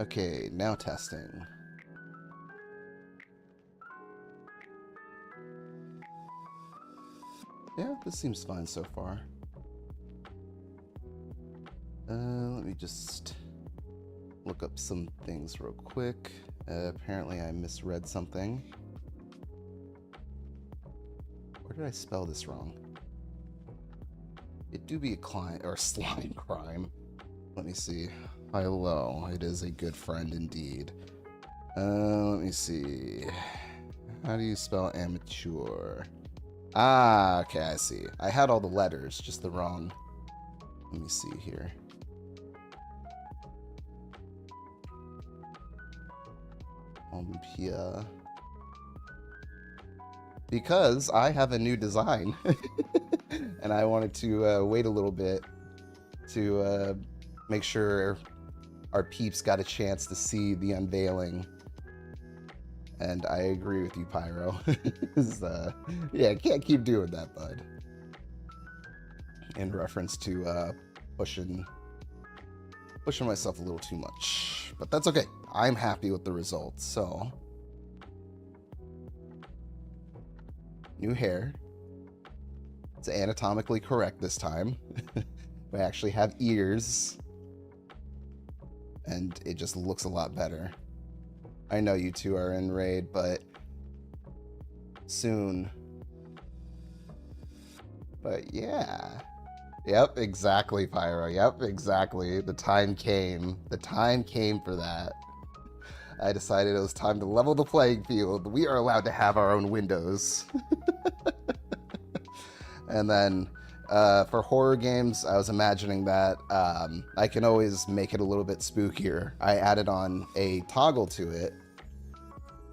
Okay, now testing. Yeah, this seems fine so far. Let me just look up some things real quick. Apparently I misread something. Where did I spell this wrong? It do be a client or slime crime. Let me see. Hello, it is a good friend indeed. Let me see. How do you spell amateur? Ah, okay, I see. I had all the letters, just the wrong. Let me see here. Olympia. Because I have a new design. And I wanted to wait a little bit to make sure our peeps got a chance to see the unveiling. And I agree with you, Pyro. Yeah, can't keep doing that, bud. In reference to pushing myself a little too much. But that's okay. I'm happy with the results, so. New hair. It's anatomically correct this time. We actually have ears. And it just looks a lot better. I know you two are in raid, but soon. But yeah. Yep, exactly, Pyro. Yep, exactly. The time came. The time came for that. I decided it was time to level the playing field. We are allowed to have our own windows. And then for horror games, I was imagining that I can always make it a little bit spookier. I added on a toggle to it.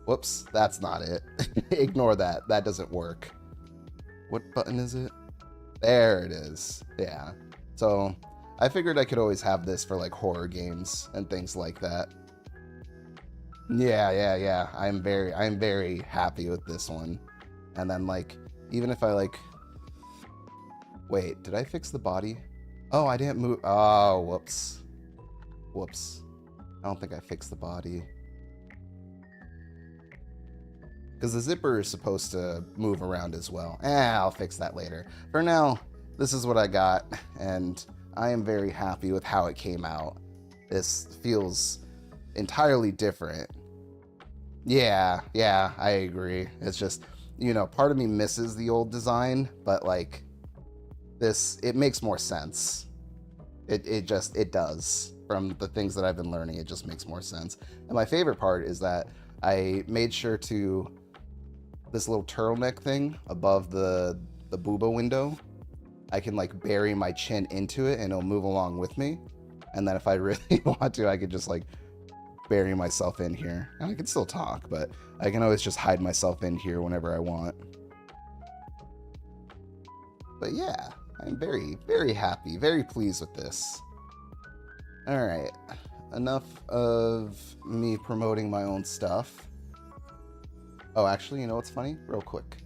Whoops, that's not it. Ignore that. That doesn't work. What button is it? There it is. Yeah. So I figured I could always have this for like horror games and things like that. Yeah. I'm very happy with this one. And then like, even if I like, wait, did I fix the body? Oh, I didn't move. Oh, whoops. I don't think I fixed the body. Because the zipper is supposed to move around as well. I'll fix that later. For now, this is what I got, and I am very happy with how it came out. This feels entirely different. Yeah, I agree. It's just, you know, part of me misses the old design, but like, this, it makes more sense. It does. From the things that I've been learning, it just makes more sense. And my favorite part is that I made sure to, this little turtleneck thing above the booba window, I can like bury my chin into it and it'll move along with me. And then if I really want to, I could just like bury myself in here. And I can still talk, but I can always just hide myself in here whenever I want. But yeah, I'm very happy, very pleased with this. All right, enough of me promoting my own stuff. Oh, actually, you know what's funny? Real quick.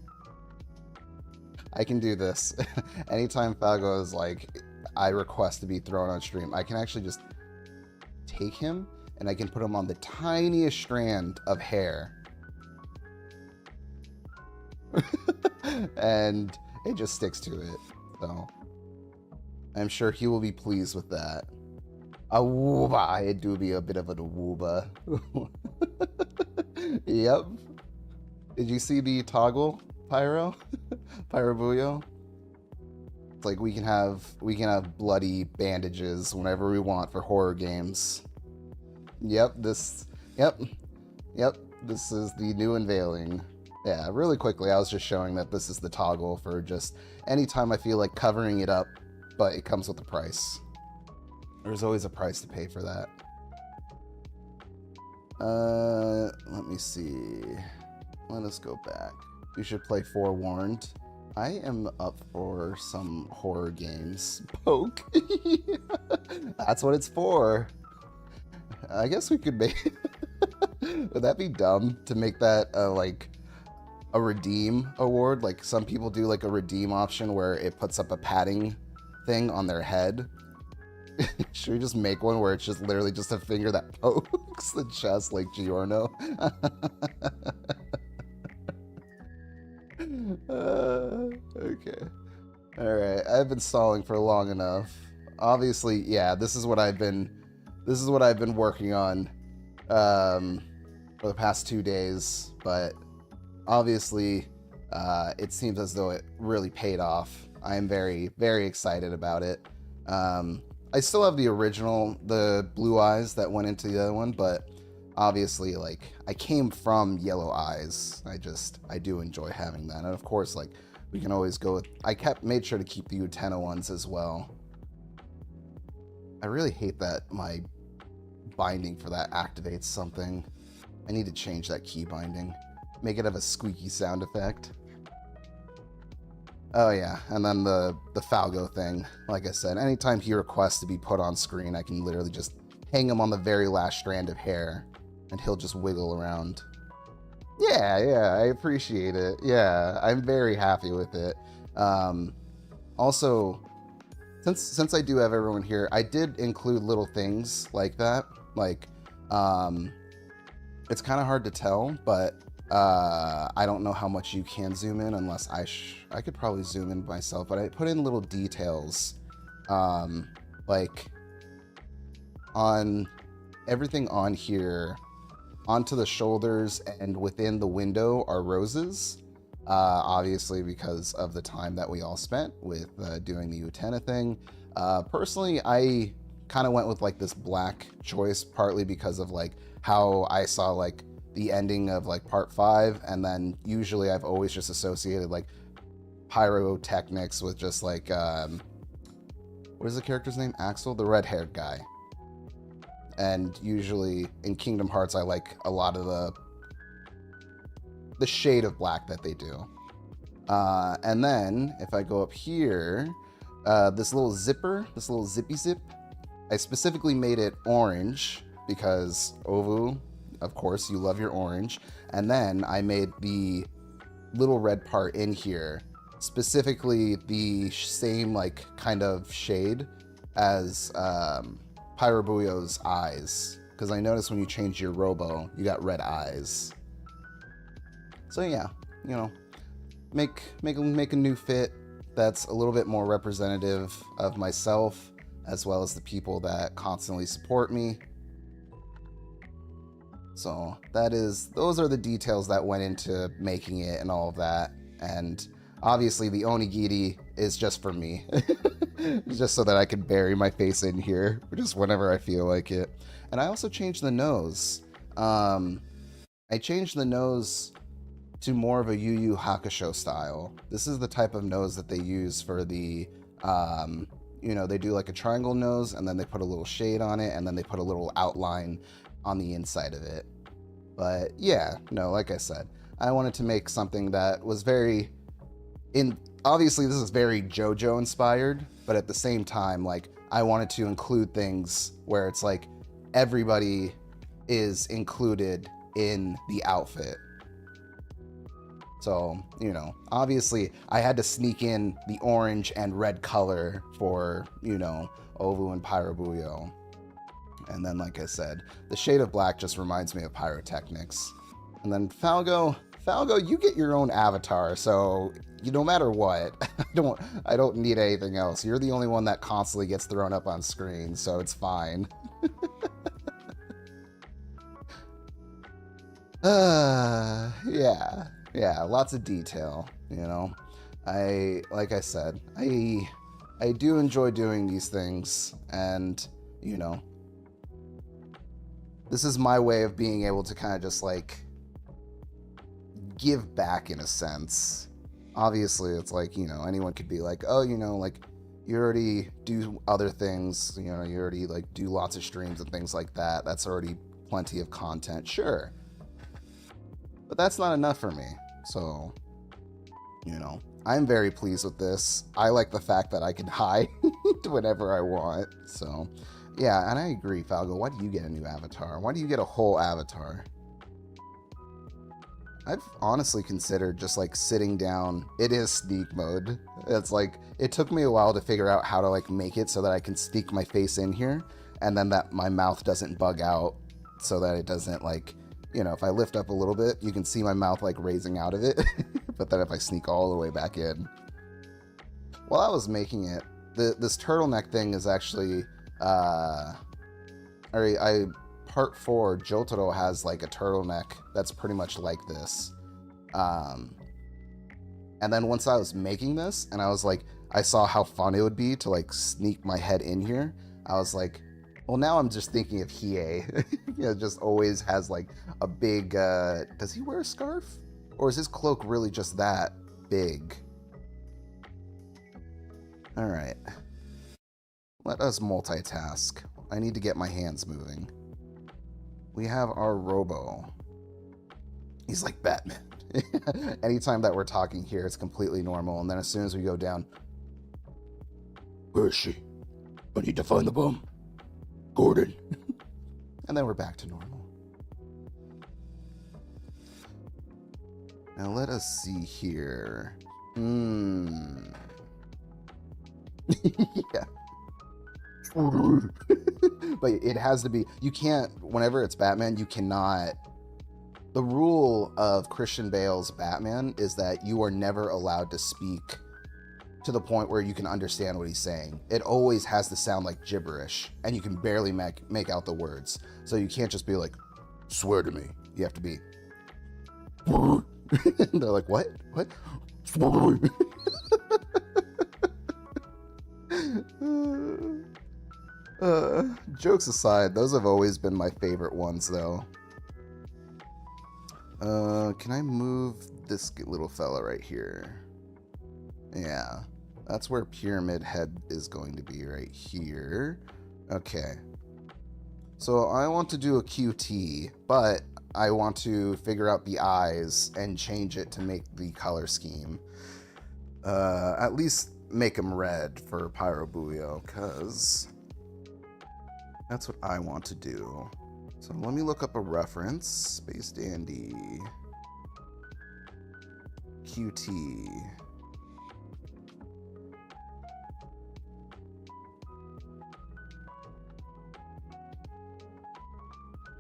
I can do this. Anytime Falgo is like, I request to be thrown on stream, I can actually just take him and I can put him on the tiniest strand of hair. And it just sticks to it. So I'm sure he will be pleased with that. A wooba. It do be a bit of a wooba. Yep. Did you see the toggle, Pyro? Pyrobuyo? It's like we can have bloody bandages whenever we want for horror games. Yep, this is the new unveiling. Yeah, really quickly, I was just showing that this is the toggle for just anytime I feel like covering it up, but it comes with a price. There's always a price to pay for that. Let me see. Let us go back. You should play Forewarned. I am up for some horror games. Poke. That's what it's for. I guess we could make Would that be dumb to make that like a redeem award? Like some people do like a redeem option where it puts up a padding thing on their head. Should we just make one where it's just literally just a finger that pokes the chest like Giorno? Okay. Alright, I've been stalling for long enough. Obviously, yeah, this is what I've been working on for the past 2 days, but obviously it seems as though it really paid off. I am very, very excited about it. I still have the original, the blue eyes that went into the other one, but obviously, like, I came from yellow eyes. I do enjoy having that. And of course, like, we can always go with, made sure to keep the Utena ones as well. I really hate that my binding for that activates something. I need to change that key binding. Make it have a squeaky sound effect. Oh yeah, and then the Falgo thing. Like I said, anytime he requests to be put on screen, I can literally just hang him on the very last strand of hair, and he'll just wiggle around. Yeah, I appreciate it. Yeah, I'm very happy with it. Also, since I do have everyone here, I did include little things like that. Like, it's kind of hard to tell, but I don't know how much you can zoom in unless I could probably zoom in myself, but I put in little details, like on everything on here, onto the shoulders and within the window are roses, obviously because of the time that we all spent with doing the Utena thing. Personally, I kind of went with like this black choice, partly because of like how I saw like the ending of like part 5, and then usually I've always just associated like pyrotechnics with just like what is the character's name? Axel, the red-haired guy. And usually in Kingdom Hearts I like a lot of the shade of black that they do. And then if I go up here, this little zipper, this little zippy zip, I specifically made it orange because Ovu, of course, you love your orange. And then I made the little red part in here, specifically the same like kind of shade as Pyrobuyo's eyes. Because I noticed when you changed your Robo, you got red eyes. So yeah, you know, make a new fit that's a little bit more representative of myself, as well as the people that constantly support me. So those are the details that went into making it and all of that. And obviously the onigiri is just for me. Just so that I can bury my face in here just whenever I feel like it. And I also changed the nose. I changed the nose to more of a Yu Yu Hakusho style. This is the type of nose that they use for the, you know, they do like a triangle nose and then they put a little shade on it and then they put a little outline on the inside of it. But yeah, no, like I said, I wanted to make something that was very obviously this is very JoJo inspired, but at the same time, like I wanted to include things where it's like everybody is included in the outfit. So, you know, obviously I had to sneak in the orange and red color for, you know, Ovu and Pyrobuyo. And then, like I said, the shade of black just reminds me of pyrotechnics. And then Falgo, you get your own avatar, so no matter what, I don't need anything else. You're the only one that constantly gets thrown up on screen, so it's fine. Yeah, lots of detail, you know. Like I said, I do enjoy doing these things, and, you know, this is my way of being able to kind of just like give back in a sense. Obviously, it's like, you know, anyone could be like, oh, you know, like you already do other things, you know, you already like do lots of streams and things like that. That's already plenty of content, sure. But that's not enough for me. So, you know, I'm very pleased with this. I like the fact that I can hide whenever I want. So, yeah, and I agree, Falgo. Why do you get a new avatar? Why do you get a whole avatar? I've honestly considered just like sitting down. It is sneak mode. It's like, it took me a while to figure out how to like make it so that I can sneak my face in here and then that my mouth doesn't bug out so that it doesn't like, you know, if I lift up a little bit, you can see my mouth like raising out of it. But then if I sneak all the way back in. While I was making it, this turtleneck thing is actually, part 4, Jotaro has like a turtleneck that's pretty much like this. And then once I was making this and I was like, I saw how fun it would be to like sneak my head in here. I was like, well, now I'm just thinking of Hiei. You know, just always has like a big, does he wear a scarf? Or is his cloak really just that big? All right. Let us multitask. I need to get my hands moving. We have our Robo. He's like Batman. Anytime that we're talking here, it's completely normal. And then as soon as we go down, where is she? I need to find the bum. Gordon. And then we're back to normal. Now let us see here. Yeah. But it has to be, you can't, whenever it's Batman, you cannot, the rule of Christian Bale's Batman is that you are never allowed to speak to the point where you can understand what he's saying. It always has to sound like gibberish, and you can barely make out the words. So you can't just be like, swear to me. You have to be, they're like, what? What? Swear to me. Jokes aside, those have always been my favorite ones, though. Can I move this little fella right here? Yeah, that's where Pyramid Head is going to be, right here. Okay. So I want to do a QT, but I want to figure out the eyes and change it to make the color scheme. At least make them red for Pyrobuyo, because that's what I want to do. So let me look up a reference. Space Dandy. QT.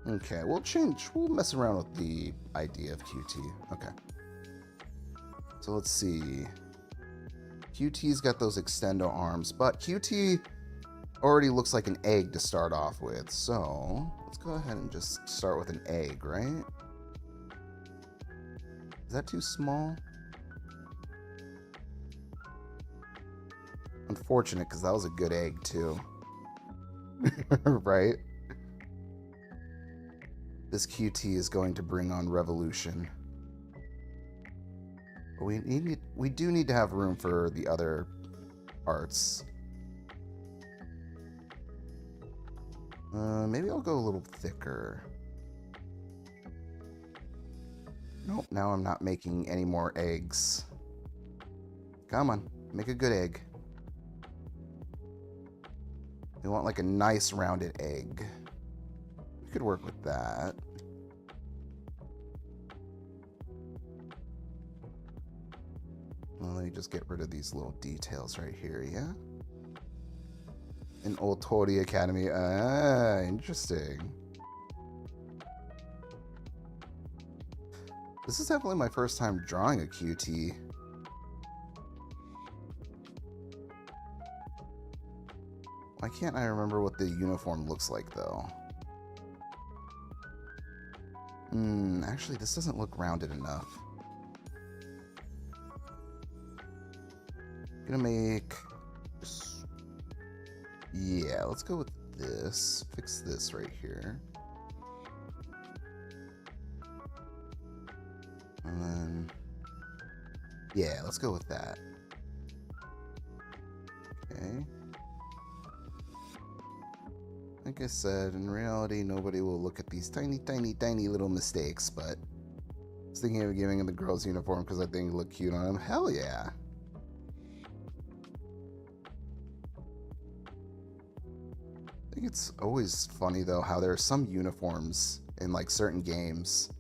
Okay, we'll mess around with the idea of QT. Okay. So let's see. QT's got those extendo arms, but QT already looks like an egg to start off with. So let's go ahead and just start with an egg, right? Is that too small? Unfortunate, because that was a good egg too. Right? This QT is going to bring on revolution. But we do need to have room for the other parts. Maybe I'll go a little thicker. Nope, now I'm not making any more eggs. Come on, make a good egg. We want like a nice rounded egg. We could work with that. Well, let me just get rid of these little details right here, yeah? In Old Tori Academy. Ah, interesting. This is definitely my first time drawing a QT. Why can't I remember what the uniform looks like, though? Actually, this doesn't look rounded enough. I'm gonna make... Yeah, let's go with this. Fix this right here. And then... Yeah, let's go with that. Okay. Like I said, in reality, nobody will look at these tiny, tiny, tiny little mistakes, but I was thinking of giving him the girl's uniform because I think it looked cute on him. Hell yeah. I think it's always funny, though, how there are some uniforms in, like, certain games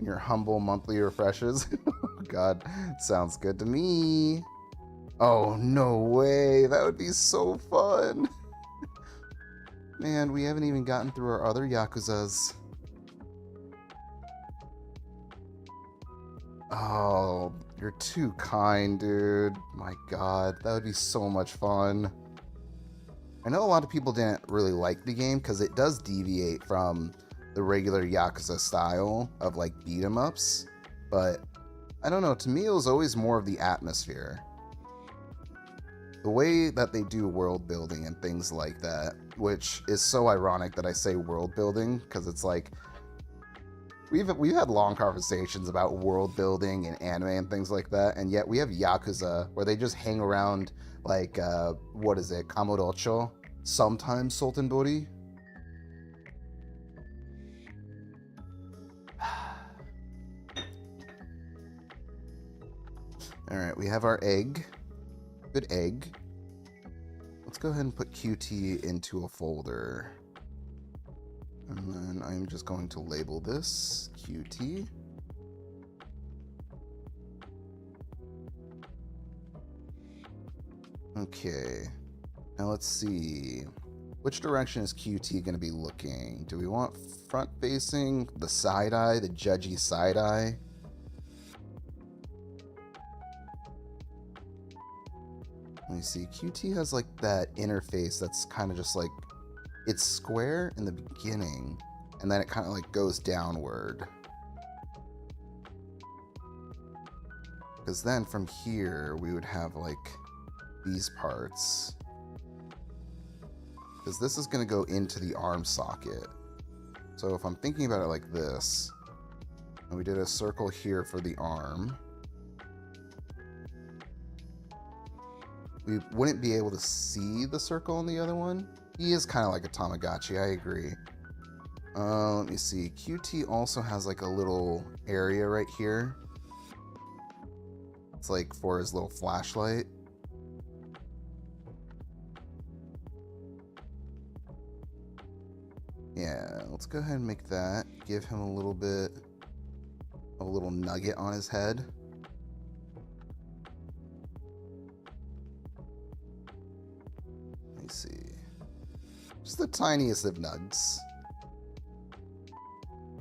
Your humble monthly refreshes. God, sounds good to me. Oh, no way. That would be so fun. Man, we haven't even gotten through our other Yakuzas. Oh, you're too kind, dude. My God, that would be so much fun. I know a lot of people didn't really like the game because it does deviate from the regular Yakuza style of like beat 'em ups, but I don't know, to me it was always more of the atmosphere. The way that they do world building and things like that, which is so ironic that I say world building because it's like we've had long conversations about world building and anime and things like that, and yet we have Yakuza where they just hang around like what is it, Kamurocho, sometimes Sultanburi. All right, we have our egg. Good egg. Let's go ahead and put QT into a folder. And then I'm just going to label this QT. Okay. Now let's see. Which direction is QT going to be looking? Do we want front facing, the side eye, the judgy side eye? Let me see. QT has like that interface that's kind of just like, it's square in the beginning, and then it kind of like goes downward. Because then from here, we would have like these parts. Because this is going to go into the arm socket. So if I'm thinking about it like this, and we did a circle here for the arm, we wouldn't be able to see the circle in the other one. He is kind of like a Tamagotchi, I agree. Let me see. QT also has like a little area right here. It's like for his little flashlight. Yeah, let's go ahead and make that. Give him a little bit of a little nugget on his head. Let me see. Just the tiniest of nugs.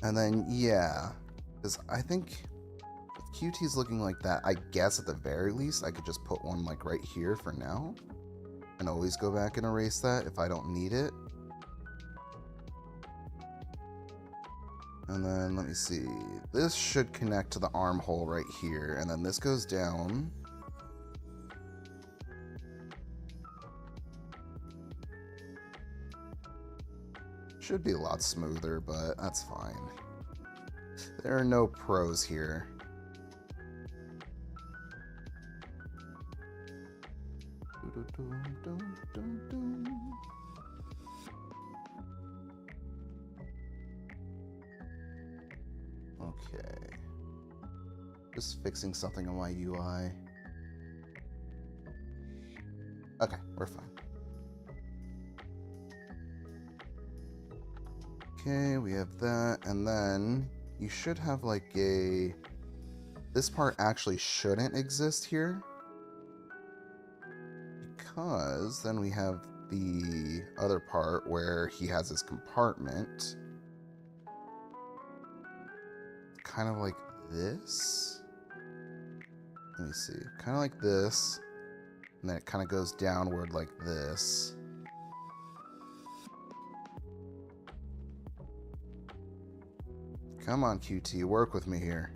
And then, yeah, because I think if QT's looking like that, I guess at the very least I could just put one like right here for now and always go back and erase that if I don't need it. And then let me see, this should connect to the armhole right here, and then this goes down. Should be a lot smoother, but that's fine. There are no pros here. Okay. Just fixing something on my UI. Okay, we're fine. Okay, we have that, and then you should have like a... This part actually shouldn't exist here, because then we have the other part where he has his compartment. Kind of like this. Let me see. Kind of like this, and then it kind of goes downward like this. Come on, QT, work with me here.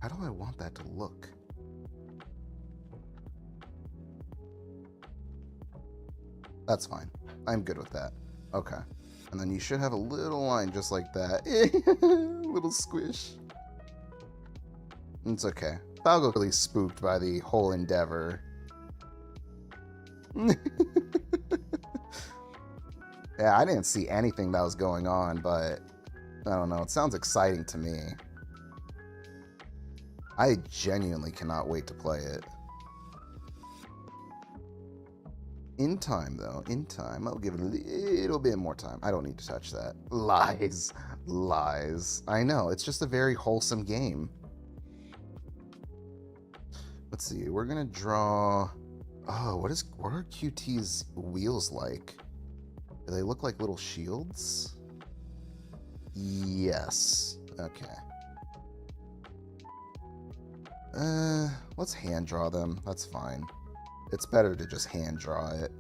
How do I want that to look? That's fine. I'm good with that. Okay. And then you should have a little line just like that. Little squish. It's okay. I'll go really spooked by the whole endeavor. Yeah, I didn't see anything that was going on, but I don't know. It sounds exciting to me. I genuinely cannot wait to play it. In time, though. In time. I'll give it a little bit more time. I don't need to touch that. Lies. Lies. I know. It's just a very wholesome game. Let's see. We're going to draw... Oh, what are QT's wheels like? Do they look like little shields? Yes. Okay. Let's hand draw them. That's fine. It's better to just hand draw it.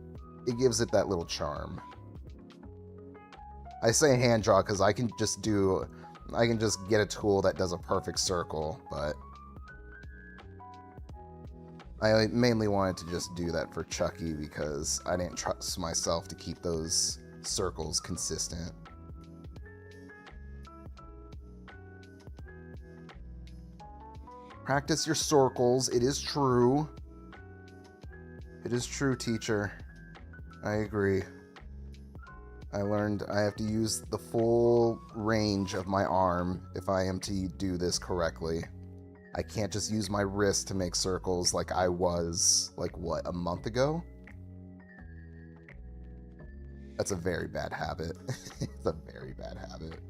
It gives it that little charm. I say hand draw because I can just get a tool that does a perfect circle, but I mainly wanted to just do that for Chucky because I didn't trust myself to keep those circles consistent. Practice your circles. It is true. It is true, teacher. I agree. I learned I have to use the full range of my arm if I am to do this correctly. I can't just use my wrist to make circles like I was, like, what, a month ago? That's a very bad habit. It's a very bad habit.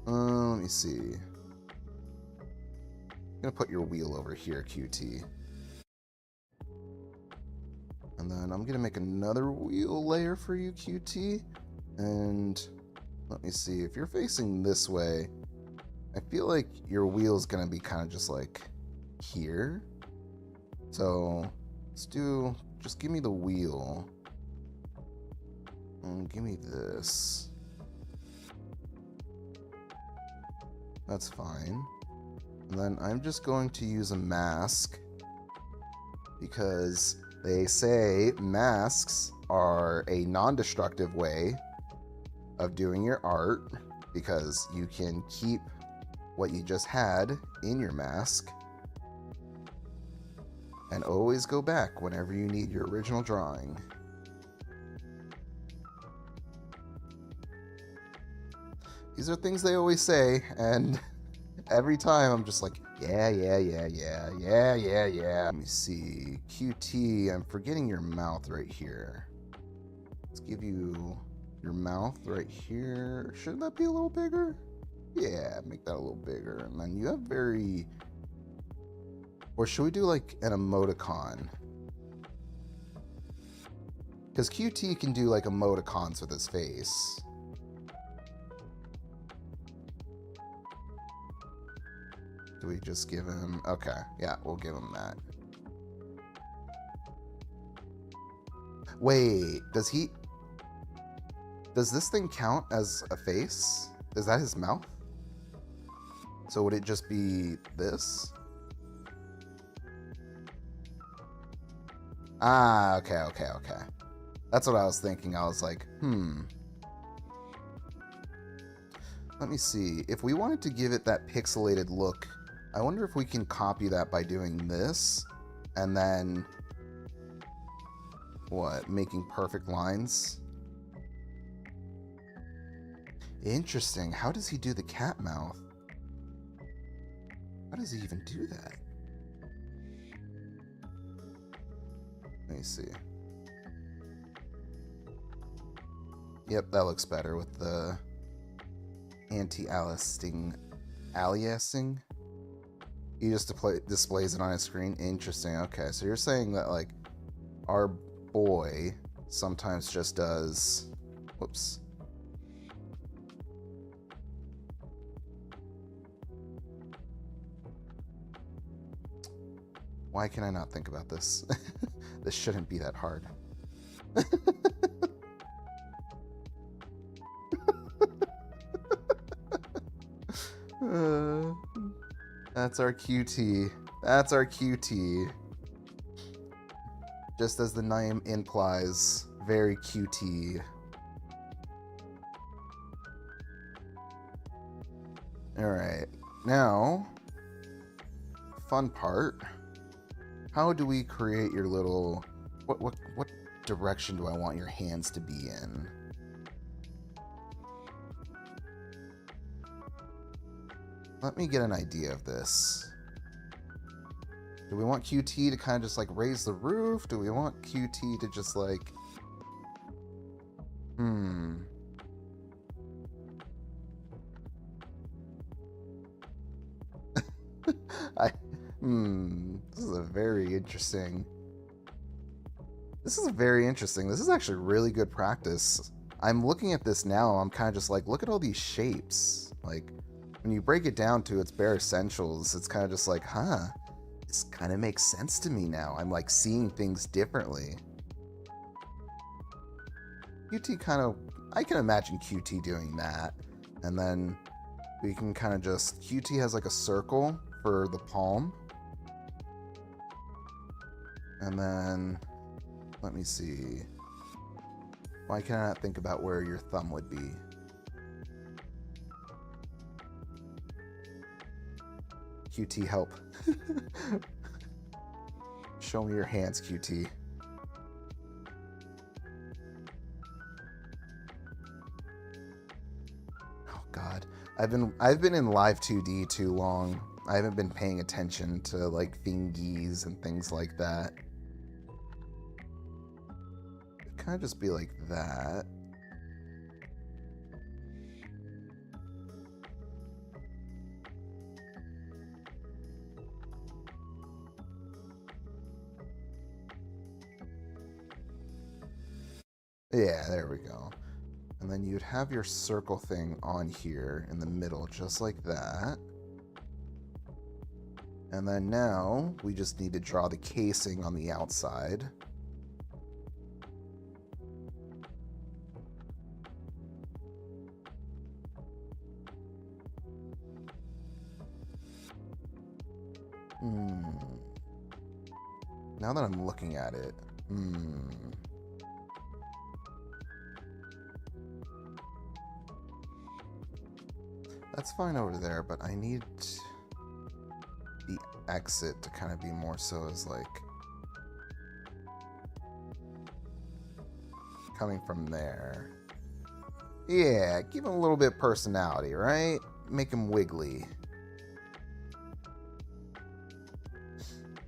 Let me see. I'm gonna put your wheel over here, QT. And then I'm gonna make another wheel layer for you, QT. And let me see, if you're facing this way, I feel like your wheel's gonna be kind of just like here. So just give me the wheel. And give me this. That's fine. And then I'm just going to use a mask because they say masks are a non-destructive way of doing your art because you can keep what you just had in your mask and always go back whenever you need your original drawing. These are things they always say, and every time I'm just like, yeah. Let me see. QT, I'm forgetting your mouth right here. Let's give you your mouth right here. Shouldn't that be a little bigger? Yeah, make that a little bigger. And then you have very... Or should we do like an emoticon? Because QT can do like emoticons with his face. Do we just give him... Okay, yeah, we'll give him that. Wait, does this thing count as a face? Is that his mouth? So would it just be this? Ah, okay. That's what I was thinking. I was like, Let me see. If we wanted to give it that pixelated look, I wonder if we can copy that by doing this and then what? Making perfect lines? Interesting. How does he do the cat mouth? How does he even do that? Let me see. Yep, that looks better with the anti-aliasing. He just displays it on his screen. Interesting. Okay, so you're saying that like our boy sometimes just does... Whoops. Why can I not think about this? This shouldn't be that hard. That's our QT. That's our QT. Just as the name implies, very QT. Alright, now, fun part. How do we create your little... What direction do I want your hands to be in? Let me get an idea of this. Do we want QT to kind of just like raise the roof? Do we want QT to just like... This is a very interesting... This is very interesting. This is actually really good practice. I'm looking at this now, I'm kind of just like, look at all these shapes. Like, when you break it down to its bare essentials, it's kind of just like, huh, this kind of makes sense to me now. I'm like seeing things differently. QT kind of, I can imagine QT doing that. And then we can kind of just, QT has like a circle for the palm. And then, let me see. Why can I not think about where your thumb would be? QT, help. Show me your hands, QT. Oh God, I've been in live 2D too long. I haven't been paying attention to like thingies and things like that. It'd kind of just be like that. Yeah, there we go. And then you'd have your circle thing on here in the middle, just like that. And then now we just need to draw the casing on the outside. Now that I'm looking at it, that's fine over there, but I need the exit to kind of be more so as like coming from there. Yeah, give him a little bit of personality, right? Make him wiggly.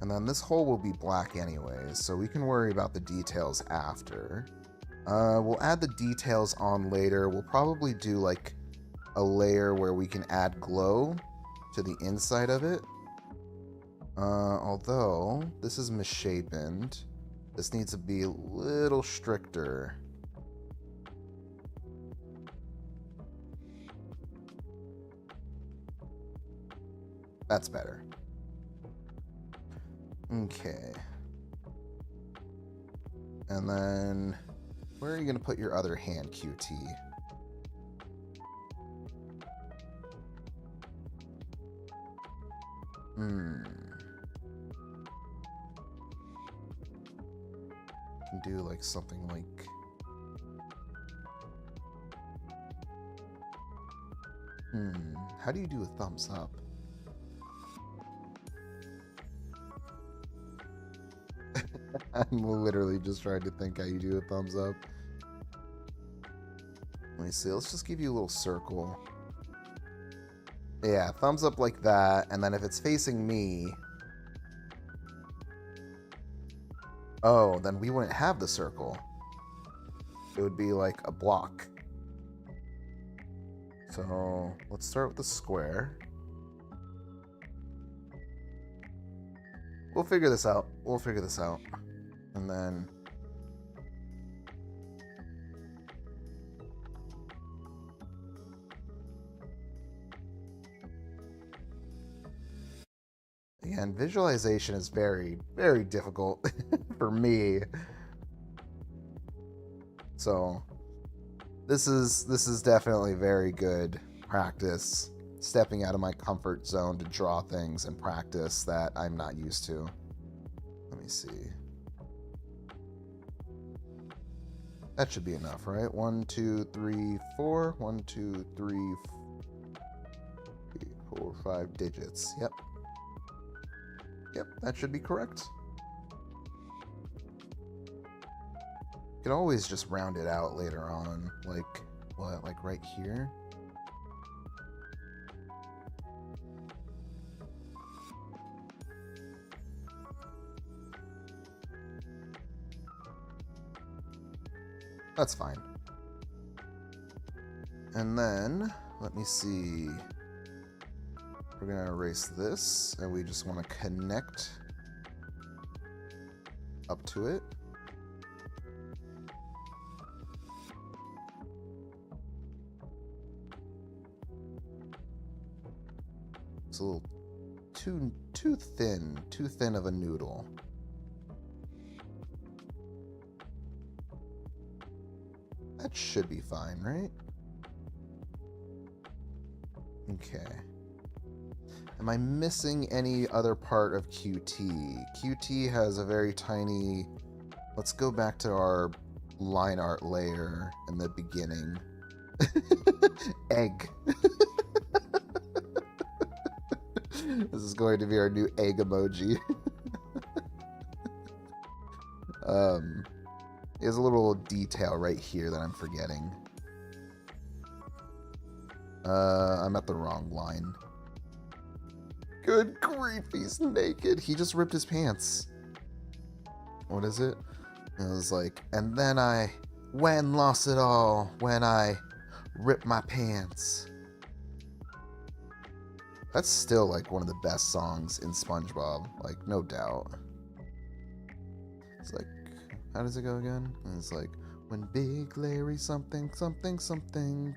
And then this hole will be black anyways, so we can worry about the details after. We'll add the details on later. We'll probably do like a layer where we can add glow to the inside of it. Although this is misshapen, this needs to be a little stricter. That's better. Okay. And then where are you going to put your other hand, QT? Can do like something like how do you do a thumbs up? I'm literally just trying to think how you do a thumbs up. Let me see, let's just give you a little circle. Yeah, thumbs up like that, and then if it's facing me... Oh, then we wouldn't have the circle. It would be like a block. So, let's start with the square. We'll figure this out. We'll figure this out. And then... Again, visualization is very, very difficult for me. So, this is definitely very good practice. Stepping out of my comfort zone to draw things and practice that I'm not used to. Let me see. That should be enough, right? 1, 2, 3, 4. 1, 2, 3, 4, 5 digits. Yep. Yep, that should be correct. You can always just round it out later on. Like, what? Like right here? That's fine. And then, let me see. We're going to erase this, and we just want to connect up to it. It's a little too thin of a noodle. That should be fine, right? Okay. Am I missing any other part of QT? QT has a very tiny... Let's go back to our line art layer in the beginning. Egg. This is going to be our new egg emoji. There's a little detail right here that I'm forgetting. I'm at the wrong line. Good grief, he's naked. He just ripped his pants. What is it? It was like, and then I lost it all when I ripped my pants. That's still like one of the best songs in SpongeBob, like no doubt. It's like, how does it go again? And it's like, when Big Larry something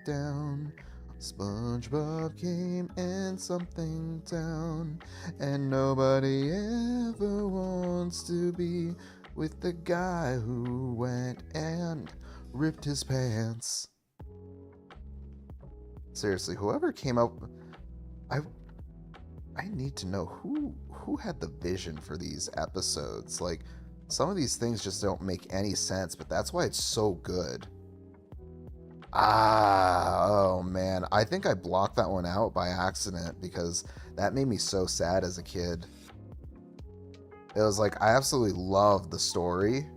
down, SpongeBob came and something down, and nobody ever wants to be with the guy who went and ripped his pants. Seriously, whoever came up, I need to know who had the vision for these episodes. Like, some of these things just don't make any sense, but that's why it's so good. Oh man, I think I blocked that one out by accident because that made me so sad as a kid. It was like, I absolutely loved the story.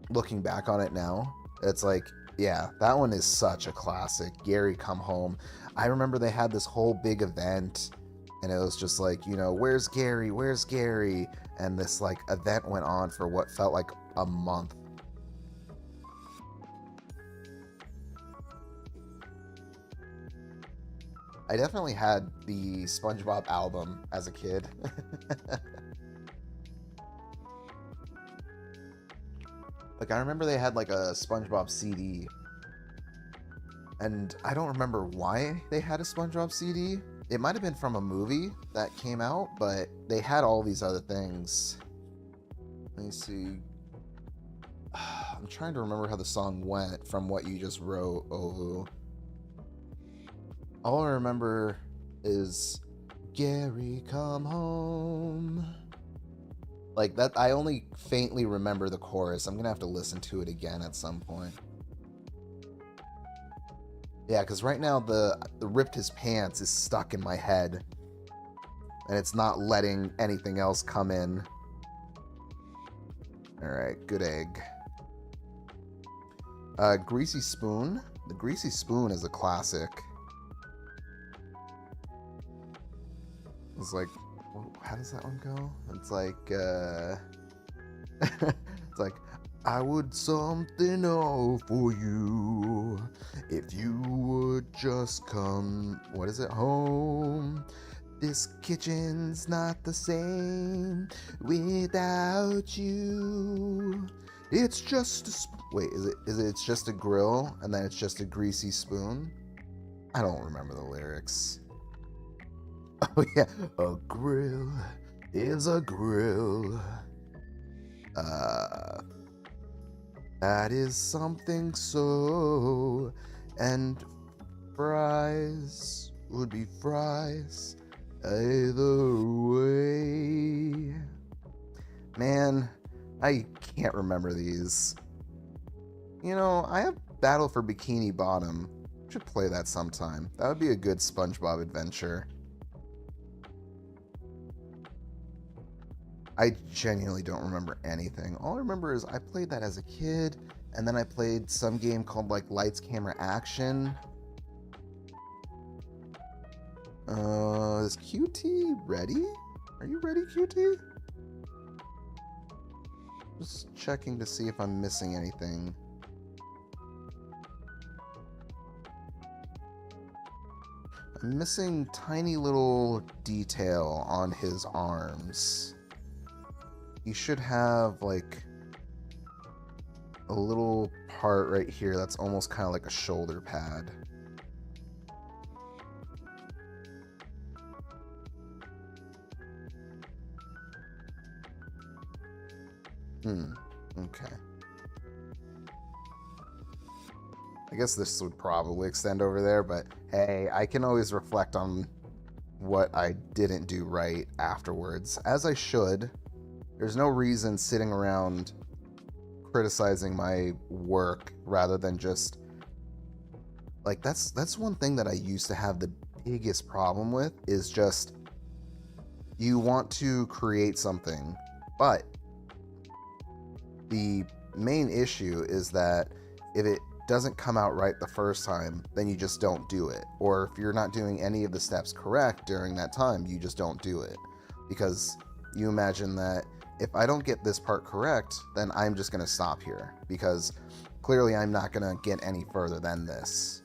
Looking back on it now, it's like, yeah, that one is such a classic. Gary Come Home. I remember they had this whole big event, and it was just like, you know, where's Gary? Where's Gary? And this like event went on for what felt like a month. I definitely had the SpongeBob album as a kid. Like, I remember they had like a SpongeBob CD. And I don't remember why they had a SpongeBob CD. It might have been from a movie that came out, but they had all these other things. Let me see. I'm trying to remember how the song went from what you just wrote, Ovu. All I remember is Gary Come Home. Like that, I only faintly remember the chorus. I'm gonna have to listen to it again at some point. Yeah, because right now the ripped his pants is stuck in my head. And it's not letting anything else come in. Alright, good egg. Greasy Spoon. The Greasy Spoon is a classic. It's like, how does that one go? It's like, it's like, I would something all for you if you would just come, what is it, home? This kitchen's not the same without you. It's just a wait, is it it's just a grill and then it's just a greasy spoon? I don't remember the lyrics. Oh yeah, a grill is a grill. That is something so, and fries would be fries either way. Man, I can't remember these. You know, I have Battle for Bikini Bottom. I should play that sometime. That would be a good SpongeBob adventure. I genuinely don't remember anything. All I remember is I played that as a kid, and then I played some game called like Lights, Camera, Action. Is QT ready? Are you ready, QT? Just checking to see if I'm missing anything. I'm missing tiny little detail on his arms. He should have like a little part right here that's almost kind of like a shoulder pad. Okay. I guess this would probably extend over there, but hey, I can always reflect on what I didn't do right afterwards, as I should. There's no reason sitting around criticizing my work rather than just like that's one thing that I used to have the biggest problem with, is just you want to create something, but the main issue is that if it doesn't come out right the first time, then you just don't do it. Or if you're not doing any of the steps correct during that time, you just don't do it. Because you imagine that if I don't get this part correct, then I'm just going to stop here. Because clearly I'm not going to get any further than this.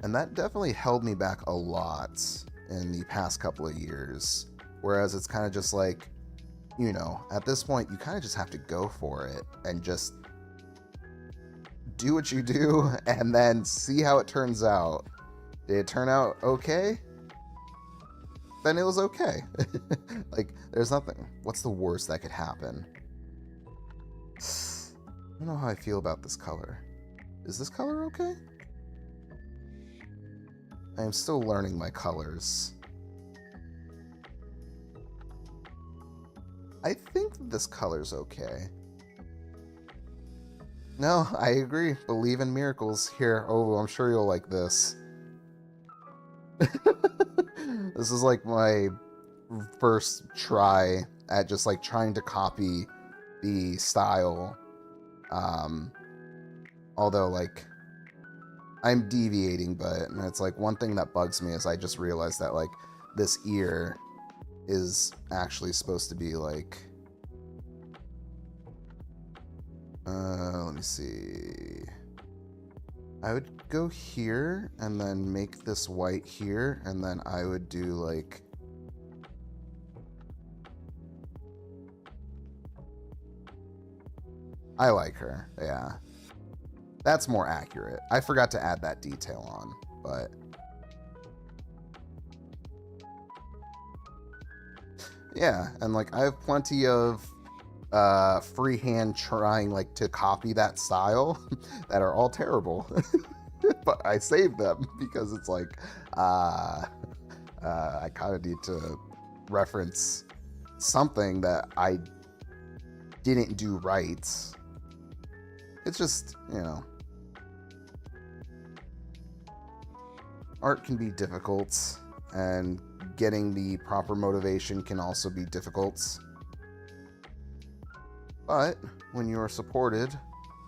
And that definitely held me back a lot in the past couple of years. Whereas it's kind of just like, you know, at this point, you kind of just have to go for it and just do what you do and then see how it turns out. Did it turn out okay? Then it was okay. Like, there's nothing. What's the worst that could happen? I don't know how I feel about this color. Is this color okay? I am still learning my colors. I think this color's okay. No, I agree. Believe in miracles. Here, oh, I'm sure you'll like this. This is like my first try at just like trying to copy the style. Although like I'm deviating, but it's like one thing that bugs me is I just realized that like this ear is actually supposed to be like let me see. I would go here and then make this white here, and then I would do like I like her. Yeah. That's more accurate. I forgot to add that detail on, but yeah, and like I have plenty of freehand trying like to copy that style that are all terrible. But I saved them because it's like I kind of need to reference something that I didn't do right. It's just, you know, art can be difficult, and getting the proper motivation can also be difficult. But when you are supported,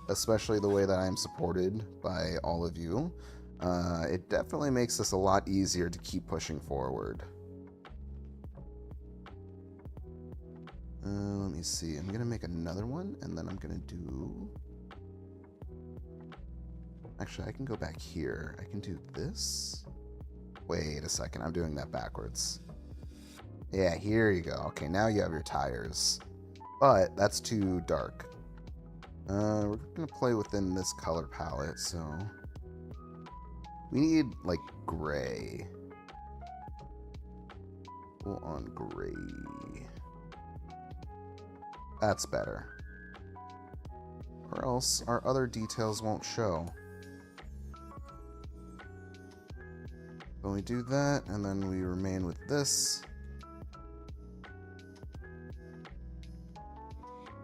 especially the way that I'm supported by all of you, it definitely makes this a lot easier to keep pushing forward. Let me see. I'm going to make another one, and then I'm going to do... Actually, I can go back here. I can do this. Wait a second. I'm doing that backwards. Yeah, here you go. Okay, now you have your tires. But that's too dark. We're going to play within this color palette, so... We need, like, gray. Full on gray. That's better. Or else our other details won't show. But we do that, and then we remain with this.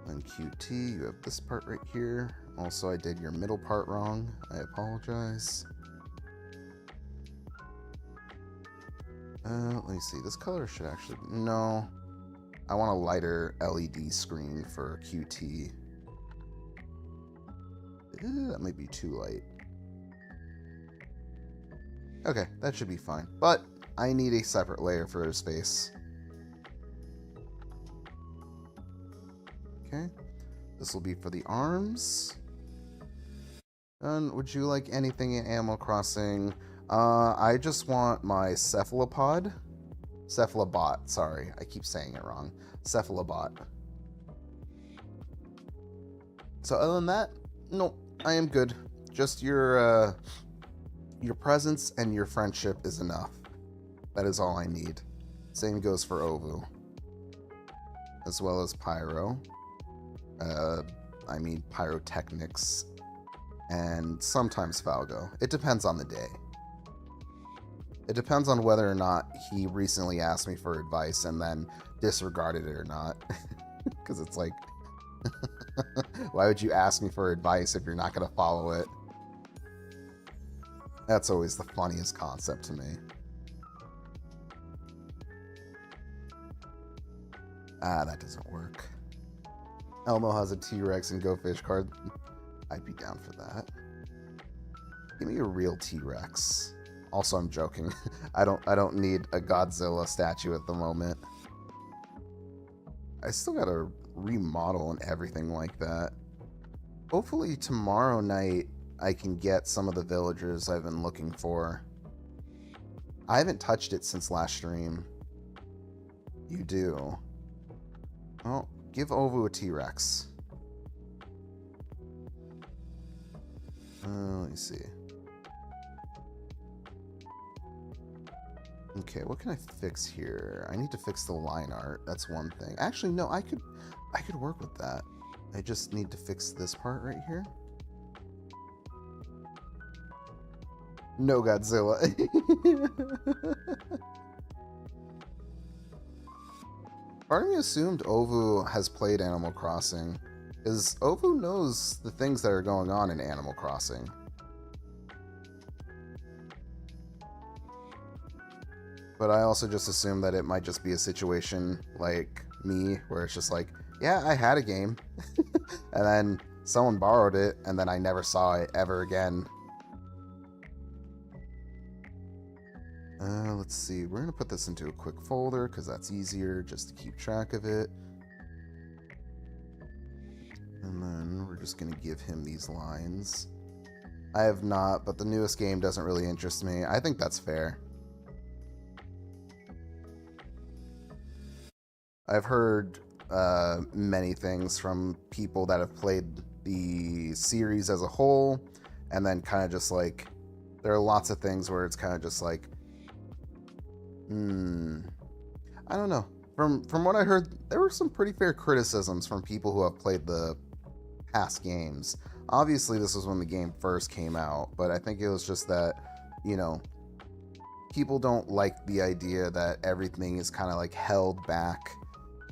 And QT, you have this part right here. Also, I did your middle part wrong. I apologize. Let me see. This color should actually... No. I want a lighter LED screen for QT. That might be too light. Okay, that should be fine. But I need a separate layer for his face. Okay. This will be for the arms. And would you like anything in Animal Crossing? I just want my cephalopod. Cephalobot, sorry. I keep saying it wrong. Cephalobot. So other than that, no, I am good. Just your presence and your friendship is enough. That is all I need. Same goes for Ovu. As well as Pyro. I mean Pyrotechnics. And sometimes Falgo. It depends on the day. It depends on whether or not he recently asked me for advice and then disregarded it or not. Because it's like, why would you ask me for advice if you're not going to follow it? That's always the funniest concept to me. Ah, that doesn't work. Elmo has a T-Rex and Go Fish card. I'd be down for that. Give me a real T-Rex. Also, I'm joking. I don't need a Godzilla statue at the moment. I still gotta remodel and everything like that. Hopefully tomorrow night I can get some of the villagers I've been looking for. I haven't touched it since last stream. You do. Well, give Ovu a T-Rex. Let me see. Okay, what can I fix here? I need to fix the line art. That's one thing. Actually, no, I could work with that. I just need to fix this part right here. No Godzilla. Part of me assumed Ovu has played Animal Crossing, because Ovu knows the things that are going on in Animal Crossing. But I also just assumed that it might just be a situation like me, where it's just like, yeah, I had a game, and then someone borrowed it, and then I never saw it ever again. Let's see, we're gonna put this into a quick folder, because that's easier just to keep track of it. And then we're just gonna give him these lines. I have not, but the newest game doesn't really interest me. I think that's fair. I've heard many things from people that have played the series as a whole, and then kind of just like, there are lots of things where it's kind of just like, I don't know. From what I heard, there were some pretty fair criticisms from people who have played the past games. Obviously, this was when the game first came out, but I think it was just that, you know, people don't like the idea that everything is kind of like held back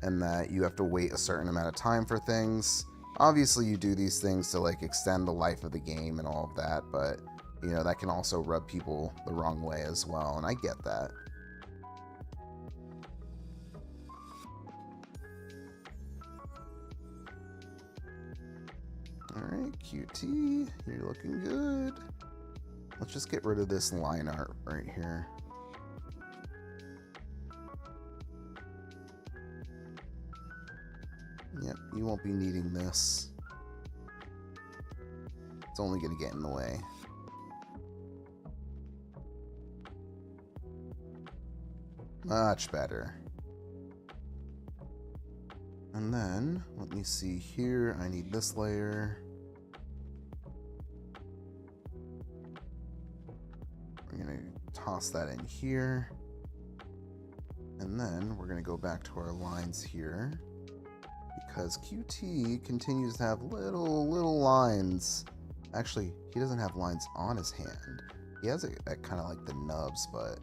and that you have to wait a certain amount of time for things. Obviously, you do these things to like extend the life of the game and all of that, but you know, that can also rub people the wrong way as well, and I get that. Alright, QT, you're looking good. Let's just get rid of this line art right here. Yep, you won't be needing this. It's only going to get in the way. Much better. And then, let me see here. I need this layer. We're going to toss that in here. And then we're going to go back to our lines here, because QT continues to have little lines. Actually, he doesn't have lines on his hand. He has it at kind of like the nubs, but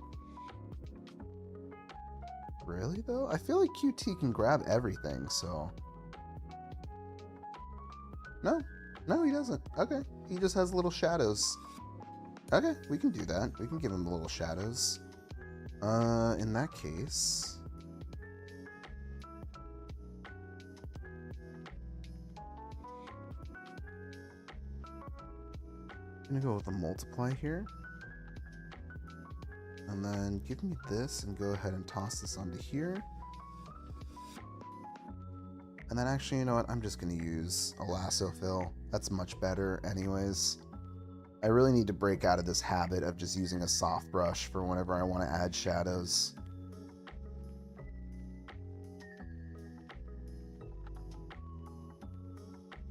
really though? I feel like QT can grab everything, so no, he doesn't. Okay, he just has little shadows. Okay, we can do that. We can give him the little shadows. In that case, I'm gonna go with a multiply here. And then give me this and go ahead and toss this onto here. And then actually, you know what? I'm just going to use a lasso fill. That's much better anyways. I really need to break out of this habit of just using a soft brush for whenever I want to add shadows.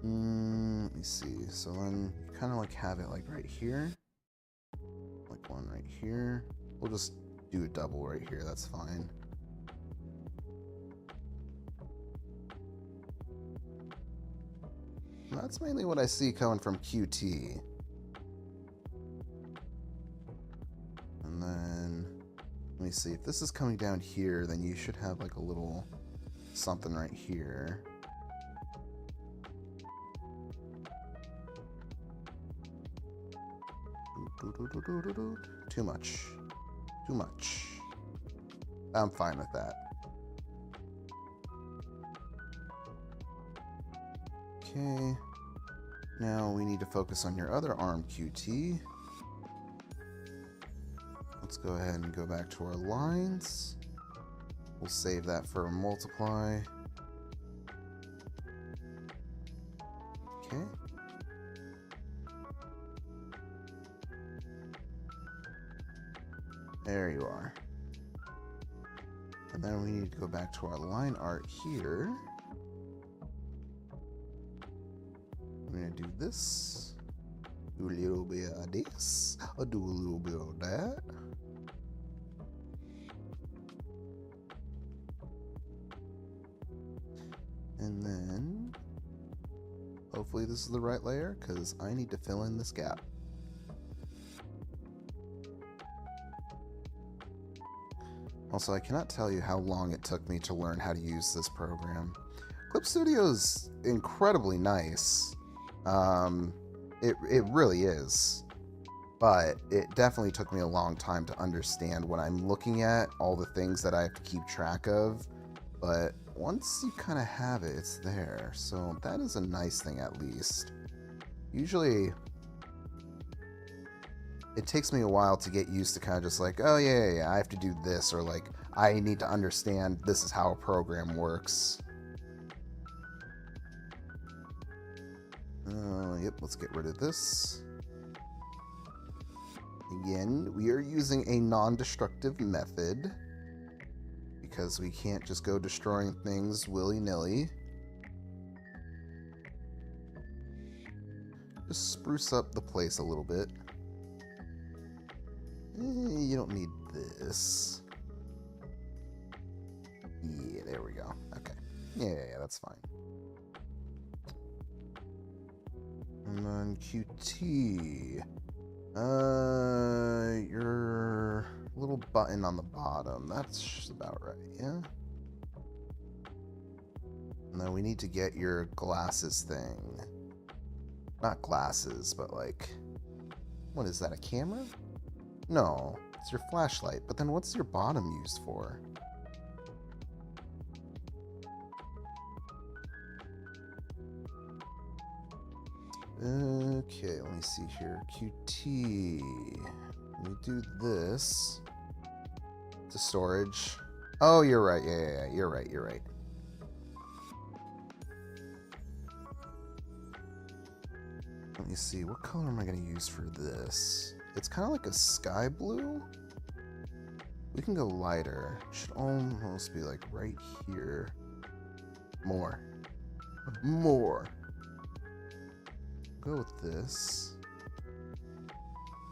Let me see. So then you kind of like have it like right here. Like one right here. We'll just do a double right here. That's fine. And that's mainly what I see coming from QT. And then let me see. If this is coming down here, then you should have like a little something right here. Too much. Too much. I'm fine with that. Okay. Now we need to focus on your other arm, QT. Let's go ahead and go back to our lines. We'll save that for a multiply. Okay. There you are. And then we need to go back to our line art here. We're going to do this. Do a little bit of this. I'll do a little bit of that. And then hopefully this is the right layer because I need to fill in this gap. Also, I cannot tell you how long it took me to learn how to use this program. Clip Studio is incredibly nice. It really is. But it definitely took me a long time to understand what I'm looking at, all the things that I have to keep track of. But once you kind of have it, it's there. So that is a nice thing at least. Usually it takes me a while to get used to kind of just like, oh yeah, I have to do this, or like, I need to understand this is how a program works. Yep, let's get rid of this. Again, we are using a non-destructive method because we can't just go destroying things willy-nilly. Just spruce up the place a little bit. You don't need this. Yeah, there we go. Okay. Yeah, that's fine. And then QT. Your little button on the bottom. That's just about right, yeah? And then we need to get your glasses thing. Not glasses, but like... What is that, a camera? No, it's your flashlight. But then what's your bottom used for? Okay, let me see here. QT. Let me do this. To storage. Oh, you're right. Yeah. You're right. Let me see. What color am I going to use for this? It's kind of like a sky blue. We can go lighter. Should almost be like right here. More. Go with this.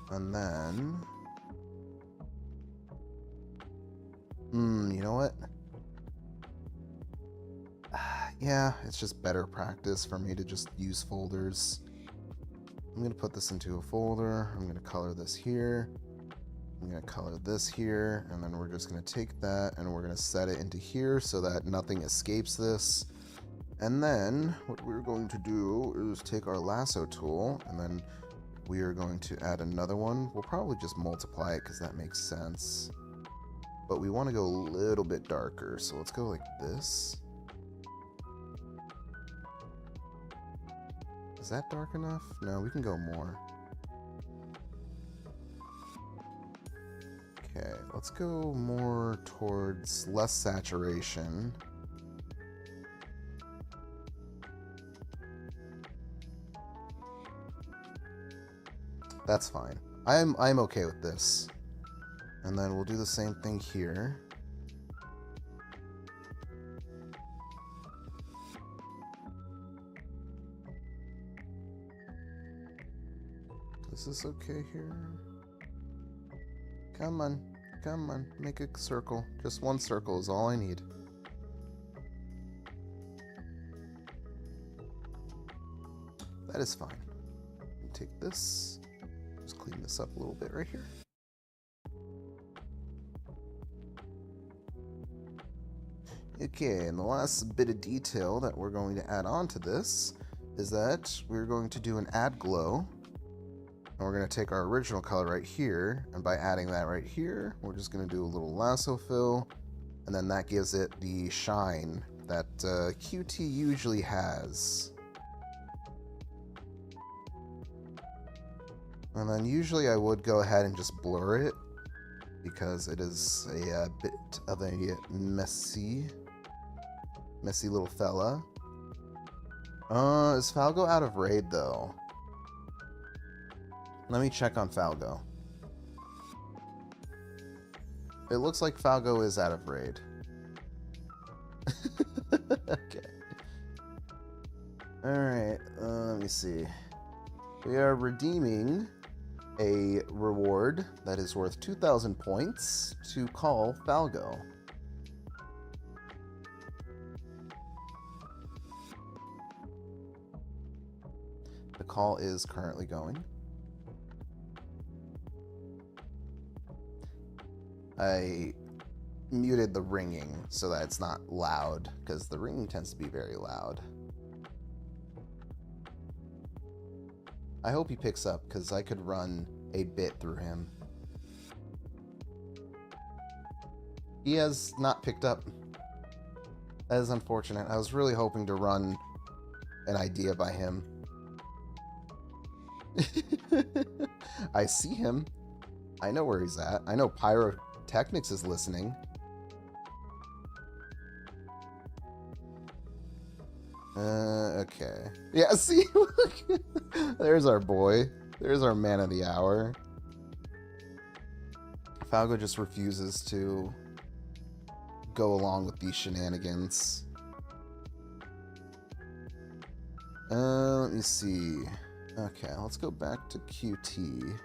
And then... you know what? Yeah, it's just better practice for me to just use folders. I'm going to put this into a folder. I'm going to color this here. I'm going to color this here. And then we're just going to take that and we're going to set it into here so that nothing escapes this. And then what we're going to do is take our lasso tool and then we are going to add another one. We'll probably just multiply it because that makes sense. But we want to go a little bit darker. So let's go like this. Is that dark enough? No, we can go more. Okay, let's go more towards less saturation. That's fine. I'm okay with this. And then we'll do the same thing here. Is this okay here? Come on. Come on. Make a circle. Just one circle is all I need. That is fine. Take this. Just clean this up a little bit right here. Okay, and the last bit of detail that we're going to add on to this is that we're going to do an add glow. And we're going to take our original color right here, and by adding that right here, we're just going to do a little lasso fill, and then that gives it the shine that QT usually has. And then usually I would go ahead and just blur it, because it is a bit of a messy little fella. Is Falgo out of raid though? Let me check on Falgo. It looks like Falgo is out of raid. Okay. Alright, let me see. We are redeeming a reward that is worth 2,000 points to call Falgo. The call is currently going. I muted the ringing so that it's not loud, because the ringing tends to be very loud. I hope he picks up, because I could run a bit through him. He has not picked up. That is unfortunate. I was really hoping to run an idea by him. I see him. I know where he's at. I know Pyrotechnics is listening. Okay. Yeah, see? There's our boy. There's our man of the hour. Falgo just refuses to go along with these shenanigans. Let me see. Okay, let's go back to QT.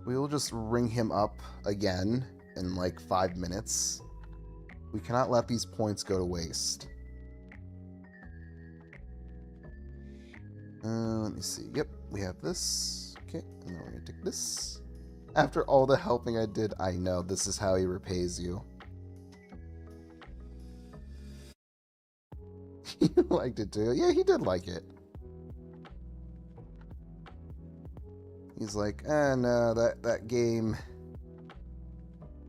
We'll just ring him up again in like 5 minutes. We cannot let these points go to waste. Let me see. Yep, we have this. Okay, and then we're going to take this. After all the helping I did, I know this is how he repays you. He liked it too. Yeah, he did like it. He's like, no, that game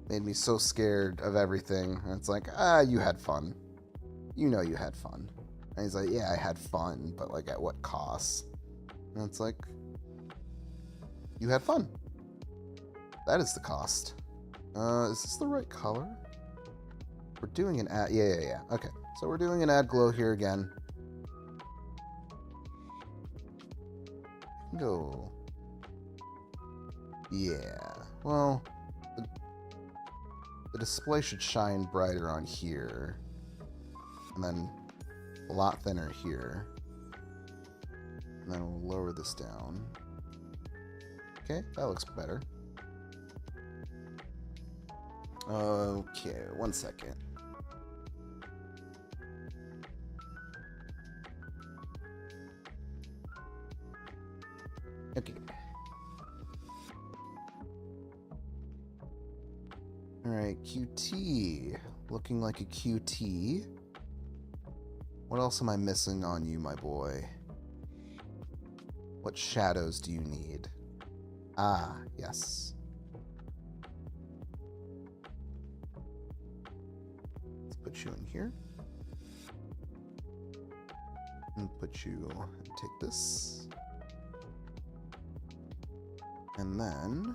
made me so scared of everything. And it's like, you had fun. You know you had fun. And he's like, yeah, I had fun, but like at what cost? And it's like, you had fun. That is the cost. Is this the right color? We're doing an ad. Yeah. Okay. So we're doing an add glow here again. Go. Yeah. Well, the display should shine brighter on here. And then a lot thinner here. And then we'll lower this down. Okay, that looks better. Okay, 1 second. Okay. Alright, QT. Looking like a QT. What else am I missing on you, my boy? What shadows do you need? Ah, yes. Let's put you in here. And put you, take this. And then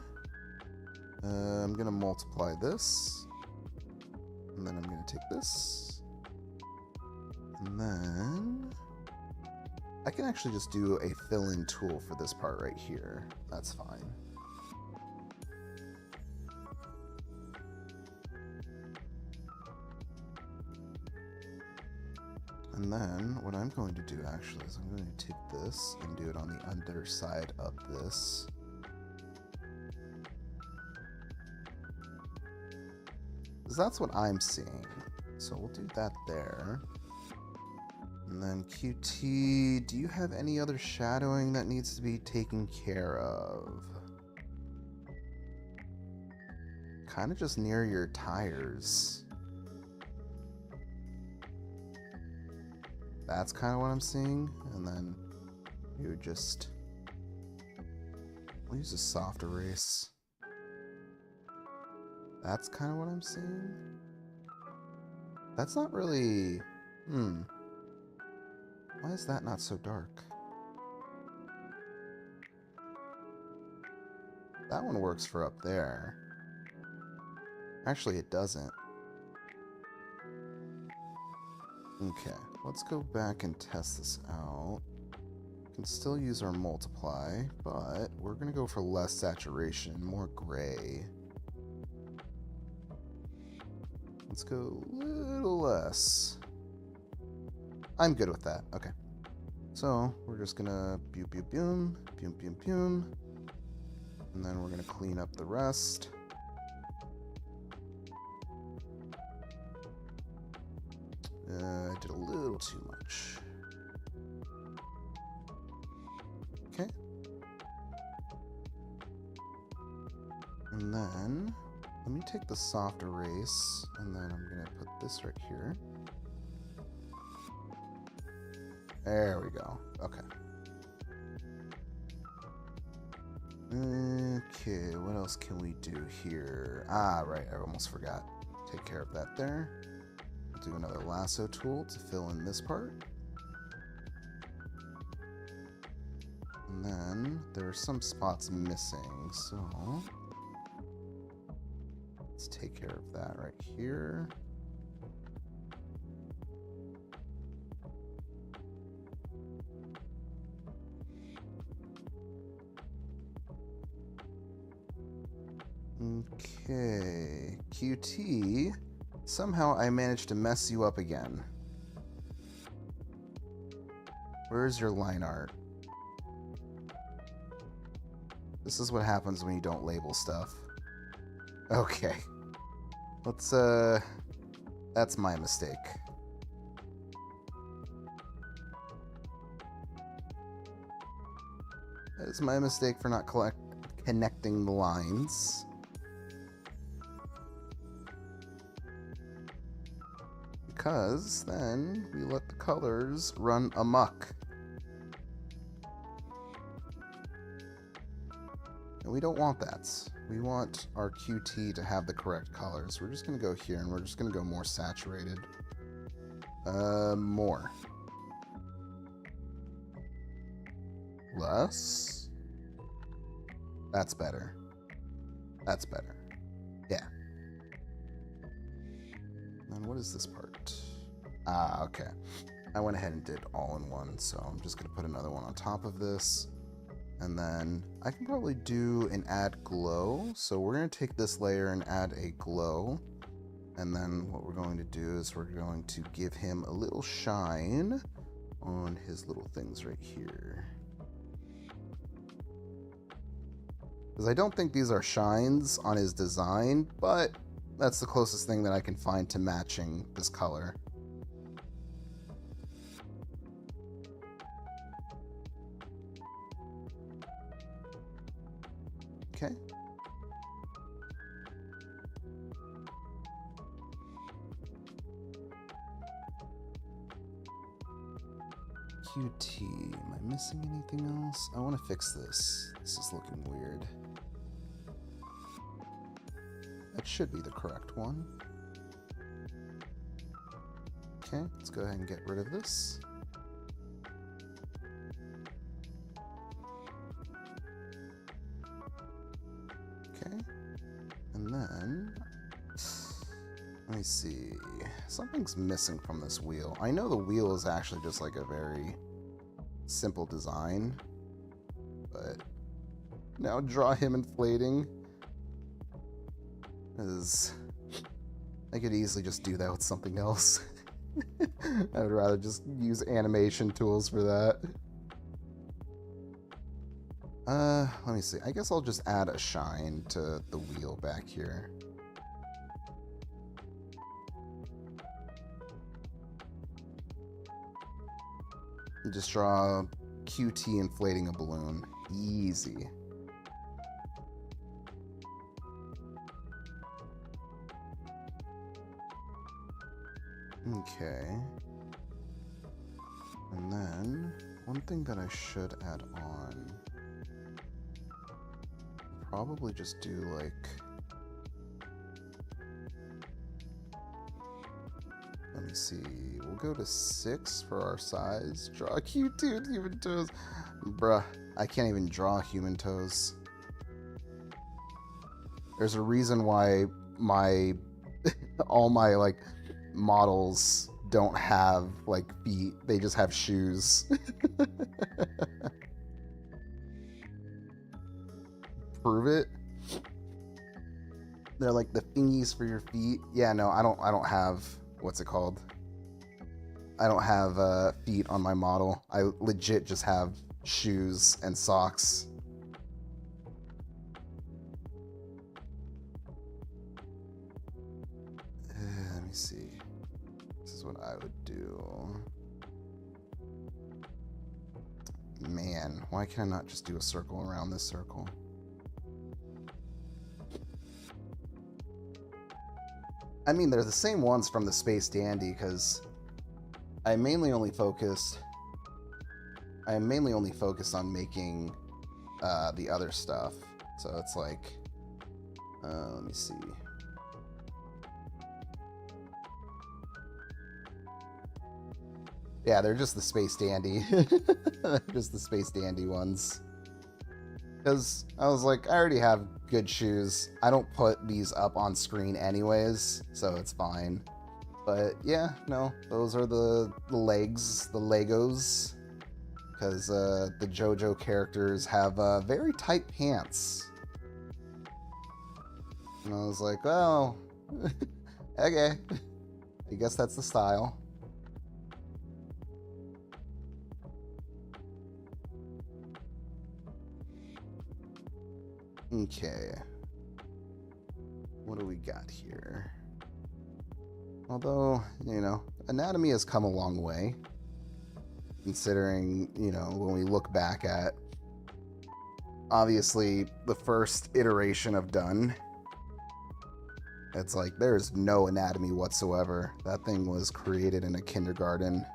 I'm going to multiply this. And then I'm going to take this. And then I can actually just do a fill-in tool for this part right here. That's fine. And then what I'm going to do actually is I'm going to take this and do it on the underside of this. Because that's what I'm seeing. So we'll do that there. And then QT, do you have any other shadowing that needs to be taken care of? Kind of just near your tires. That's kind of what I'm seeing. And then you would just... we'll use a soft erase. That's kind of what I'm seeing. That's not really... Why is that not so dark? That one works for up there. Actually, it doesn't. Okay, let's go back and test this out. We can still use our multiply, but we're going to go for less saturation, more gray. Let's go a little less. I'm good with that. Okay. So we're just gonna boom, boom, boom, boom, boom, boom. And then we're gonna clean up the rest. I did a little too much. Okay. And then let me take the soft erase, and then I'm gonna put this right here. There we go. Okay. Okay, what else can we do here? Ah, right, I almost forgot. Take care of that there. Do another lasso tool to fill in this part. And then there are some spots missing, so let's take care of that right here. Okay, QT, somehow I managed to mess you up again. Where's your line art? This is what happens when you don't label stuff. Okay. Let's, that's my mistake. That is my mistake for not connecting the lines. Because then we let the colors run amok. And we don't want that. We want our QT to have the correct colors. We're just going to go here and we're just going to go more saturated. More. Less. That's better. That's better. Yeah. And what is this part? Ah, okay. I went ahead and did all in one, so I'm just going to put another one on top of this. And then I can probably do an add glow. So we're going to take this layer and add a glow. And then what we're going to do is we're going to give him a little shine on his little things right here. Because I don't think these are shines on his design, but that's the closest thing that I can find to matching this color. Okay. QT. Am I missing anything else? I want to fix this. This is looking weird. That should be the correct one. Okay, let's go ahead and get rid of this. Okay, and then let me see. Something's missing from this wheel. I know the wheel is actually just like a very simple design. But now draw him inflating. Because I could easily just do that with something else. I would rather just use animation tools for that. Let me see. I guess I'll just add a shine to the wheel back here. And just draw QT inflating a balloon. Easy. Okay. And then, one thing that I should add on, probably just do like, let me see, we'll go to 6 for our size. Draw Q2 human toes. Bruh, I can't even draw human toes. There's a reason why all my like models don't have like feet, they just have shoes. Prove it. They're like the thingies for your feet. Yeah, no, I don't have, what's it called? I don't have feet on my model. I legit just have shoes and socks. Let me see. This is what I would do. Man, why can I not just do a circle around this circle? I mean, they're the same ones from the Space Dandy, because I am mainly only focused on making the other stuff. So it's like, let me see. Yeah, they're just the Space Dandy. Just the Space Dandy ones. Because I was like, I already have good shoes. I don't put these up on screen anyways, so it's fine. But yeah, no, those are the legs, the Legos. Because the JoJo characters have very tight pants. And I was like, well, okay. I guess that's the style. Okay. What do we got here? Although, you know, anatomy has come a long way. Considering, you know, when we look back at, obviously, the first iteration of Done. It's like, there's no anatomy whatsoever. That thing was created in a kindergarten.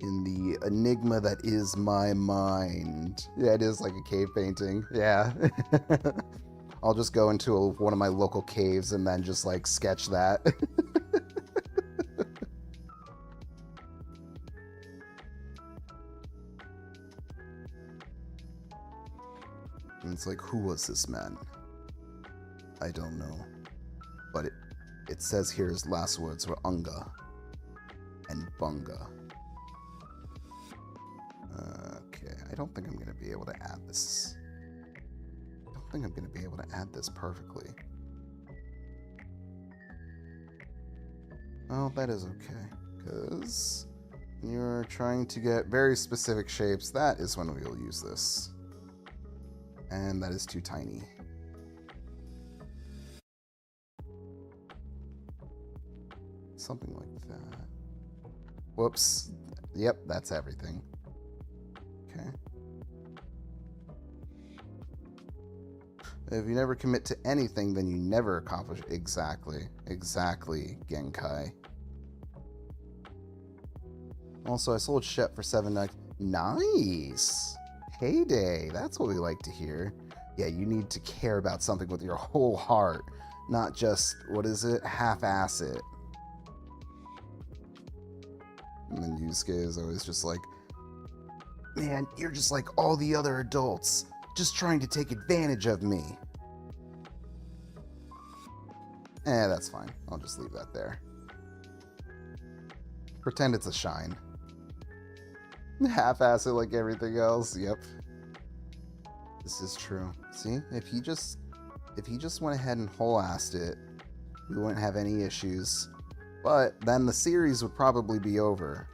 In the enigma that is my mind. Yeah, it is like a cave painting. Yeah. I'll just go into one of my local caves and then just like sketch that. And it's like, who was this man? I don't know. But it says here his last words were Unga and Bunga. Okay, I don't think I'm going to be able to add this. I don't think I'm going to be able to add this perfectly. Oh, that is okay. Because you're trying to get very specific shapes. That is when we will use this. And that is too tiny. Something like that. Whoops. Yep, that's everything. Okay. If you never commit to anything, then you never accomplish. Exactly. Exactly, Genkai. Also, I sold Shep for 7 nugs. Nice! Heyday. That's what we like to hear. Yeah, you need to care about something with your whole heart. Not just, what is it? Half-ass it. And then Yusuke is always just like, man, you're just like all the other adults, just trying to take advantage of me. That's fine. I'll just leave that there. Pretend it's a shine. Half-ass it like everything else. Yep. This is true. See, if he just went ahead and whole-assed it, we wouldn't have any issues. But then the series would probably be over.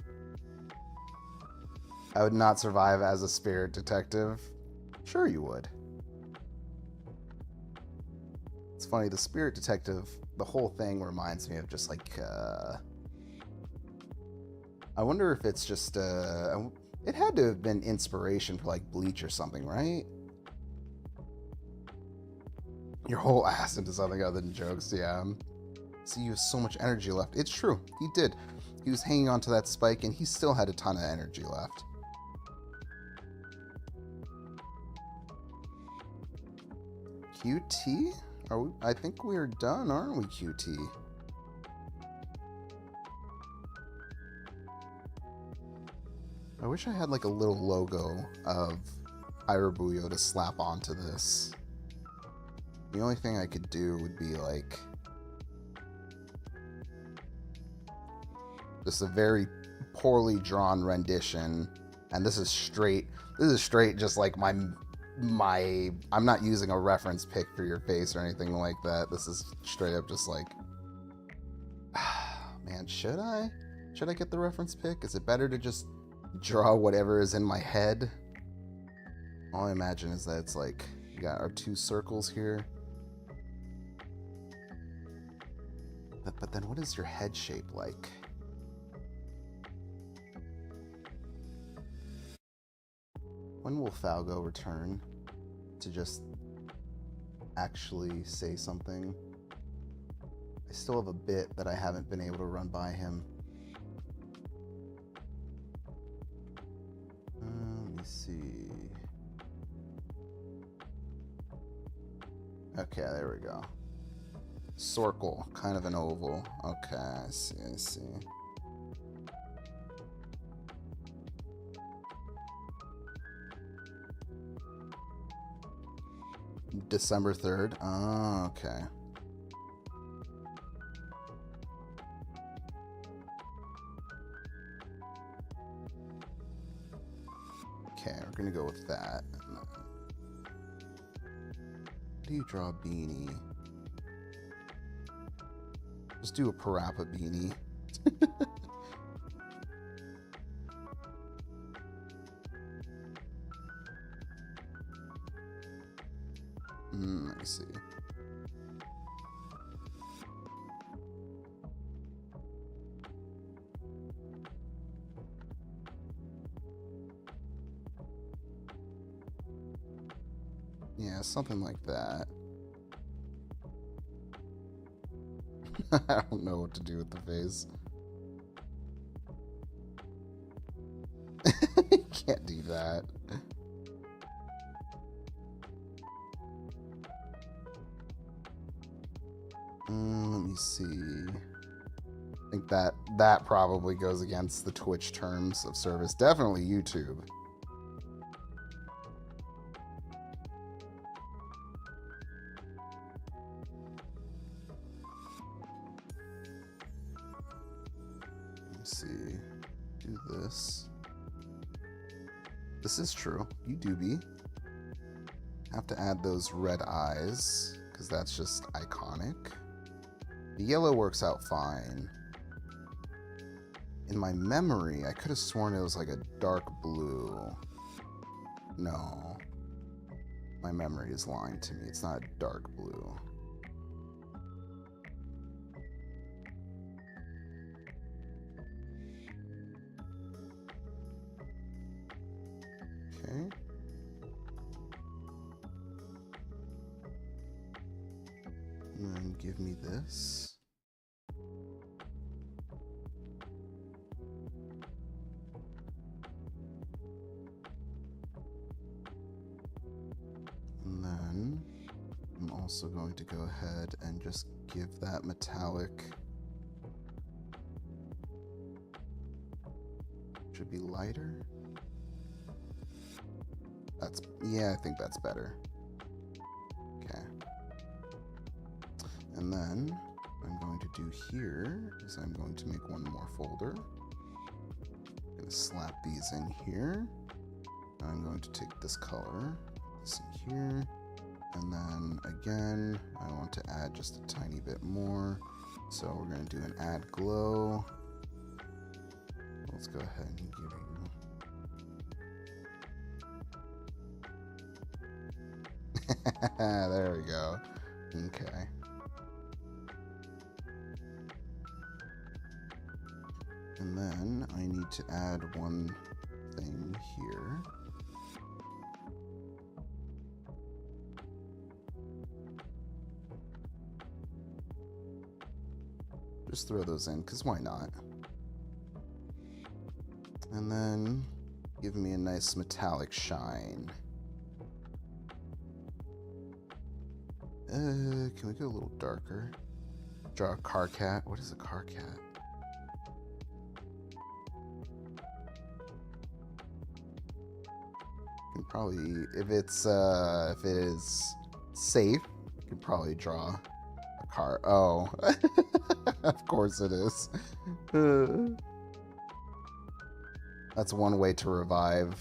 I would not survive as a spirit detective. Sure you would. It's funny, the spirit detective, the whole thing reminds me of just like, I wonder if it's just, it had to have been inspiration for like Bleach or something, right? Your whole ass into something other than jokes, yeah. See, you have so much energy left. It's true, he did. He was hanging onto that spike and he still had a ton of energy left. QT? Are we, I think we're done, aren't we, QT? I wish I had like a little logo of Hirabuyo to slap onto this. The only thing I could do would be like just a very poorly drawn rendition, and this is straight just like my I'm not using a reference pic for your face or anything like that. This is straight up just like, man, should I get the reference pic? Is it better to just draw whatever is in my head? All I imagine is that it's like, we got our two circles here. But then what is your head shape like? When will Falgo return to just actually say something? I still have a bit that I haven't been able to run by him. Let me see. Okay, there we go. Circle, kind of an oval. Okay, I see. December 3rd. Oh, okay. Okay, we're gonna go with that. How do you draw a beanie? Just do a Parappa beanie. Let me see. Yeah, something like that. I don't know what to do with the face. Can't do that. Let me see. I think that probably goes against the Twitch terms of service. Definitely YouTube. Let's see. Do this. This is true. You do be. Have to add those red eyes because that's just iconic. The yellow works out fine. In my memory, I could have sworn it was like a dark blue. No. My memory is lying to me. It's not a dark blue. Okay. And then give me this. And then I'm also going to go ahead and just give that metallic. Should be lighter. Yeah, I think that's better. Okay. And then what I'm going to do here is I'm going to make one more folder. going to slap these in here. I'm going to take this color, this in here, and then again, I want to add just a tiny bit more. So we're going to do an add glow. Let's go ahead and give you. There we go. Okay. And then I need to add one thing here. Just throw those in, because why not? And then give me a nice metallic shine. Can we go a little darker? Draw a car cat. What is a car cat? Can probably, if it is safe, you can probably draw a car. Oh, of course it is. That's one way to revive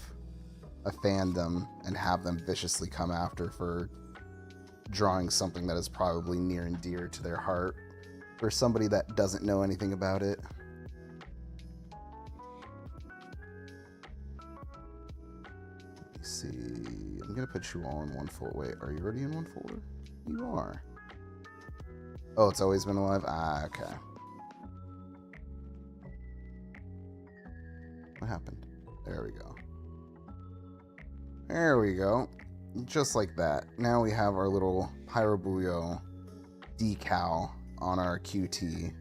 a fandom and have them viciously come after for drawing something that is probably near and dear to their heart for somebody that doesn't know anything about it. Let me see. I'm gonna put you all in one folder. Wait, are you already in one folder? You are. Oh, it's always been alive? Ah, okay. What happened? There we go. There we go. Just like that. Now we have our little Pyrobuyo decal on our QT.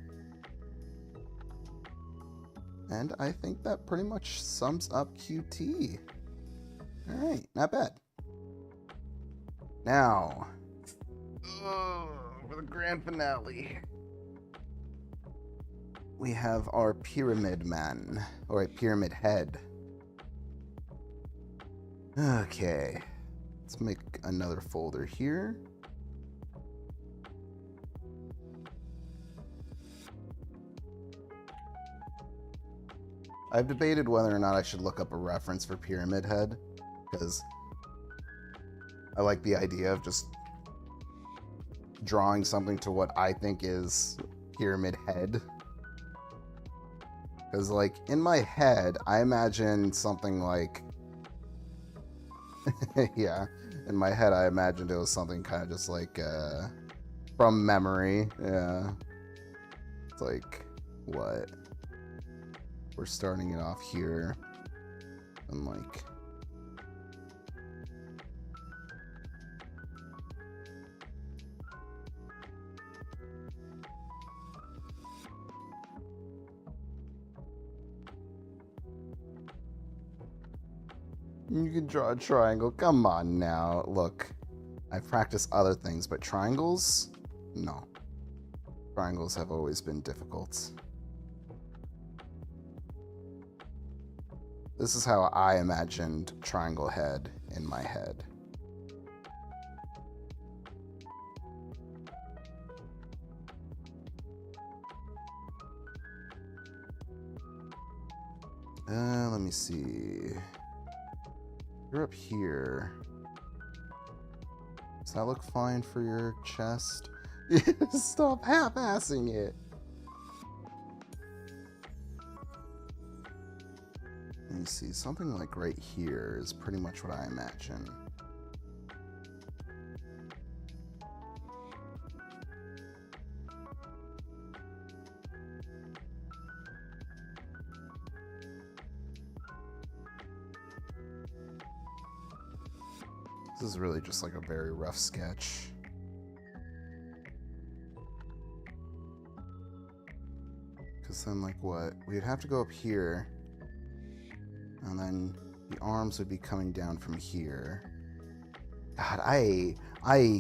And I think that pretty much sums up QT. Alright, not bad. Now, for the grand finale, we have our Pyramid Man, or a Pyramid Head. Okay. Let's make another folder here. I've debated whether or not I should look up a reference for Pyramid Head, because I like the idea of just drawing something to what I think is Pyramid Head. Because, like, in my head, I imagine something like... yeah, in my head I imagined it was something kind of just like from memory. Yeah, it's like, what, we're starting it off here and like you can draw a triangle. Come on now. Look, I practice other things, but triangles? No. Triangles have always been difficult. This is how I imagined Triangle Head in my head. Let me see. You're up here. Does that look fine for your chest? Stop half-assing it. Let me see. Something like right here is pretty much what I imagine. This is really just like a very rough sketch. Because then, like, what? We'd have to go up here. And then the arms would be coming down from here. God, I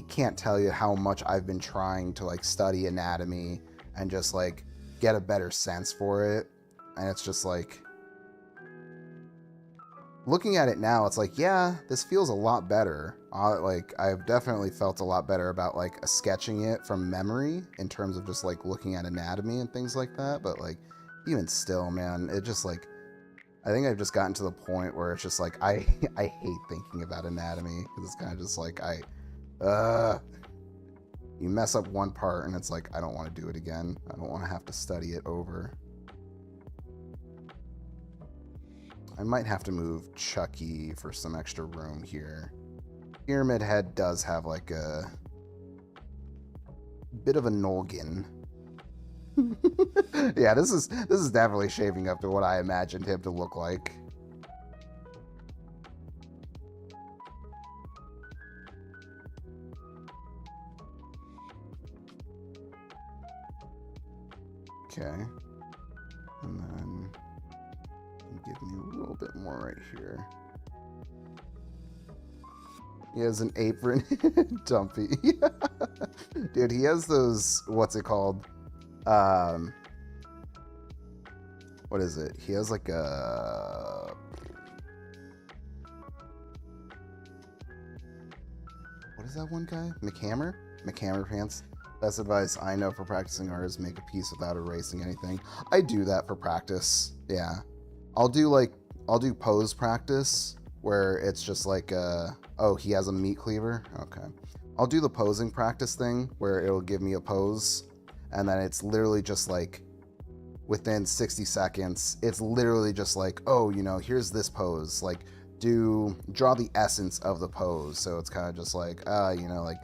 can't tell you how much I've been trying to, like, study anatomy and just, like, get a better sense for it. And it's just, like... looking at it now, it's like, yeah, this feels a lot better. Like, I've definitely felt a lot better about, like, sketching it from memory in terms of just, like, looking at anatomy and things like that. But, like, even still, man, it just, like, I think I've just gotten to the point where it's just like I hate thinking about anatomy because it's kind of just like you mess up one part and it's like I don't want to do it again. I don't want to have to study it over. I might have to move Chucky for some extra room here. Pyramid Head does have like a bit of a noggin. Yeah, this is definitely shaping up to what I imagined him to look like. Okay. And then give me a little bit more right here. He has an apron. Dumpy. Dude, he has those, what's it called? What is it? He has like a... What is that one guy? McHammer? McHammer pants. Best advice I know for practicing art is make a piece without erasing anything. I do that for practice. Yeah. I'll do pose practice where it's just like, oh, he has a meat cleaver? Okay. I'll do the posing practice thing where it'll give me a pose and then it's literally just like within 60 seconds, it's literally just like, oh, you know, here's this pose. Like, draw the essence of the pose. So it's kind of just like, you know, like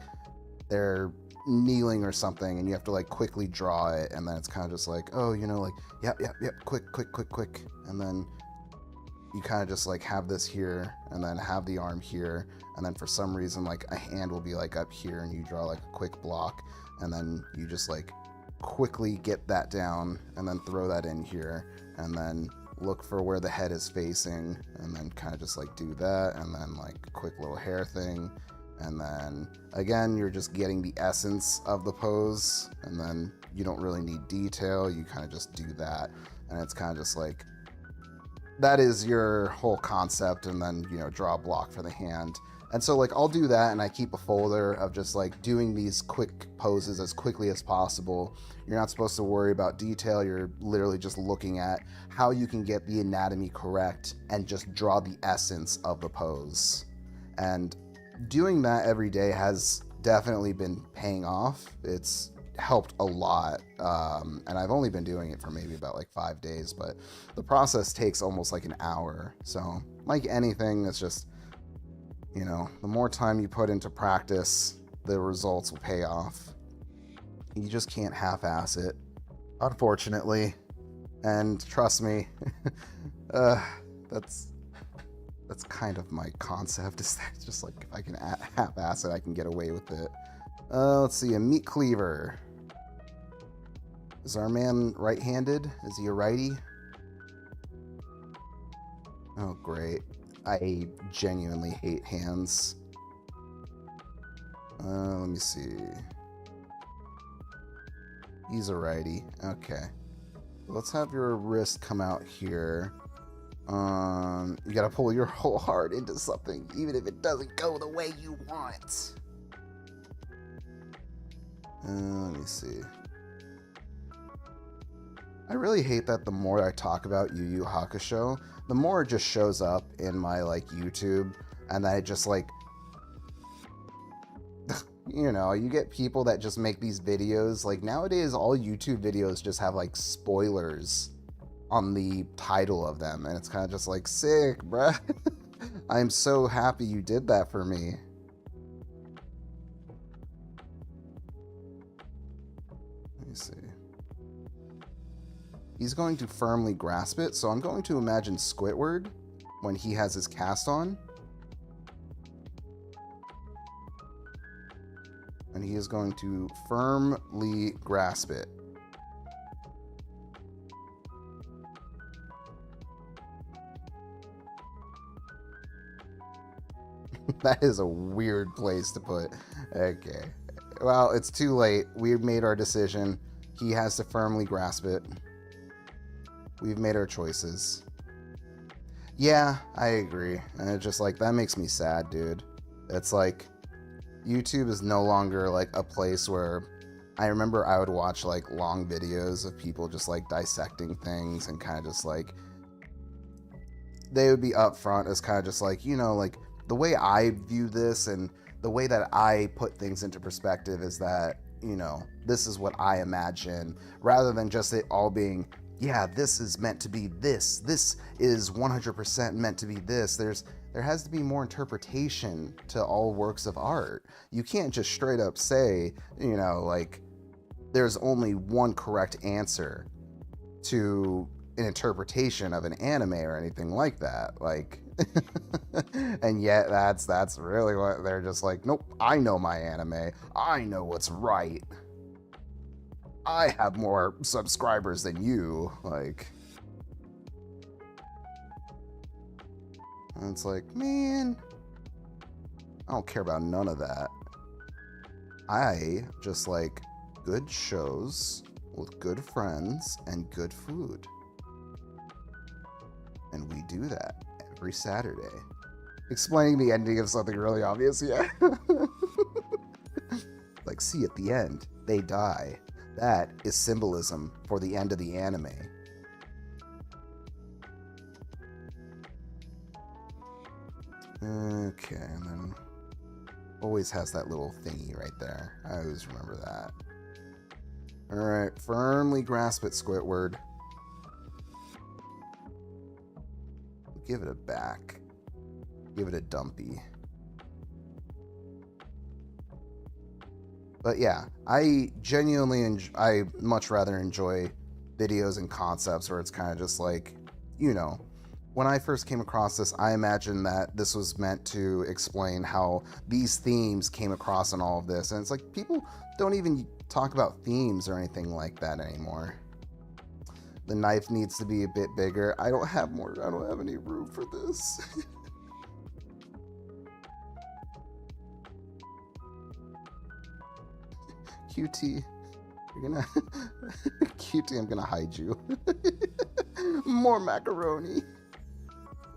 they're kneeling or something and you have to like quickly draw it. And then it's kind of just like, oh, you know, like, yep, quick. And then you kind of just like have this here and then have the arm here. And then for some reason, like a hand will be like up here and you draw like a quick block. And then you just like quickly get that down and then throw that in here and then look for where the head is facing and then kind of just like do that and then like a quick little hair thing and then again you're just getting the essence of the pose and then you don't really need detail, you kind of just do that and it's kind of just like that is your whole concept and then, you know, draw a block for the hand. And so like I'll do that and I keep a folder of just like doing these quick poses as quickly as possible. You're not supposed to worry about detail. You're literally just looking at how you can get the anatomy correct and just draw the essence of the pose. And doing that every day has definitely been paying off. It's helped a lot. And I've only been doing it for maybe about like 5 days, but the process takes almost like an hour. So like anything, it's just, you know, the more time you put into practice, the results will pay off. You just can't half-ass it, unfortunately. And trust me, that's kind of my concept. Is that just like if I can half-ass it, I can get away with it. Let's see, a meat cleaver. Is our man right-handed? Is he a righty? Oh, great. I genuinely hate hands. Let me see. He's a righty. Okay. Let's have your wrist come out here. You gotta pull your whole heart into something, even if it doesn't go the way you want. Let me see. I really hate that the more I talk about Yu Yu Hakusho, the more it just shows up in my like YouTube, and then it just like, you know, you get people that just make these videos. Like nowadays, all YouTube videos just have like spoilers on the title of them, and it's kind of just like, sick, bruh. I'm so happy you did that for me. Let me see. He's going to firmly grasp it, so I'm going to imagine Squidward when he has his cast on. And he is going to firmly grasp it. That is a weird place to put. Okay. Well, it's too late. We've made our decision. He has to firmly grasp it. We've made our choices. Yeah, I agree. And it's just like, that makes me sad, dude. It's like, YouTube is no longer like a place where I remember I would watch like long videos of people just like dissecting things and kind of just like they would be upfront as kind of just like, you know, like the way I view this and the way that I put things into perspective is that, you know, this is what I imagine, rather than just it all being, yeah, this is meant to be this. This is 100% meant to be this. There has to be more interpretation to all works of art. You can't just straight up say, you know, like, there's only one correct answer to an interpretation of an anime or anything like that. Like, and yet that's really what they're just like, nope, I know my anime. I know what's right. I have more subscribers than you. Like, and it's like, man, I don't care about none of that. I just like good shows with good friends and good food. And we do that every Saturday. Explaining the ending of something really obvious, yeah. Like, see, at the end, they die. That is symbolism for the end of the anime. Okay, and then always has that little thingy right there. I always remember that. Alright, firmly grasp it, Squidward. Give it a back. Give it a dumpy. But yeah, I genuinely I much rather enjoy videos and concepts where it's kind of just like, you know, when I first came across this, I imagined that this was meant to explain how these themes came across in all of this. And it's like, people don't even talk about themes or anything like that anymore. The knife needs to be a bit bigger. I don't have any room for this. QT, you're gonna QT, I'm gonna hide you. More macaroni.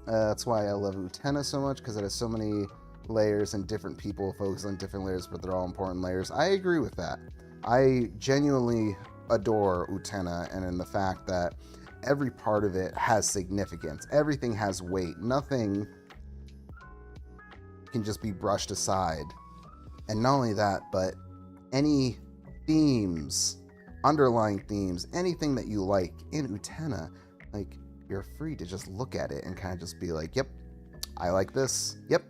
That's why I love Utena so much, because it has so many layers and different people focus on different layers, but they're all important layers. I agree with that. I genuinely adore Utena, and in the fact that every part of it has significance. Everything has weight. Nothing can just be brushed aside. And not only that, but any themes, underlying themes, anything that you like in Utena, like, you're free to just look at it and kind of just be like, yep, I like this. Yep.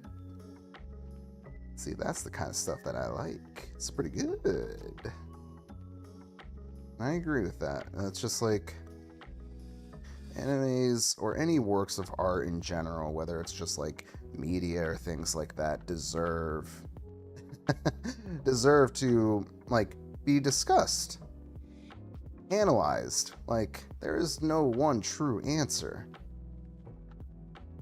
See, that's the kind of stuff that I like. It's pretty good. I agree with that. It's just like animes or any works of art in general, whether it's just like media or things like that, deserve to like be discussed, analyzed. Like, there is no one true answer.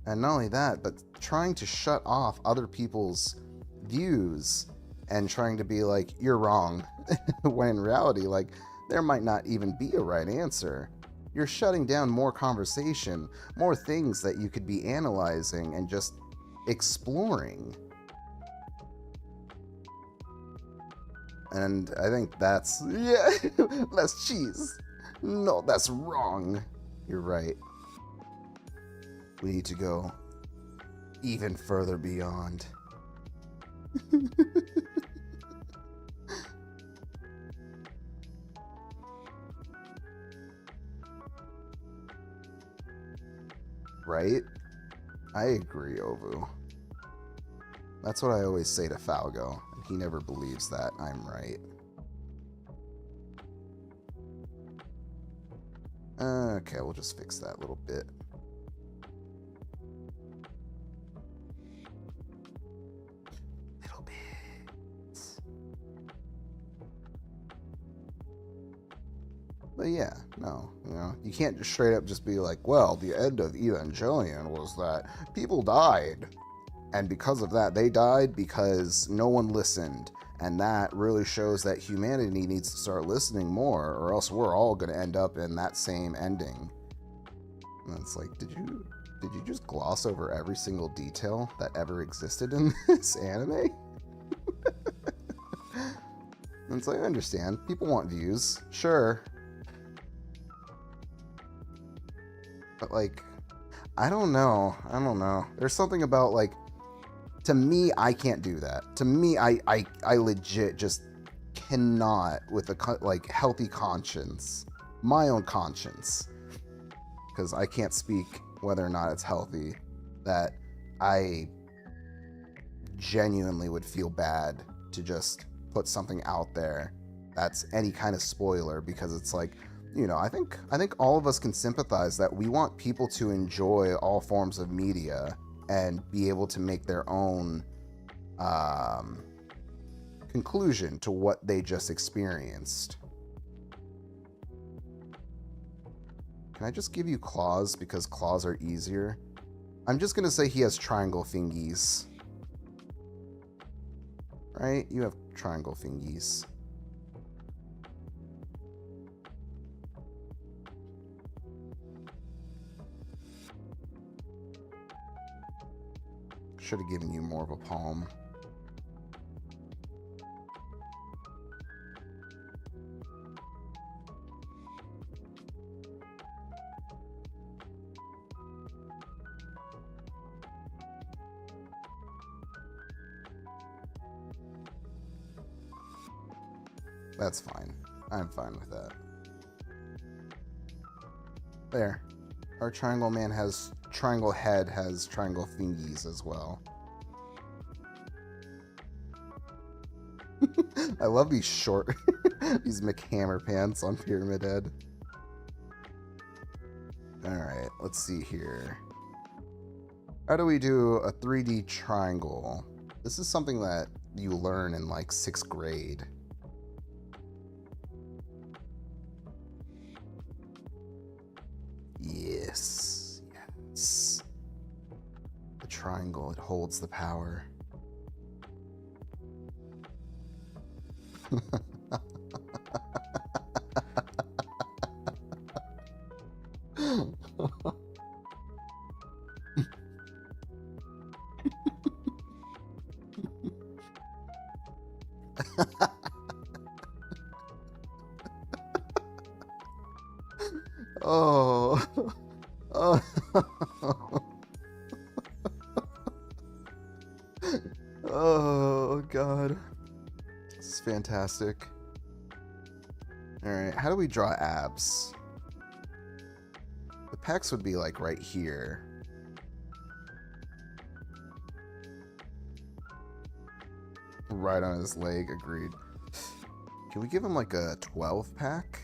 And not only that, but trying to shut off other people's views and trying to be like, you're wrong, when in reality, like, there might not even be a right answer. You're shutting down more conversation, more things that you could be analyzing and just exploring. And I think that's, yeah, less cheese. No, that's wrong. You're right. We need to go even further beyond. Right? I agree, Ovu. That's what I always say to Falgo, and he never believes that I'm right. Okay, we'll just fix that little bit. Little bit. But yeah, no, you know, you can't just straight up just be like, well, the end of Evangelion was that people died. And because of that, they died because no one listened. And that really shows that humanity needs to start listening more, or else we're all going to end up in that same ending. And it's like, did you just gloss over every single detail that ever existed in this anime? And it's like, I understand. People want views. Sure. But like, I don't know. I don't know. There's something about, like, to me, I can't do that. To me, I legit just cannot, with a like healthy conscience, my own conscience, because I can't speak whether or not it's healthy, that I genuinely would feel bad to just put something out there that's any kind of spoiler, because it's like, you know, I think all of us can sympathize that we want people to enjoy all forms of media and be able to make their own conclusion to what they just experienced. Can I just give you claws because claws are easier? I'm just gonna say he has triangle fingies. Right? You have triangle fingies. Should have given you more of a palm. That's fine. I'm fine with that. There. Our triangle man has triangle head, has triangle thingies as well. I love these short, these McHammer pants on Pyramid Head. Alright, let's see here. How do we do a 3D triangle? This is something that you learn in like 6th grade. Yes. Yes. The triangle, it holds the power. Oh. Oh. Oh, God. This is fantastic. Alright, how do we draw abs? The pecs would be like right here. Right on his leg, agreed. Can we give him like a 12 pack?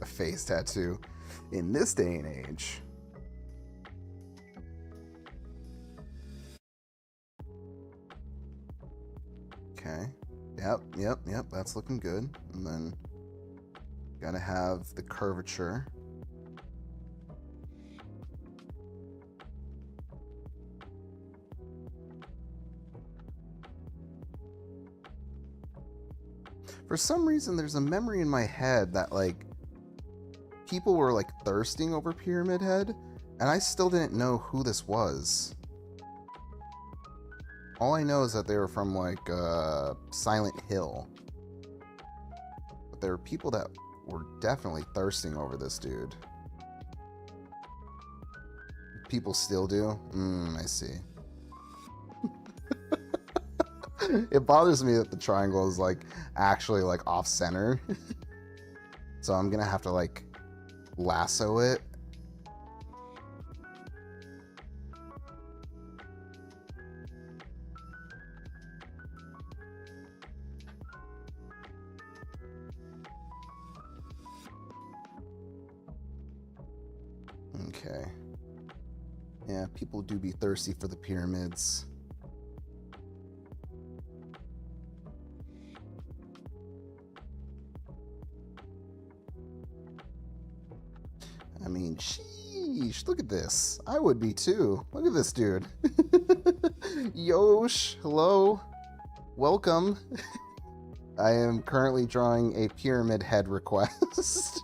A face tattoo in this day and age. Okay. Yep, that's looking good. And then gotta have the curvature. For some reason, there's a memory in my head that, like, people were, like, thirsting over Pyramid Head, and I still didn't know who this was. All I know is that they were from, like, Silent Hill. But there were people that were definitely thirsting over this dude. People still do? I see. It bothers me that the triangle is, like, actually, like, off-center. So I'm gonna have to, like, lasso it. Okay. Yeah, people do be thirsty for the pyramids. I mean, sheesh, look at this. I would be too. Look at this dude. Yosh, hello. Welcome. I am currently drawing a Pyramid Head request.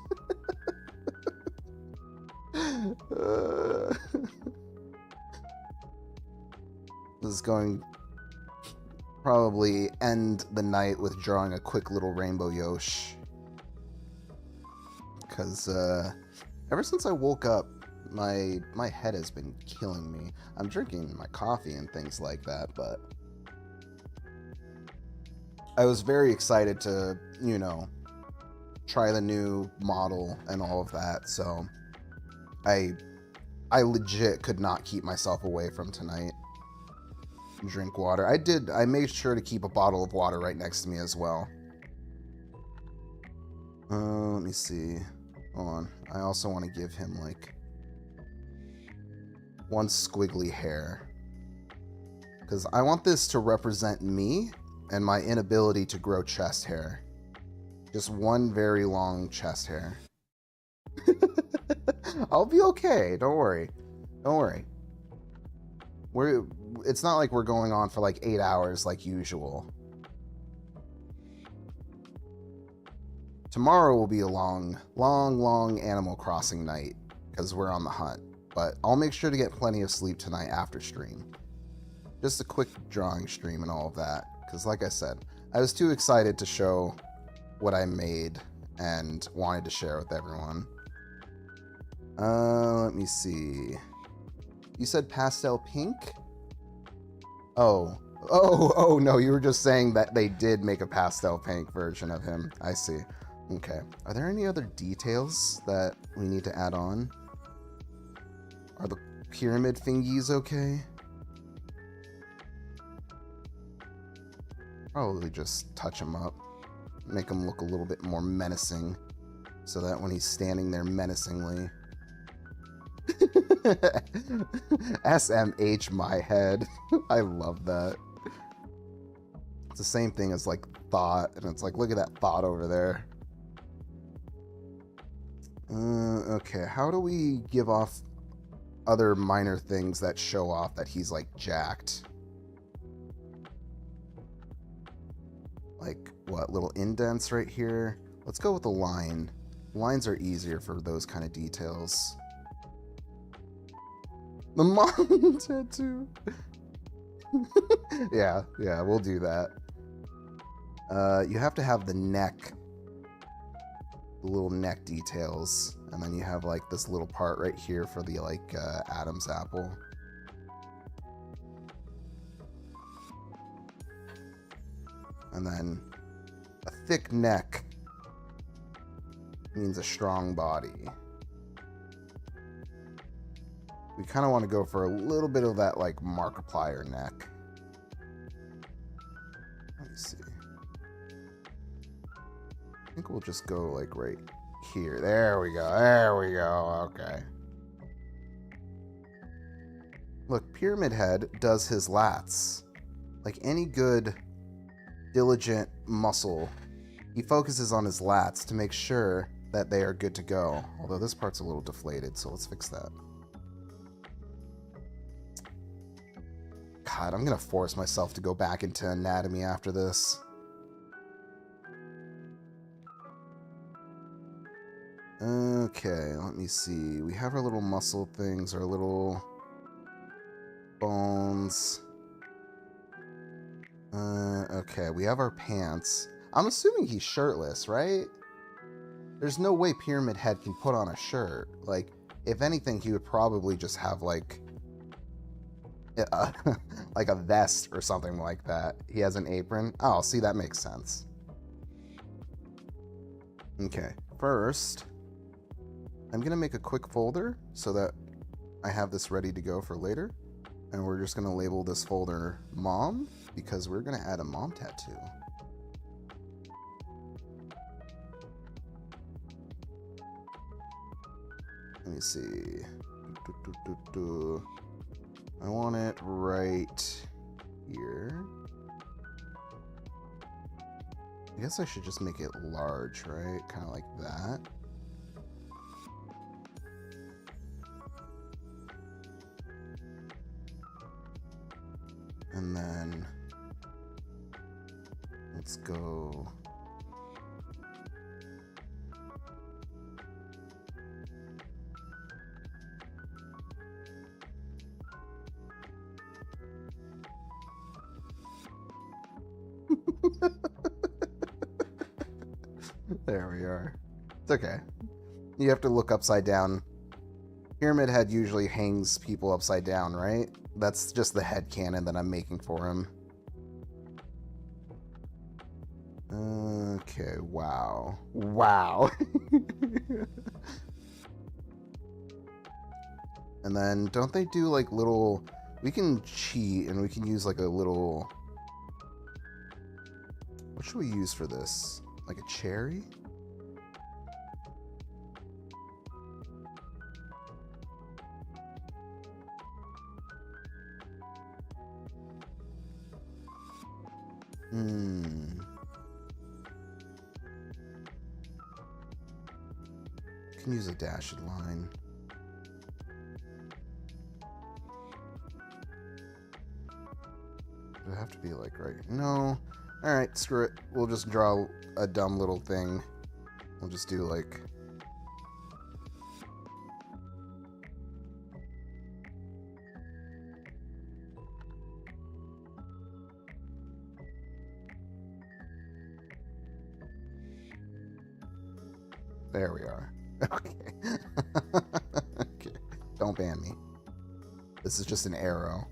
This is going probably end the night with drawing a quick little rainbow Yosh. Because ever since I woke up, my head has been killing me. I'm drinking my coffee and things like that, but I was very excited to, you know, try the new model and all of that, so I legit could not keep myself away from tonight. Drink water. I made sure to keep a bottle of water right next to me as well. Let me see. Hold on. I also want to give him like one squiggly hair, because I want this to represent me and my inability to grow chest hair. Just one very long chest hair. I'll be okay. Don't worry. Don't worry. It's not like we're going on for like 8 hours like usual. Tomorrow will be a long Animal Crossing night because we're on the hunt. But I'll make sure to get plenty of sleep tonight after stream. Just a quick drawing stream and all of that. Because like I said, I was too excited to show what I made and wanted to share with everyone. Let me see. You said pastel pink? Oh no, you were just saying that they did make a pastel pink version of him. I see. Okay. Are there any other details that we need to add on? Are the pyramid thingies okay? Probably just touch him up. Make him look a little bit more menacing, so that when he's standing there menacingly... SMH my head. I love that. It's the same thing as like thought, and it's like, look at that thought over there. Okay, how do we give off other minor things that show off that he's like jacked? Like what, little indents right here? Let's go with a line. Lines are easier for those kind of details. The mom tattoo. yeah, we'll do that. You have to have the neck, the little neck details, and then you have like this little part right here for the like Adam's apple. And then a thick neck means a strong body. We kind of want to go for a little bit of that like Markiplier neck. Let me see. I think we'll just go like right here. There we go. There we go. Okay. Look, Pyramid Head does his lats. Like any good, diligent muscle, he focuses on his lats to make sure that they are good to go. Although this part's a little deflated, so let's fix that. God, I'm gonna force myself to go back into anatomy after this. Okay, let me see. We have our little muscle things, our little bones. Okay, we have our pants. I'm assuming he's shirtless, right? There's no way Pyramid Head can put on a shirt. Like, if anything, he would probably just have, like, like a vest or something like that. He has an apron. Oh, see, that makes sense. Okay, first, I'm going to make a quick folder so that I have this ready to go for later. And we're just going to label this folder Mom, because we're going to add a mom tattoo. Let me see. I want it right here. I guess I should just make it large, right? Kind of like that. And then let's go. There we are. It's okay. You have to look upside down. Pyramid Head usually hangs people upside down, right? That's just the headcanon that I'm making for him. Okay, wow. Wow. And then don't they do like little... We can cheat and we can use like a little... What should we use for this? Like a cherry? Can use a dashed line. Does it have to be like right? No. Alright, screw it. We'll just draw a dumb little thing. We'll just do like... There we are. Okay. Okay. Don't ban me. This is just an arrow.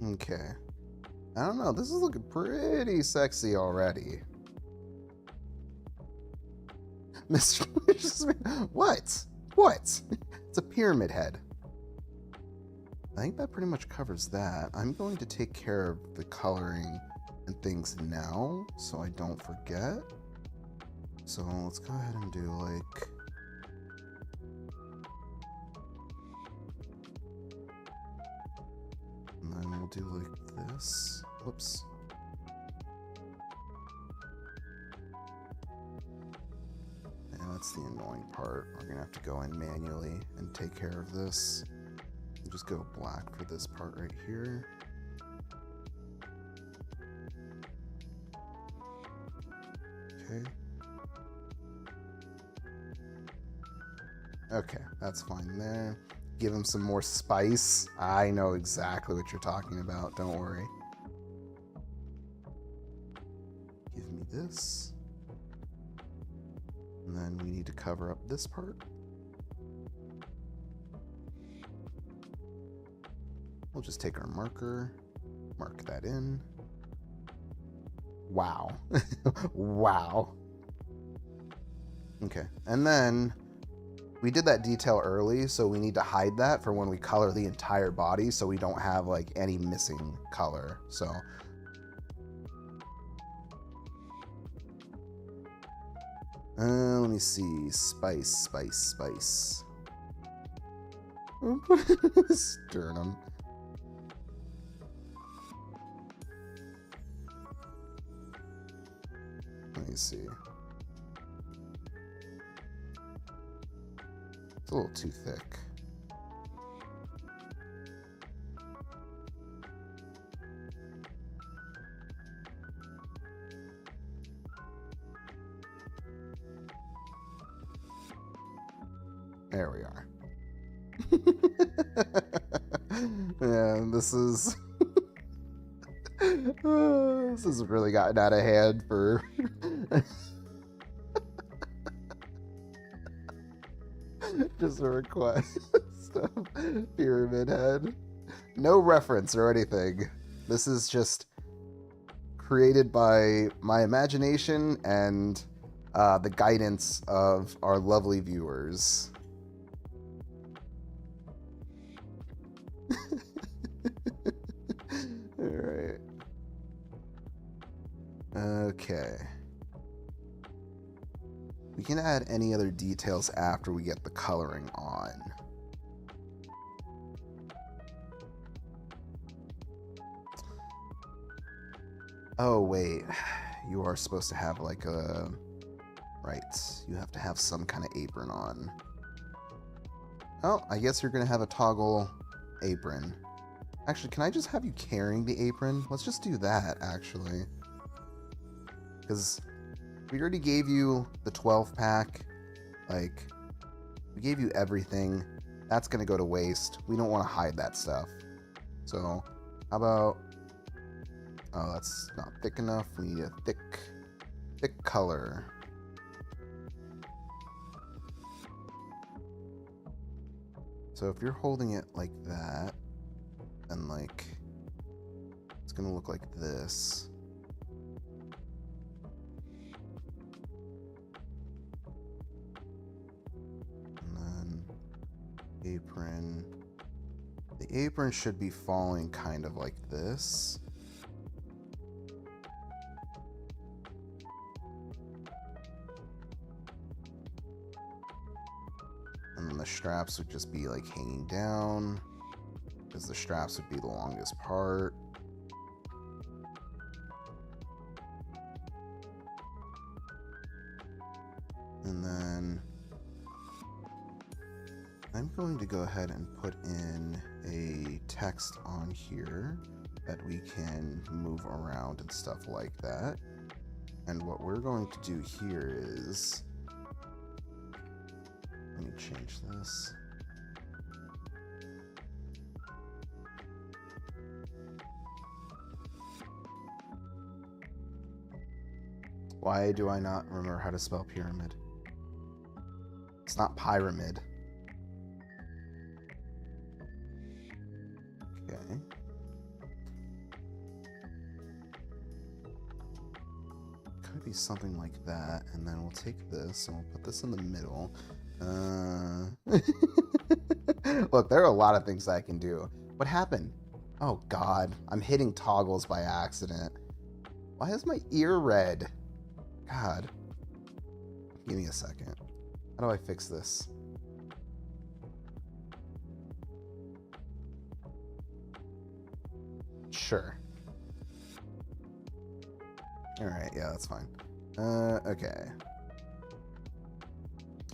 Okay. I don't know. This is looking pretty sexy already. Mr. What? What? It's a pyramid head. I think that pretty much covers that. I'm going to take care of the coloring and things now so I don't forget. So let's go ahead and do like... And then we'll do like this. Whoops. And that's the annoying part. We're gonna have to go in manually and take care of this. We'll just go black for this part right here. Okay. Okay, that's fine there. Give him some more spice. I know exactly what you're talking about. Don't worry. Give me this. And then we need to cover up this part. We'll just take our marker, mark that in. Wow. Wow. Okay, and then we did that detail early, so we need to hide that for when we color the entire body so we don't have like any missing color. So let me see. Spice, spice, spice. Sternum. Let me see. It's a little too thick. There we are. Yeah, this is... this has really gotten out of hand for... Just a request of Pyramid Head. No reference or anything. This is just created by my imagination and the guidance of our lovely viewers. Alright. Okay. We can add any other details after we get the coloring on. Oh, wait. You are supposed to have like a... Right. You have to have some kind of apron on. Oh, I guess you're going to have a toggle apron. Actually, can I just have you carrying the apron? Let's just do that, actually. Because we already gave you the 12-pack. Like, We gave you everything. That's going to go to waste. We don't want to hide that stuff. So how about, oh, that's not thick enough. We need a thick color. So if you're holding it like that, then like, it's going to look like this. Apron. The apron should be falling kind of like this. And then the straps would just be like hanging down, because the straps would be the longest part. And then I'm going to go ahead and put in a text on here that we can move around and stuff like that. And what we're going to do here is, let me change this. Why do I not remember how to spell pyramid? It's not pyramid. Okay. Could be something like that, and then we'll take this and we'll put this in the middle. Look, there are a lot of things I can do. What happened? Oh God, I'm hitting toggles by accident. Why is my ear red? God. Give me a second. How do I fix this? Sure. Alright, yeah, that's fine. Okay.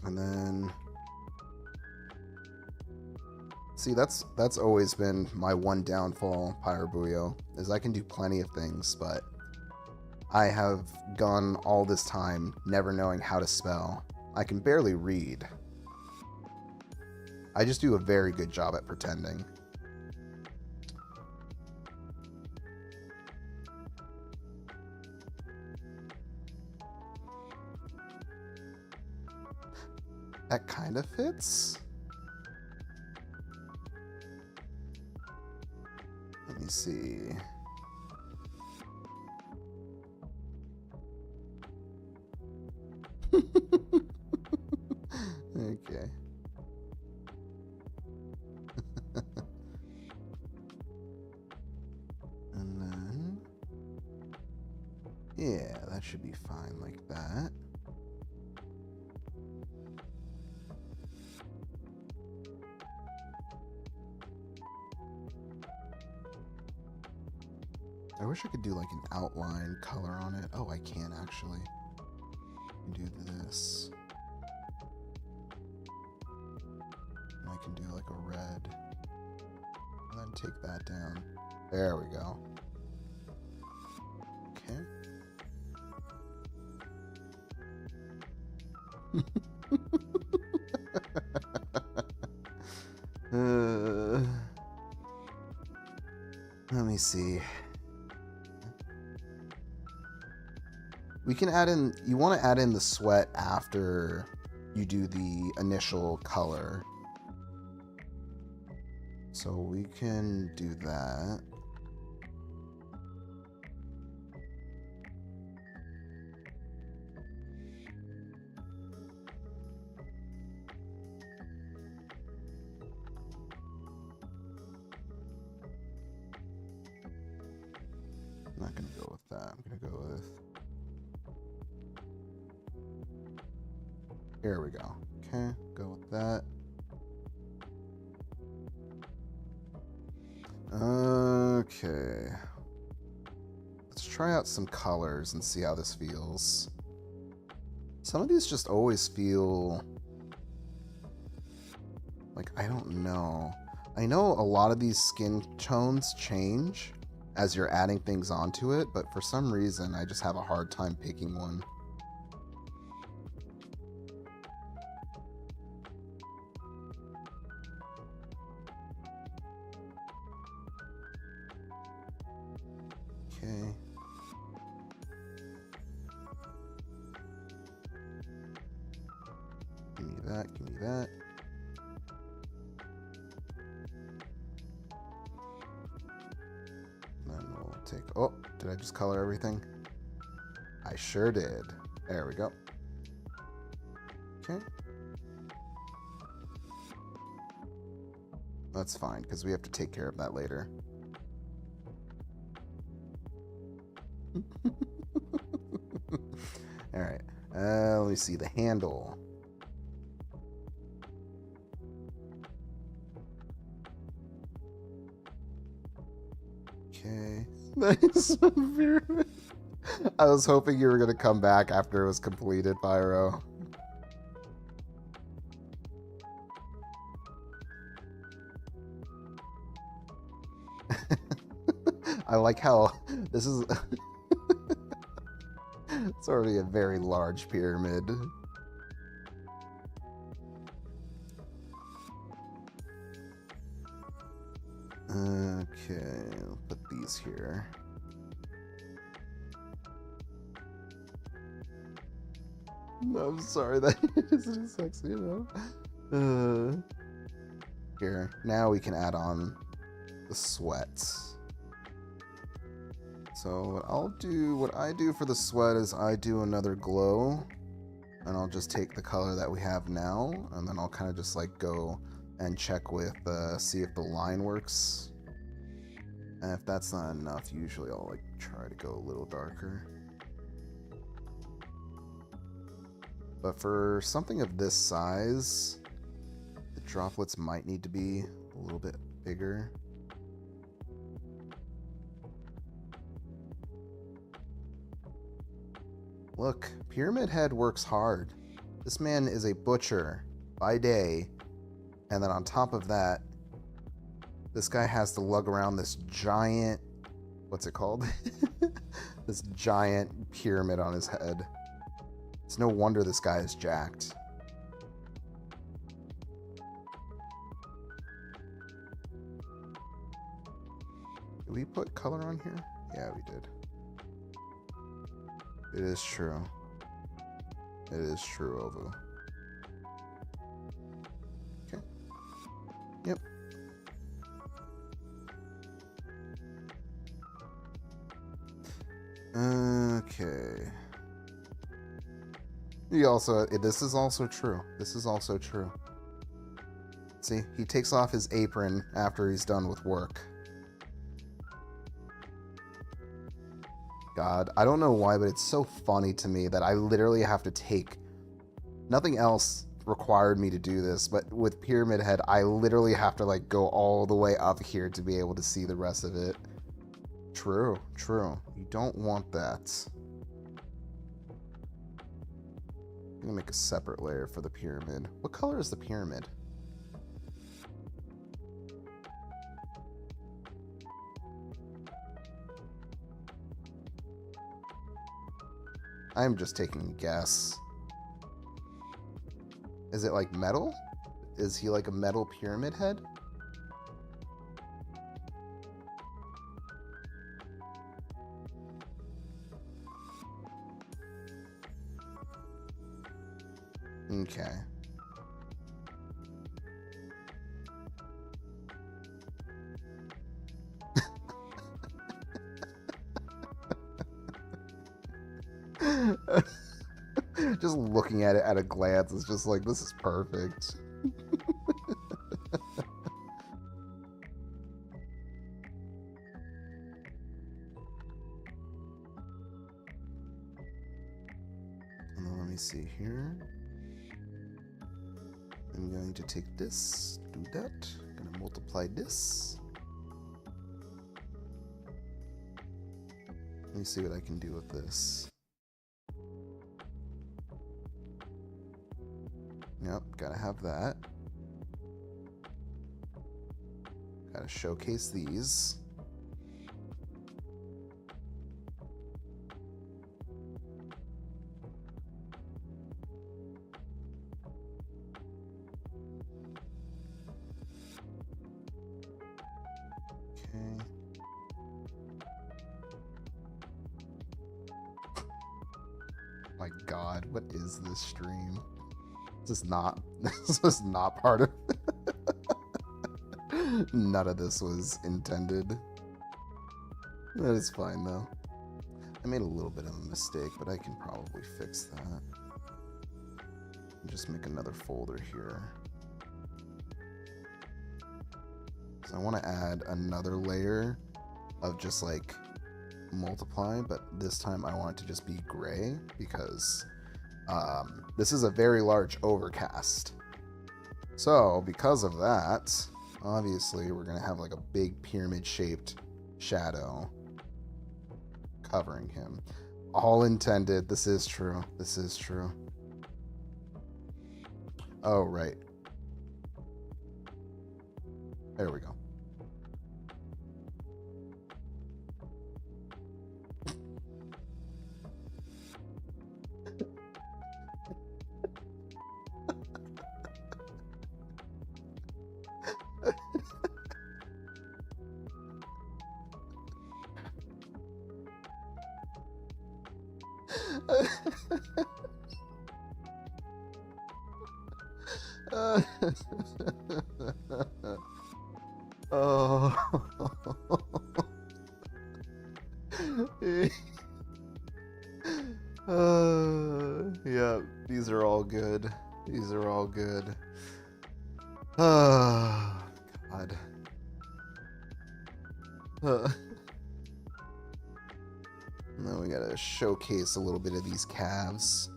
And then... See, that's always been my one downfall, Pyrobuyo, is I can do plenty of things, but I have gone all this time never knowing how to spell. I can barely read. I just do a very good job at pretending. That kind of fits. Let me see. Okay. And then, yeah, that should be fine like that. I wish I could do like an outline color on it. Oh, I can actually. Do this. And I can do like a red. And then take that down. There we go. Okay. Let me see. We can add in, you want to add in the sweat after you do the initial color. So we can do that. I'm not going to go with that. I'm going to go with... Here we go. Okay, go with that. Okay. Let's try out some colors and see how this feels. Some of these just always feel like, I don't know. I know a lot of these skin tones change as you're adding things onto it, but for some reason I just have a hard time picking one. that, give me that. Then we'll take, oh, did I just color everything? I sure did. There we go. Okay. That's fine, because we have to take care of that later. Alright. Let me see the handle. Okay. Nice. I was hoping you were going to come back after it was completed, Pyro. I like how this is it's already a very large pyramid. Okay, I'll put these here. I'm sorry, that isn't sexy enough. Here, now we can add on the sweats. So what I do for the sweat is I do another glow, and I'll just take the color that we have now, and then I'll kind of just like go and check with, see if the line works. And if that's not enough, usually I'll like try to go a little darker. But for something of this size, the droplets might need to be a little bit bigger. Look, Pyramid Head works hard. This man is a butcher by day, and then on top of that, this guy has to lug around this giant, what's it called? This giant pyramid on his head. It's no wonder this guy is jacked. Did we put color on here? Yeah, we did. It is true. It is true, Ovu. Okay. Yep. Okay. This is also true. This is also true. See, he takes off his apron after he's done with work. God, I don't know why, but it's so funny to me that I literally have to take... Nothing else required me to do this, but with Pyramid Head, I literally have to like go all the way up here to be able to see the rest of it. True, true. You don't want that. I'm gonna make a separate layer for the pyramid. What color is the pyramid? I'm just taking a guess. Is it like metal? Is he like a metal pyramid head? Okay. Just looking at it at a glance, it's just like, this is perfect. And then let me see here. I'm going to take this, do that. I'm gonna multiply this. Let me see what I can do with this. Yep, gotta have that. Gotta showcase these. Okay. My God, what is this stream? This was not part of none of this was intended. That is fine though. I made a little bit of a mistake, but I can probably fix that. Just make another folder here. So I want to add another layer of just like multiply, but this time I want it to just be gray because this is a very large overcast. So because of that, obviously we're going to have like a big pyramid shaped shadow covering him. All intended. This is true. This is true. Oh, right. There we go. Oh. Yeah, these are all good. These are all good. Oh, God. Now we gotta showcase a little bit of these calves.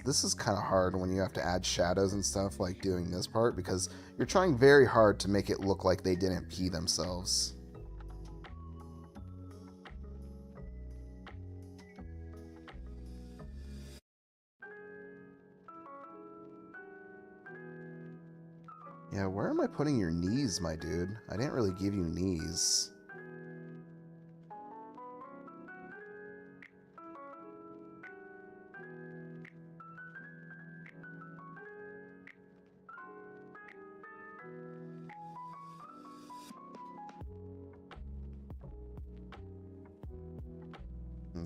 This is kind of hard when you have to add shadows and stuff, like doing this part, because you're trying very hard to make it look like they didn't pee themselves. Yeah, where am I putting your knees, my dude? I didn't really give you knees.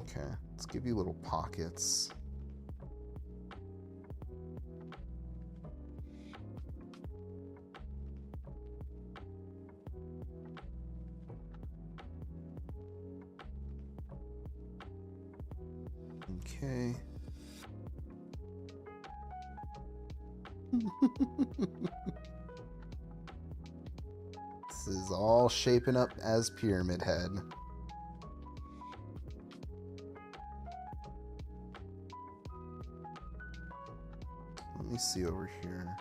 Okay, let's give you little pockets. Okay. This is all shaping up as Pyramid Head. Let me see over here.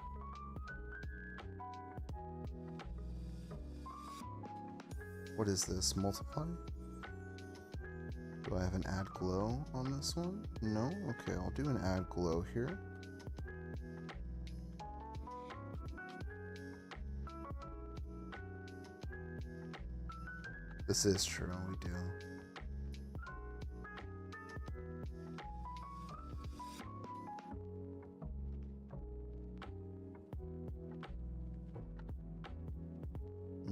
What is this? Multiply? Do I have an add glow on this one? No? Okay, I'll do an add glow here. This is true, we do.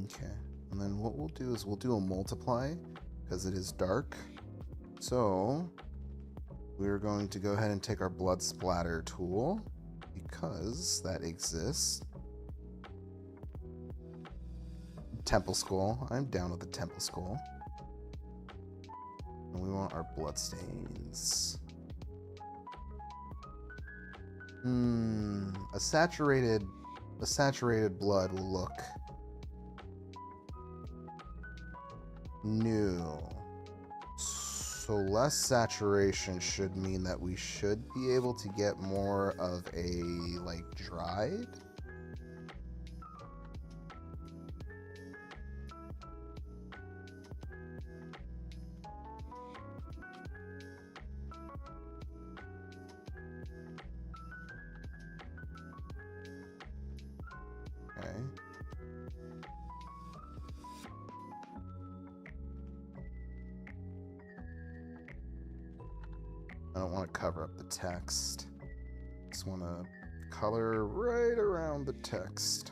Okay, and then what we'll do is we'll do a multiply because it is dark. So we're going to go ahead and take our blood splatter tool because that exists. Temple skull. I'm down with the temple skull. And we want our blood stains. A saturated blood will look new. So less saturation should mean that we should be able to get more of a, like, dried. Okay. I don't want to cover up the text. Just want to color right around the text.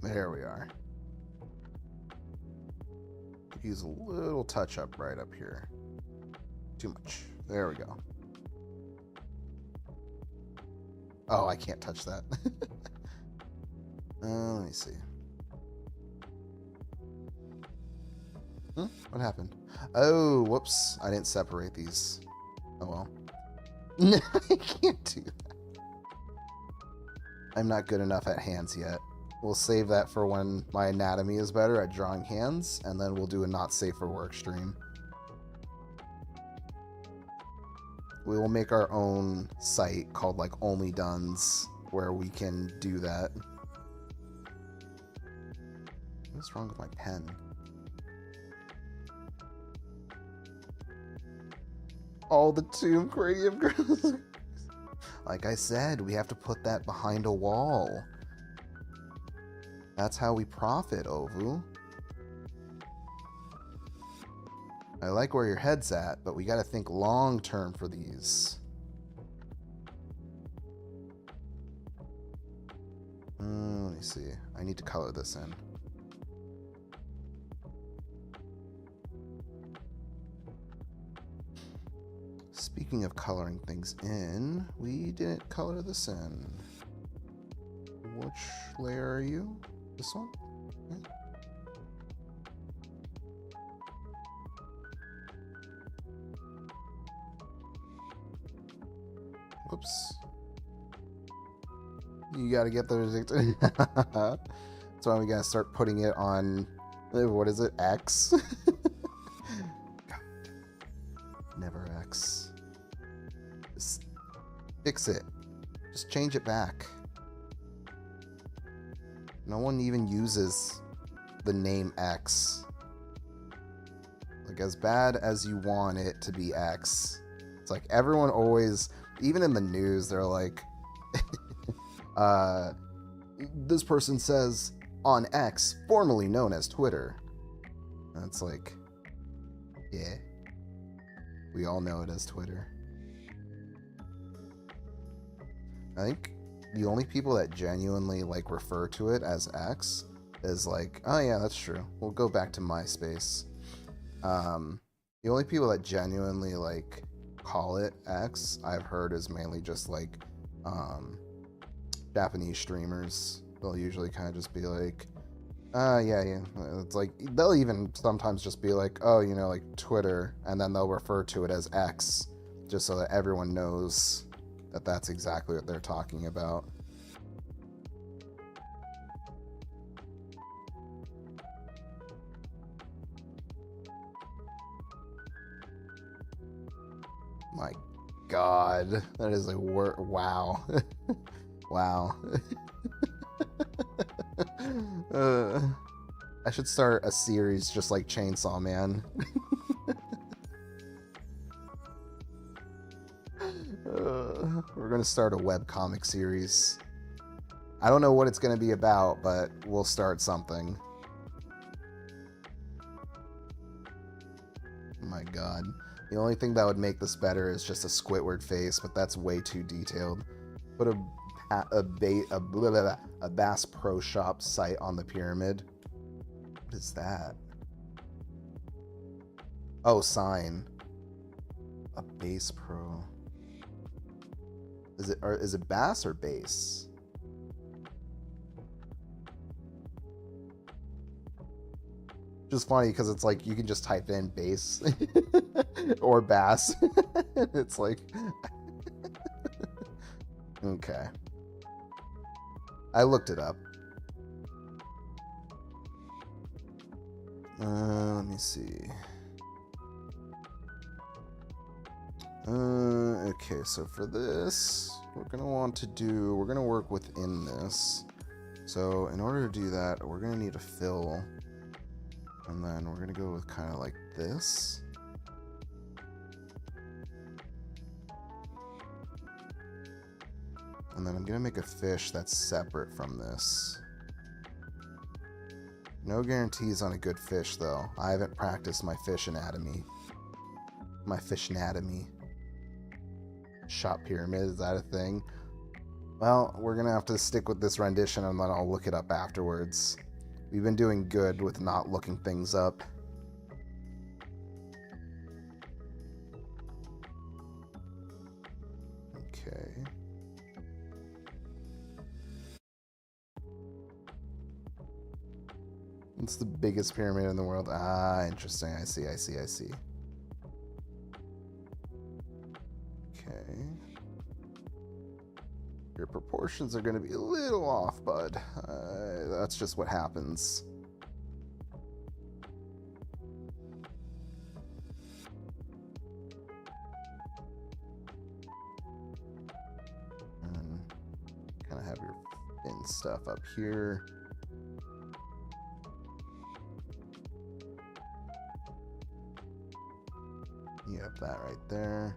There we are. Use a little touch up right up here. Too much. There we go. Oh, I can't touch that. Let me see. What happened? Oh, whoops. I didn't separate these. Oh well. I can't do that. I'm not good enough at hands yet. We'll save that for when my anatomy is better at drawing hands, and then we'll do a not safe for work stream. We will make our own site called like Only Duns, where we can do that. What's wrong with my pen? All the Tomb Cranium girls. Like I said, we have to put that behind a wall. That's how we profit, Ovu. I like where your head's at, but we gotta think long term for these. Let me see. I need to color this in. Speaking of coloring things in, we didn't color this in. Which layer are you? This one? Okay. Whoops. You gotta get those. That's why we gotta start putting it on. What is it? X? God. Never X. Just fix it. Just change it back. No one even uses the name X. Like, as bad as you want it to be X, it's like everyone always, even in the news, they're like, this person says on X, formerly known as Twitter. And it's like, yeah, we all know it as Twitter. I think the only people that genuinely like refer to it as X is like, oh yeah, that's true. We'll go back to MySpace. The only people that genuinely like call it X I've heard is mainly just like Japanese streamers. They'll usually kind of just be like, yeah. It's like they'll even sometimes just be like, oh, you know, like Twitter, and then they'll refer to it as X just so that everyone knows that that's exactly what they're talking about. My God, that is a wow. Wow. I should start a series just like Chainsaw Man. We're gonna start a webcomic series. I don't know what it's gonna be about, but we'll start something. Oh my God. The only thing that would make this better is just a Squidward face, but that's way too detailed. Put a Bass Pro Shop site on the pyramid. What is that? Oh, sign. A Bass Pro. Is it Bass or Bass? Just funny because it's like you can just type in Bass or Bass. It's like okay. I looked it up. Let me see. Okay, so for this, we're gonna work within this. So in order to do that, we're gonna need a fill, and then we're gonna go with kind of like this. And then I'm gonna make a fish that's separate from this. No guarantees on a good fish though. I haven't practiced my fish anatomy. My fish anatomy. Shop pyramid, is that a thing? Well, we're gonna have to stick with this rendition and then I'll look it up afterwards. We've been doing good with not looking things up. Okay. It's the biggest pyramid in the world. Ah, interesting. I see. Okay. Your proportions are going to be a little off, bud. That's just what happens. And kind of have your fin stuff up here. You have that right there.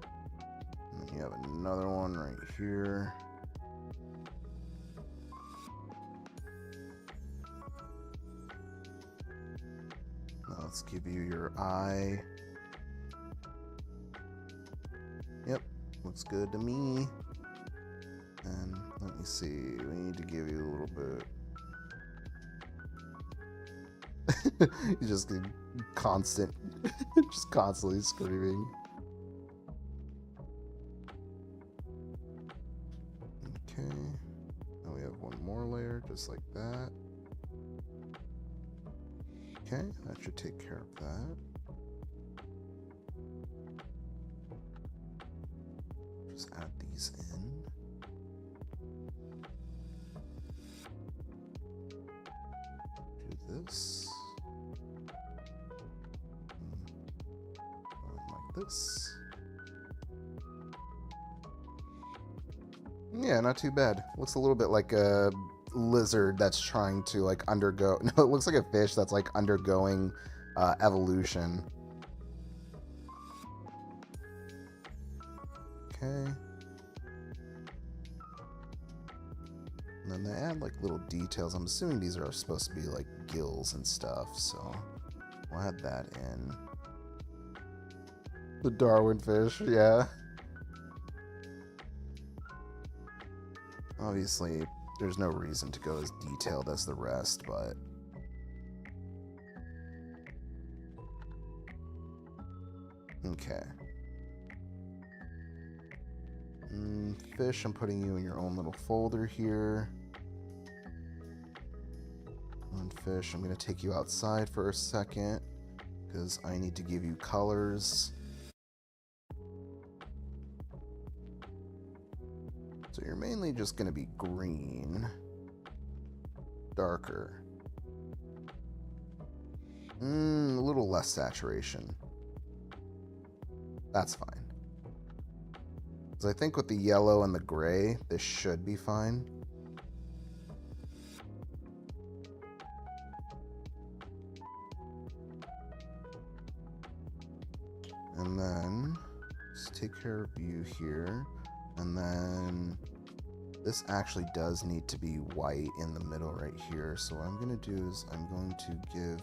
And then you have another one right here. Now let's give you your eye. Yep, looks good to me. And let me see, we need to give you a little bit. You just get constant, just constantly screaming. Okay, now we have one more layer just like that. Okay, that should take care of that. Just add these in. Do this. Like this. Yeah, not too bad. Looks a little bit like a lizard that's trying to like undergo. No, it looks like a fish that's like undergoing evolution. Okay. And then they add like little details. I'm assuming these are supposed to be like gills and stuff, so we'll add that in. The Darwin fish, yeah. Obviously, there's no reason to go as detailed as the rest, but okay. Fish, I'm putting you in your own little folder here. And fish, I'm going to take you outside for a second because I need to give you colors. So you're mainly just going to be green, darker, a little less saturation. That's fine. Because I think with the yellow and the gray, this should be fine. And then let's take care of you here. And then this actually does need to be white in the middle right here. So what I'm going to do is I'm going to give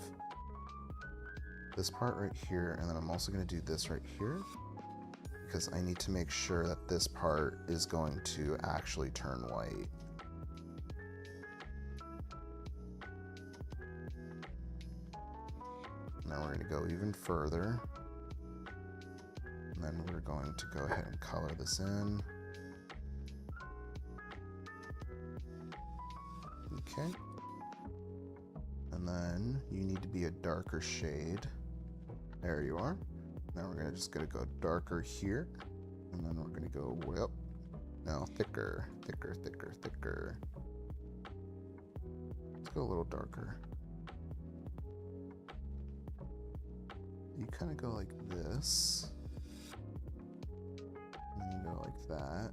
this part right here, and then I'm also going to do this right here because I need to make sure that this part is going to actually turn white. Now we're going to go even further. And then we're going to go ahead and color this in. Okay. And then you need to be a darker shade. There you are. Now we're just gonna go darker here. And then we're gonna go way up. Now thicker, thicker, thicker, thicker. Let's go a little darker. You kind of go like this. And then you go like that.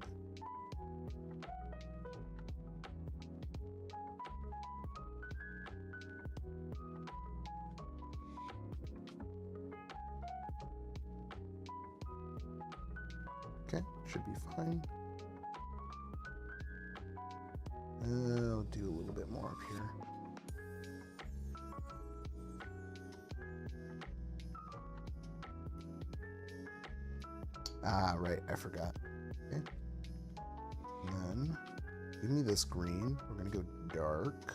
Okay, should be fine. I'll do a little bit more up here. Ah, right, I forgot. Okay. And then Give me this green. We're gonna go dark.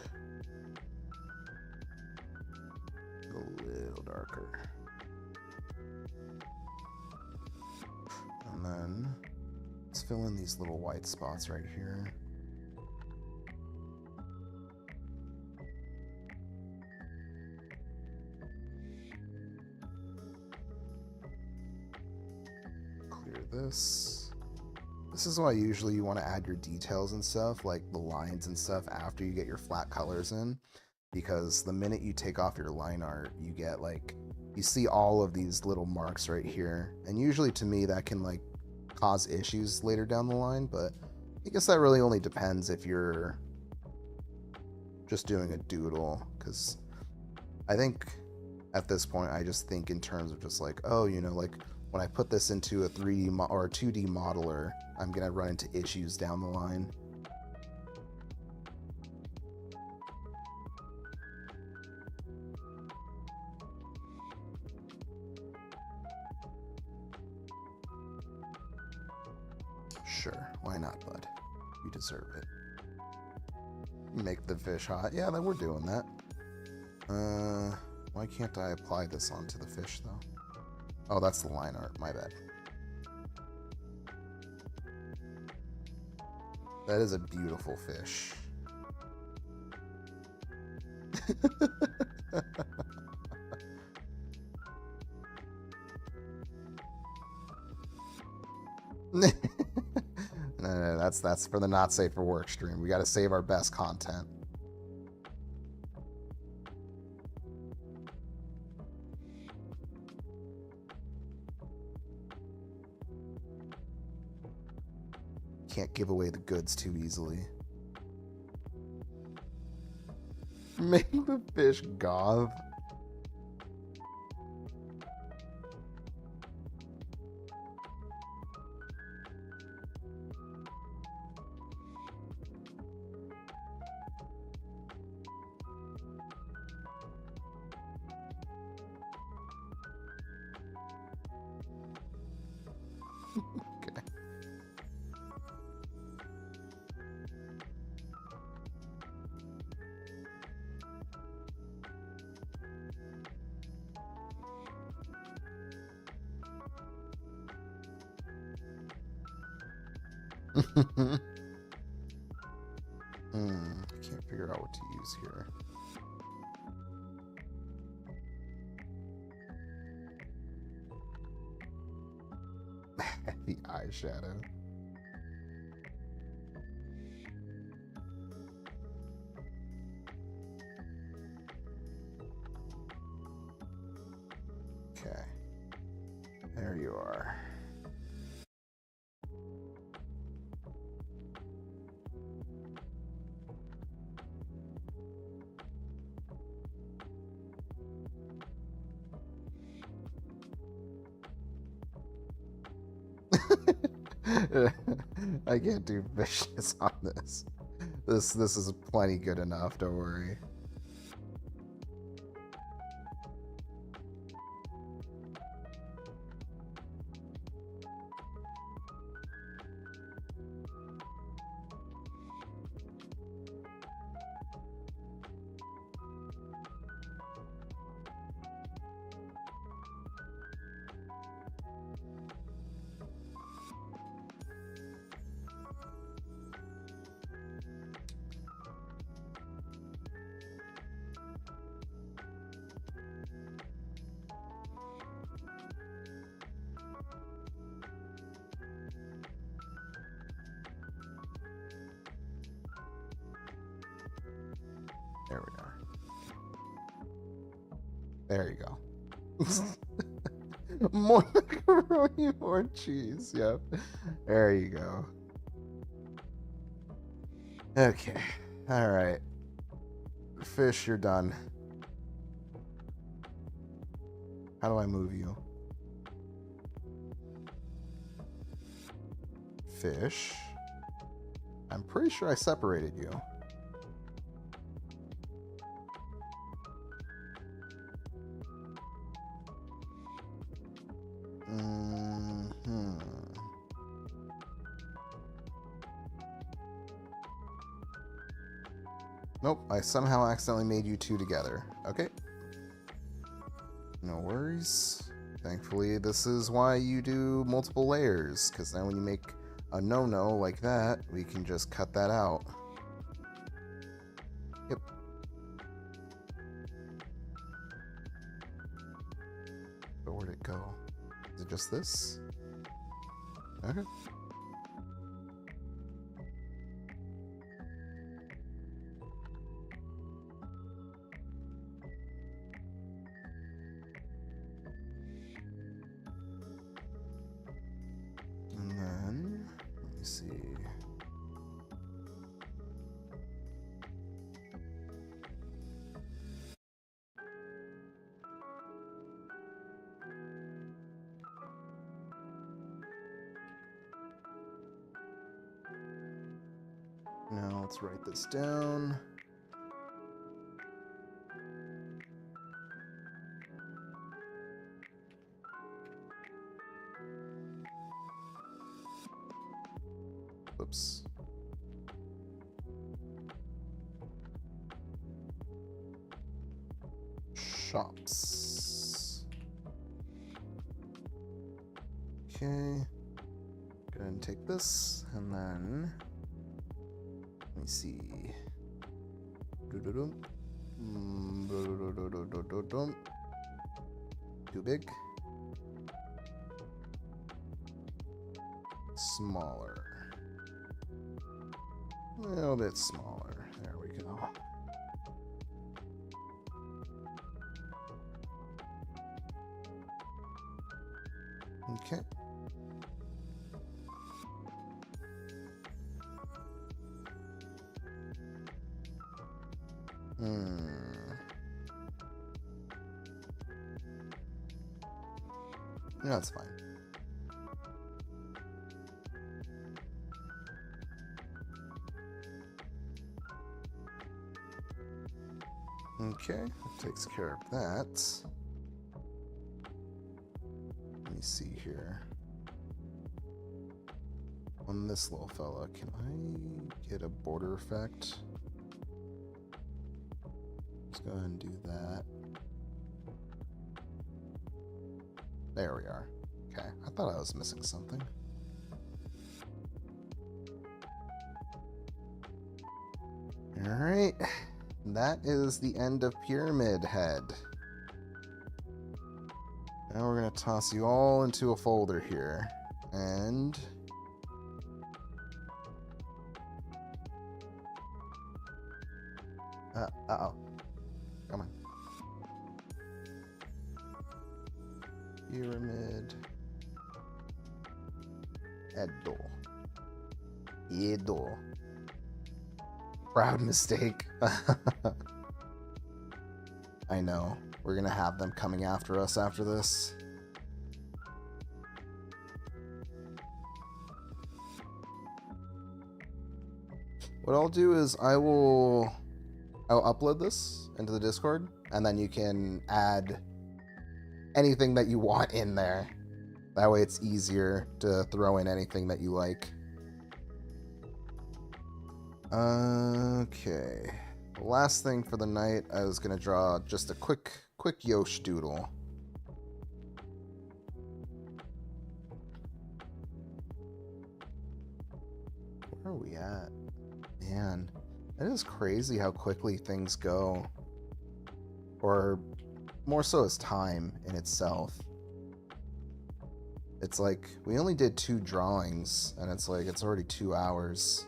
A little darker. And then let's fill in these little white spots right here. Clear this. This is why usually you want to add your details and stuff, like the lines and stuff, after you get your flat colors in, because the minute you take off your line art, you get like, you see all of these little marks right here, and usually to me that can like cause issues later down the line, but I guess that really only depends if you're just doing a doodle, because I think at this point I just think in terms of just like, oh, you know, like when I put this into a 3D or a 2D modeler, I'm gonna run into issues down the line. Sure, why not, bud? You deserve it. Make the fish hot. Yeah, then we're doing that. Why can't I apply this onto the fish, though? Oh, that's the line art. My bad. That is a beautiful fish. No, that's for the not safe for work stream. We got to save our best content. Can't give away the goods too easily. Make the fish goth. Okay. I can't figure out what to use here. The eyeshadow. Okay. There you are. I can't do vicious on this. This is plenty good enough, don't worry. There we are. There you go. More macaroni, more cheese. Yep. There you go. Okay. All right. Fish, you're done. How do I move you? Fish. I'm pretty sure I separated you. Nope, I somehow accidentally made you two together. Okay. No worries. Thankfully, this is why you do multiple layers, because then when you make a no-no like that, we can just cut that out. Yep. But where'd it go? Is it just this? Okay. And then, let me see. Now let's write this down. Whoops. Shops. Okay. Go ahead and take this, and then let me see. Too big. Smaller. A little bit smaller. There we go. Okay. Yeah, that's fine. Okay, that takes care of that. Let me see here. On this little fella, can I get a border effect? Let's go ahead and do that. There we are. Okay, I thought I was missing something. Alright, that is the end of Pyramid Head. Now we're going to toss you all into a folder here. And uh-oh. Come on. Pyramid. Edo. Proud mistake. I know. We're gonna have them coming after us after this. What I'll do is I'll upload this into the Discord, and then you can add anything that you want in there. That way it's easier to throw in anything that you like. Okay. The last thing for the night, I was gonna draw just a quick Yosh doodle. Where are we at? Man, it is crazy how quickly things go. Or more so as time in itself. It's like, we only did 2 drawings, and it's like, it's already 2 hours.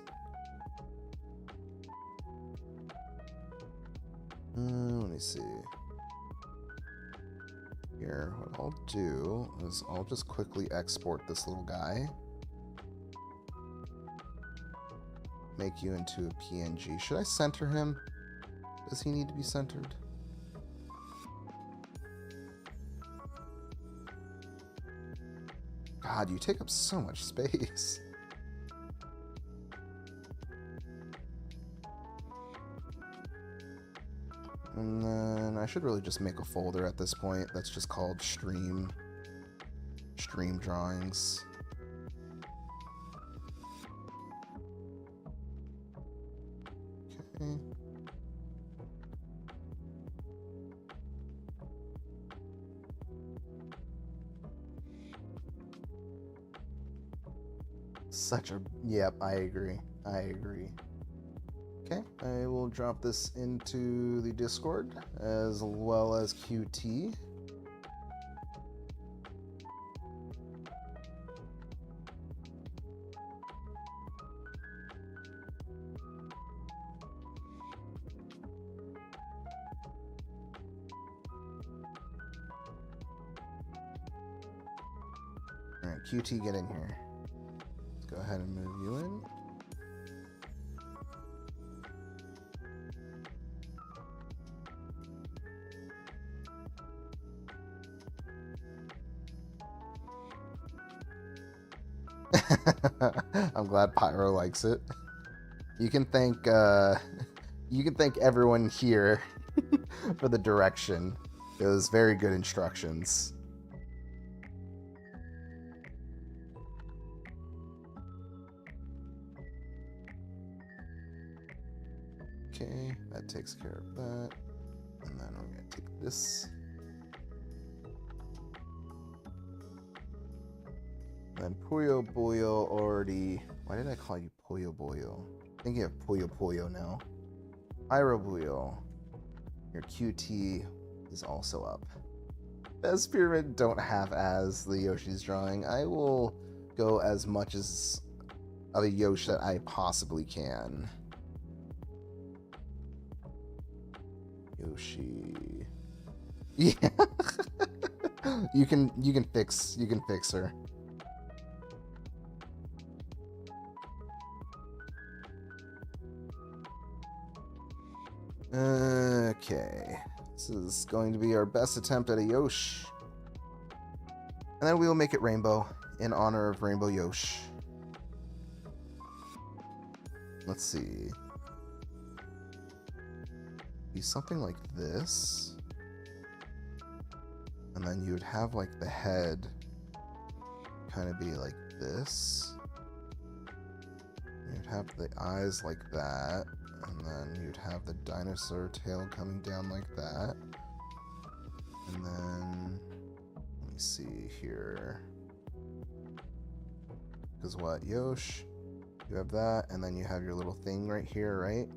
Let me see. Here, what I'll do is I'll just quickly export this little guy. Make you into a PNG. Should I center him? Does he need to be centered? God, you take up so much space. And then I should really just make a folder at this point that's just called stream drawings. Okay. Yep, I agree. Okay, I will drop this into the Discord as well as QT. Alright, QT, get in here. Let's go ahead and move you in. I'm glad Pyro likes it. You can thank everyone here for the direction. It was very good instructions. Okay, that takes care of that. And then I'm gonna take this. And Puyo Boyo already... Why did I call you Puyo Boyo? I'm thinking of Puyo Puyo now. Pyro Buyo. Your QT is also up. Best Pyramid don't have as the Yoshi's drawing. I will go as much as of a Yoshi that I possibly can. Yoshi. Yeah. you can fix her. Okay, this is going to be our best attempt at a Yosh. And then we will make it rainbow in honor of Rainbow Yosh. Let's see. Be something like this. And then you would have like the head kind of be like this. You'd have the eyes like that. And then you'd have the dinosaur tail coming down like that. And then, let me see here. Because what, Yosh? You have that, and then you have your little thing right here, right?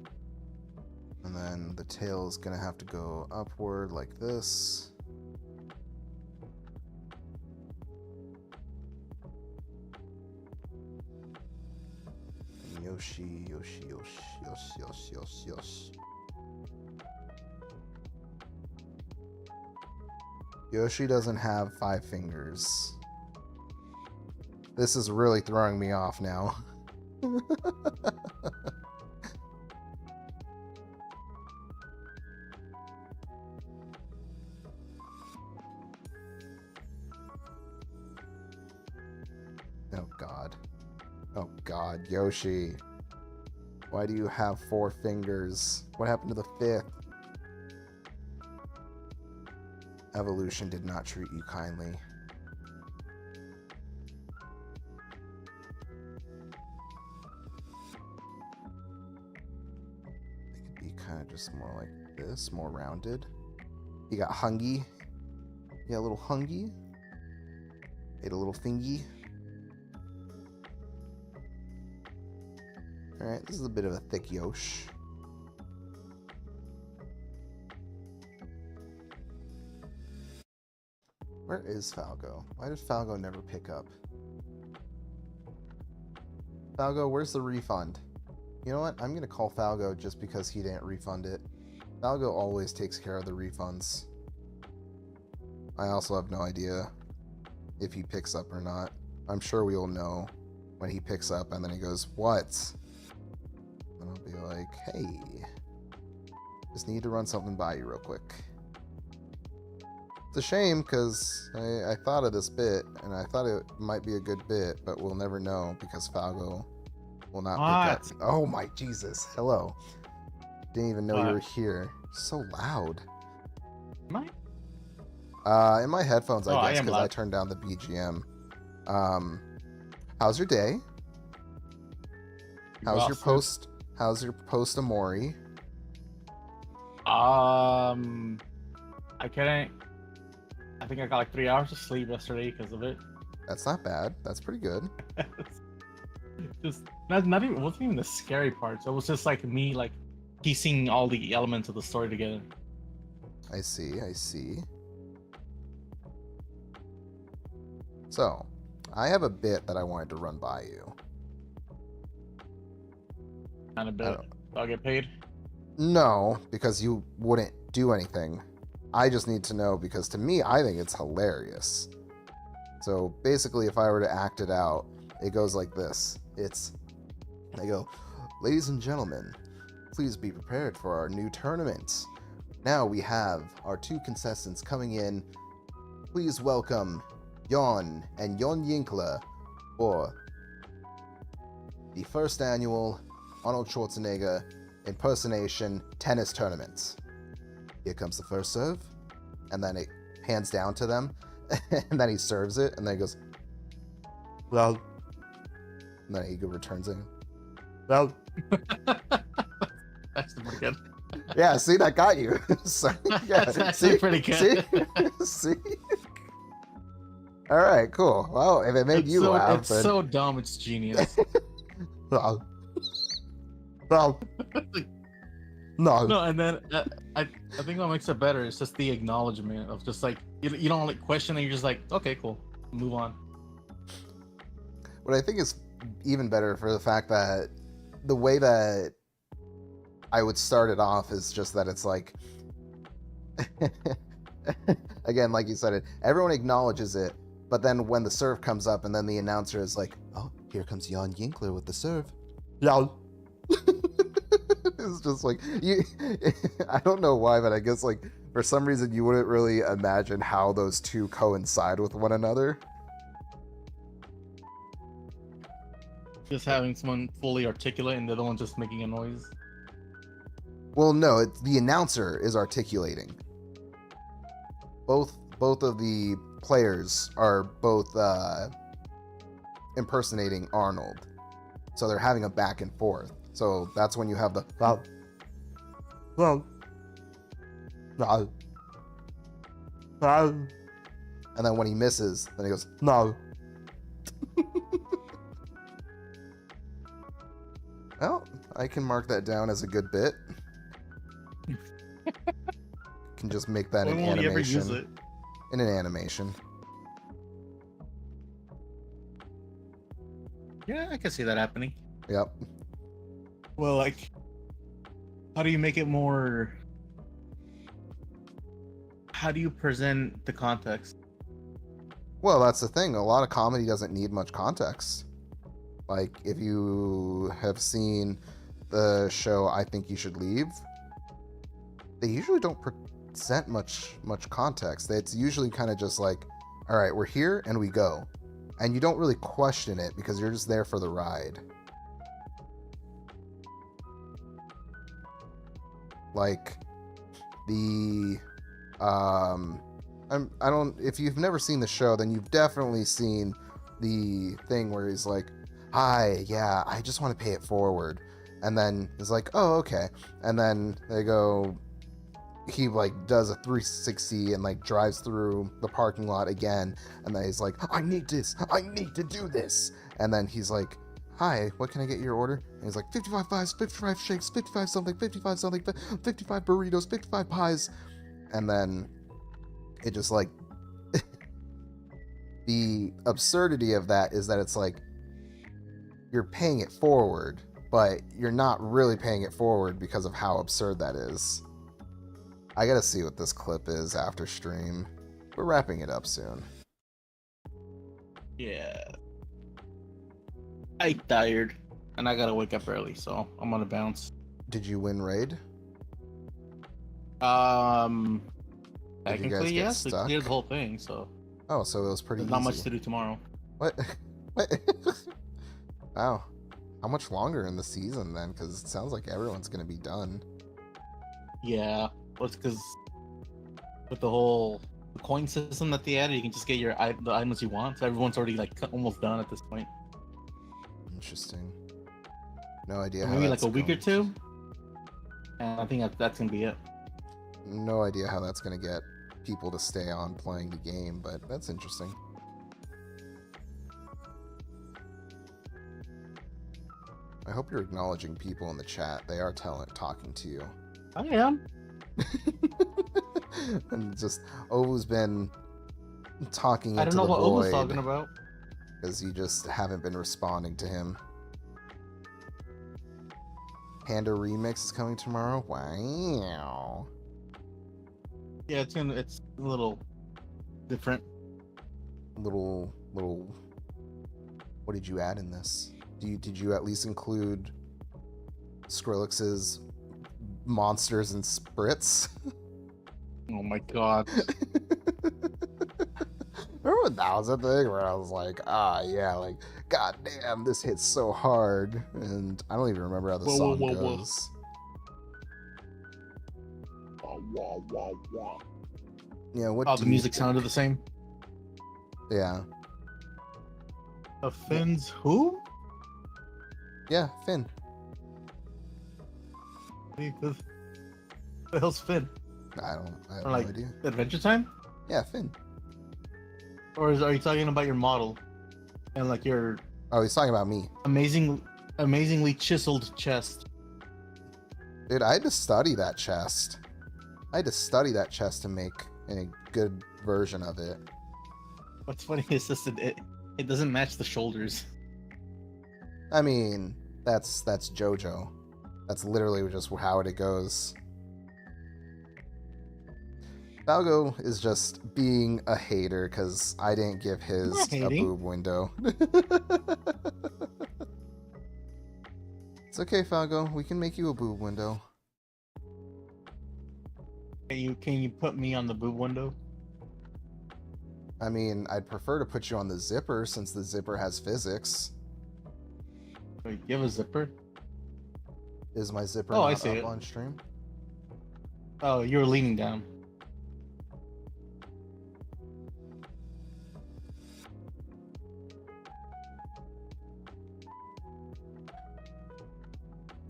And then the tail is going to have to go upward like this. Yoshi. Yoshi doesn't have 5 fingers. This is really throwing me off now. Oh God. Oh God, Yoshi. Why do you have 4 fingers? What happened to the 5th? Evolution did not treat you kindly. It could be kind of just more like this, more rounded. You got Hungy. You got a little Hungy. Ate a little thingy. Alright, this is a bit of a thick Yosh. Where is Falgo? Why did Falgo never pick up? Falgo, where's the refund? You know what? I'm going to call Falgo just because he didn't refund it. Falgo always takes care of the refunds. I also have no idea if he picks up or not. I'm sure we'll know when he picks up and then he goes, what? And I'll be like, hey, just need to run something by you real quick. It's a shame because I thought of this bit and I thought it might be a good bit, but we'll never know because Falgo will not pick up. Oh my Jesus. Hello. Didn't even know you were here. So loud. Am I? In my headphones, I guess, because I turned down the BGM. How's your day? How's your post? How's your post Amori? I couldn't. I think I got like 3 hours of sleep yesterday because of it. That's not bad. That's pretty good. just not even, it wasn't even the scary parts. It was just like me like piecing all the elements of the story together. I see. So, I have a bit that I wanted to run by you. Kind of bit. I'll get paid. No, because you wouldn't do anything. I just need to know because to me, I think it's hilarious. So basically, if I were to act it out, it goes like this. They go, ladies and gentlemen, please be prepared for our new tournament. Now we have our two contestants coming in. Please welcome Jon and Jon Yinkler for the first annual Arnold Schwarzenegger impersonation tennis tournament. Here comes the first serve, and then it hands down to them, and then he serves it, and then he goes, well, and then he returns it. Well, that's pretty good. Yeah, see, that got you. So, yeah, that's actually pretty good. See? All right, cool. Well, if it made you laugh, it's so dumb, it's genius. well, no, and then I think what makes it better is just the acknowledgement of just like you don't like question it. You're just like, okay, cool, move on. What I think is even better for the fact that the way that I would start it off is just that it's like, again, like you said, everyone acknowledges it, but then when the serve comes up and then the announcer is like, oh, here comes Jon Yinkler with the serve. Lol. It's just like, I don't know why, but I guess like for some reason you wouldn't really imagine how those two coincide with one another. Just having someone fully articulate and the other one just making a noise. Well, no, the announcer is articulating. Both of the players are both impersonating Arnold, so they're having a back and forth. So that's when you have the and then when he misses, then he goes no. Well, I can mark that down as a good bit. Can just make that an animation. Ever use it? In an animation. Yeah, I can see that happening. Yep. Well, like, how do you make it more? How do you present the context? Well, that's the thing. A lot of comedy doesn't need much context. Like, if you have seen the show I Think You Should Leave, they usually don't present much context. It's usually kind of just like, all right, we're here and we go. And you don't really question it because you're just there for the ride. Like, if you've never seen the show, then you've definitely seen the thing where he's like, hi, yeah, I just want to pay it forward. And then he's like, oh, okay. And then he like does a 360 and like drives through the parking lot again. And then he's like, I need to do this. And then he's like, hi, what can I get your order? And he's like, 55 pies, 55 shakes, 55 something, 55 something, 55 burritos, 55 pies. And then it just like, the absurdity of that is that it's like, you're paying it forward, but you're not really paying it forward because of how absurd that is. I gotta see what this clip is after stream. We're wrapping it up soon. Yeah. I'm tired, and I gotta wake up early, so I'm gonna bounce. Did you win raid? Technically, yes. We cleared the whole thing, so. Oh, so it was pretty easy. Not much to do tomorrow. What? What? Wow. How much longer in the season then? Because it sounds like everyone's gonna be done. Yeah, well, it's because with the whole coin system that they added, you can just get the items you want. So everyone's already like almost done at this point. Interesting. No idea. So how maybe that's like a week going. or two, and I think that's gonna be it. No idea how that's gonna get people to stay on playing the game, but that's interesting. I hope you're acknowledging people in the chat. They are talking to you. I am. And just Ovu's been talking I don't into know the what Ovu's void talking about. because you just haven't been responding to him. Panda Remix is coming tomorrow. Wow. Yeah, it's a little different. Little. What did you add in this? Did you at least include Skrillex's monsters and spritz? Oh my god. Remember when that was a thing where I was like, yeah, like, god damn, this hits so hard. And I don't even remember how the song goes. Yeah, what the music sounded the same? Yeah. Finn's who? Yeah, Finn. The hell's Finn? I have no idea. Adventure Time? Yeah, Finn. Or are you talking about your model? And like your... Oh, he's talking about me. Amazingly chiseled chest. Dude, I had to study that chest. To make a good version of it. What's funny is just it doesn't match the shoulders. I mean, that's JoJo. That's literally just how it goes. Falgo is just being a hater because I didn't give his a boob window. It's okay, Falgo. We can make you a boob window. Can you put me on the boob window? I mean, I'd prefer to put you on the zipper since the zipper has physics. Wait, you have a zipper? Is my zipper not I see up it. on stream? Oh, you were leaning down.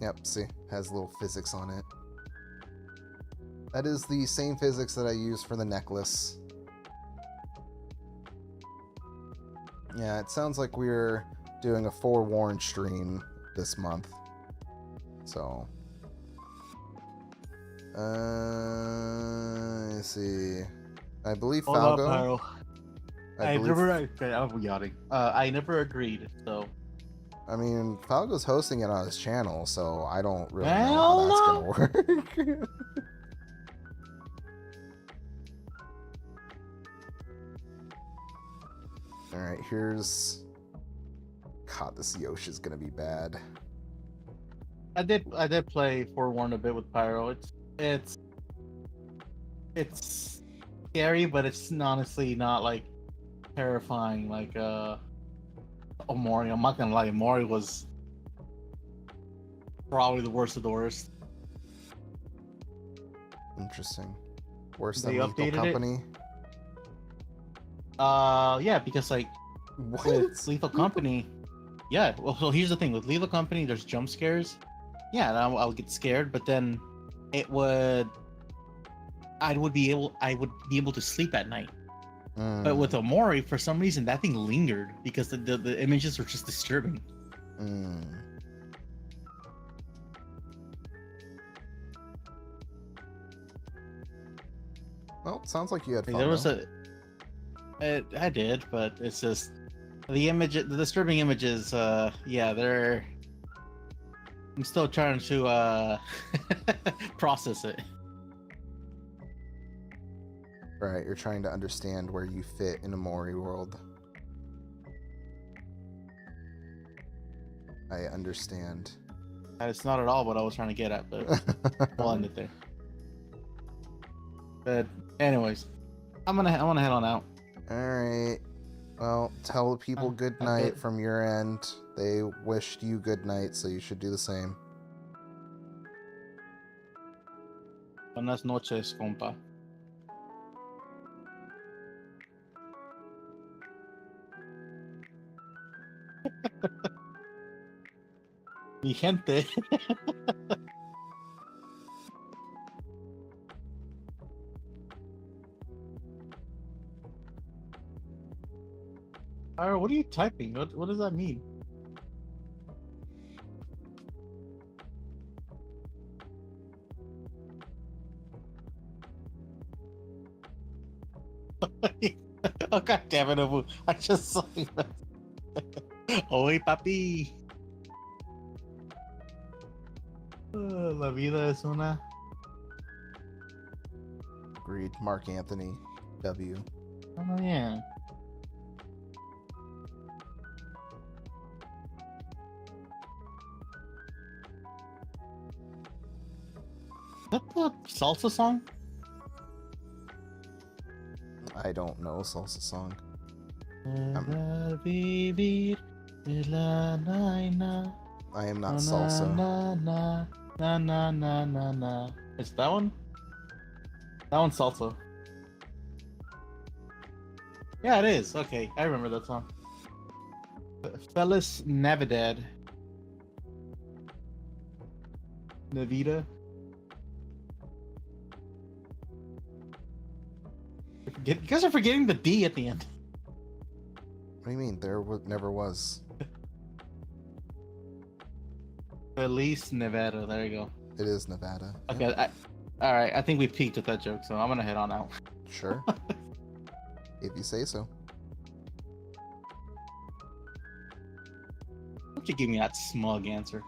Yep, see, has a little physics on it. That is the same physics that I use for the necklace. Yeah, it sounds like we're doing a forewarned stream this month. So, let's see. I believe Falgo. I never agreed. So, I mean, Falgo's hosting it on his channel, so I don't really know how that's gonna work. All right, here's. God, this Yoshi's gonna be bad. I did play Forewarned a bit with Pyro. It's scary, but it's honestly not like terrifying like Omori. I'm not gonna lie, Omori was probably the worst of the worst. Interesting. Worse They than Lethal updated Company? Yeah, because like What? with Lethal Company, yeah. Well, so here's the thing with Lethal Company, there's jump scares. Yeah, and I'll get scared, but then I would be able to sleep at night. But with Omori, for some reason, that thing lingered because the images were just disturbing. Well, sounds like you had fun. There was I did, but it's just the disturbing images. Yeah, I'm still trying to process it. Right, you're trying to understand where you fit in a Mori world. I understand. It's not at all what I was trying to get at, but we'll end it there. But anyways, I'm gonna head on out. All right. Well, tell the people good night from your end. They wished you good night, so you should do the same. Buenas noches, compa. Mi gente. What are you typing? What does that mean? Oh, god damn it, Abu. I just saw you. Oye, papi. La vida es una. Agreed. Mark Anthony W. Oh, yeah. Is that the salsa song? I don't know salsa song. I am not salsa. Is that one? That one's salsa. Yeah, it is. Okay, I remember that song. Feliz Navidad. Navita. You guys are forgetting the D at the end. What do you mean? There never was. Feliz Nevada. There you go. It is Nevada. Okay. Yeah. All right. I think we peaked with that joke, so I'm gonna head on out. Sure. If you say so. Don't you give me that smug answer?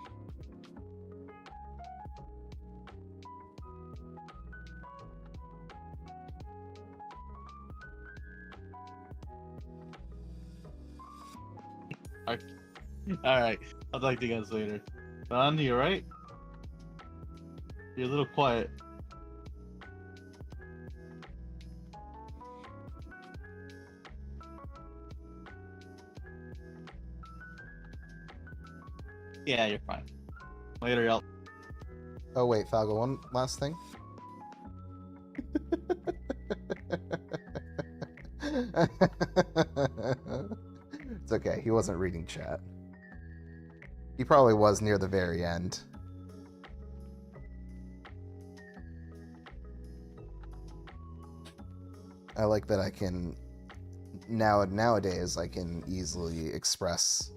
All right. I'll talk to you guys later. Don, you alright? You're a little quiet. Yeah, you're fine. Later, y'all. Oh wait, Falgo, one last thing. It's okay, he wasn't reading chat. He probably was near the very end. I like that I can nowadays I can easily express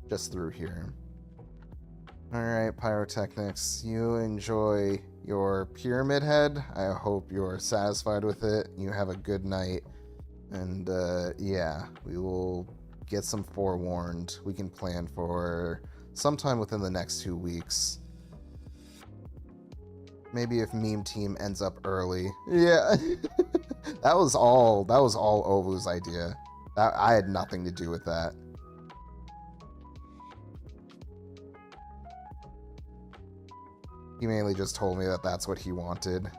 just through here. Alright, Pyrotechnics, you enjoy your pyramid head. I hope you're satisfied with it. You have a good night. And yeah, we will get some forewarned. We can plan for sometime within the next 2 weeks. Maybe if Meme Team ends up early. Yeah. that was all Ovu's idea. I had nothing to do with that. He mainly just told me that that's what he wanted.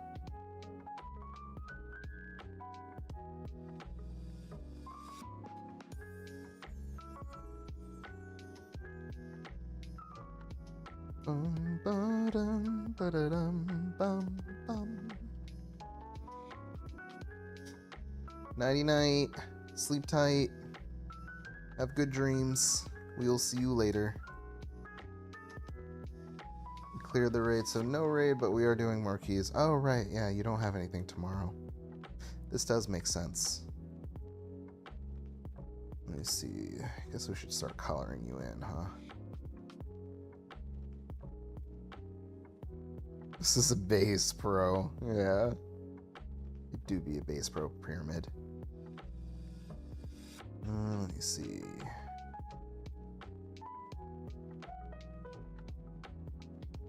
Nighty night. Sleep tight. Have good dreams. We'll see you later. Clear the raid, so no raid, but we are doing more keys. Oh, right. Yeah, you don't have anything tomorrow. This does make sense. Let me see. I guess we should start coloring you in, huh? This is a base pro. Yeah. It do be a base pro pyramid. Let me see.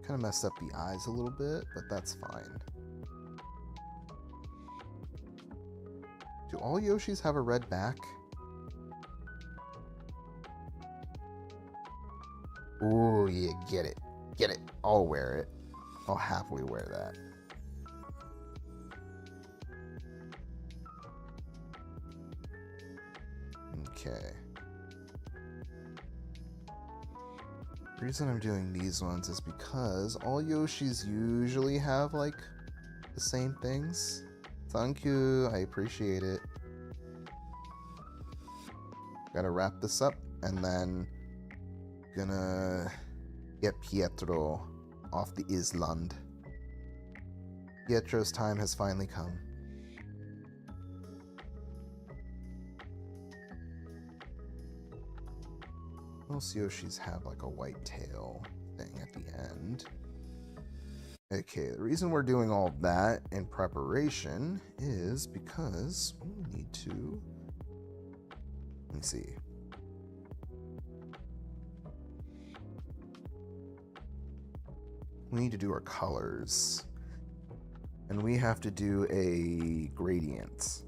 Kind of messed up the eyes a little bit, but that's fine. Do all Yoshis have a red back? Ooh, yeah, get it. Get it. I'll wear it. I'll happily wear that. Okay. The reason I'm doing these ones is because all Yoshis usually have, like, the same things. Thank you. I appreciate it. Gotta wrap this up, and then gonna get Pietro off the island. Pietro's time has finally come. Most Yoshis have like a white tail thing at the end. Okay, the reason we're doing all that in preparation is because we need to... Let me see. We need to do our colors. And we have to do a gradient.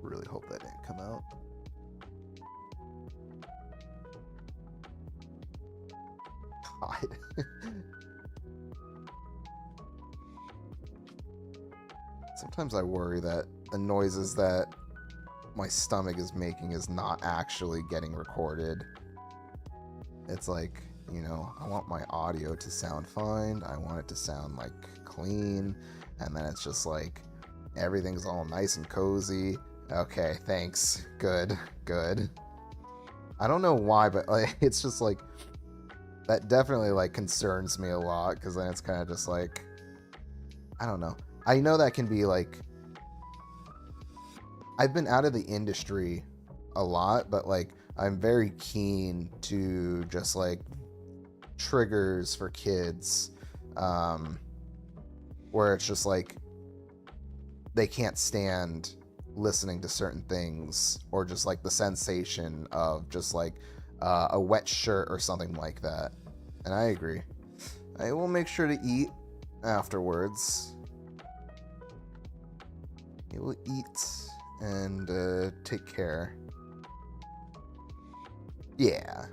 Really hope that didn't come out. God. Sometimes I worry that the noises that my stomach is making is not actually getting recorded. It's like, you know, I want my audio to sound fine. I want it to sound like clean. And then it's just like everything's all nice and cozy. Okay, thanks. Good, good. I don't know why, but like, it's just like, that definitely like concerns me a lot, because then it's kind of just like, I don't know. I know that can be like, I've been out of the industry a lot, but like I'm very keen to just like triggers for kids, where it's just like they can't stand listening to certain things, or just like the sensation of just like a wet shirt or something like that. And I agree. I will make sure to eat afterwards. I will eat and take care. Yeah.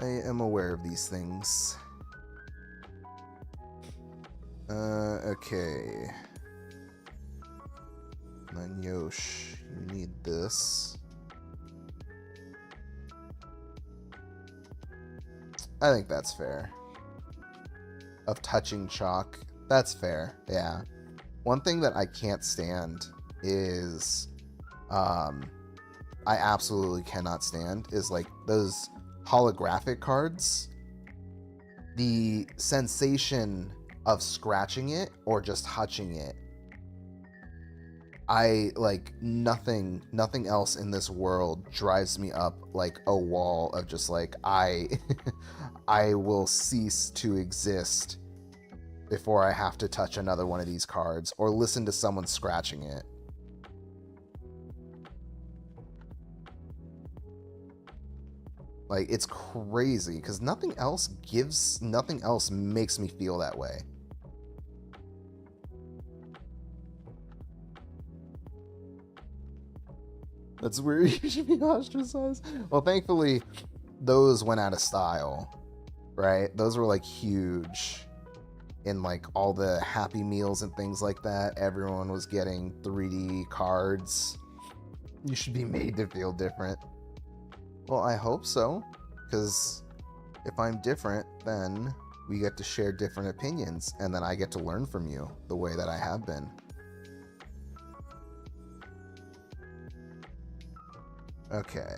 I am aware of these things. Okay. Manyosh, you need this. I think that's fair. Of touching chalk, that's fair, yeah. One thing that I can't stand is, I absolutely cannot stand, is like those holographic cards. The sensation of scratching it or just touching it, I like nothing else in this world drives me up like a wall of just like I will cease to exist before I have to touch another one of these cards or listen to someone scratching it. Like, it's crazy because nothing else makes me feel that way. That's weird. You should be ostracized. Well, thankfully, those went out of style, right? Those were like huge in like all the Happy Meals and things like that. Everyone was getting 3D cards. You should be made to feel different. Well, I hope so, because if I'm different, then we get to share different opinions, and then I get to learn from you the way that I have been. Okay.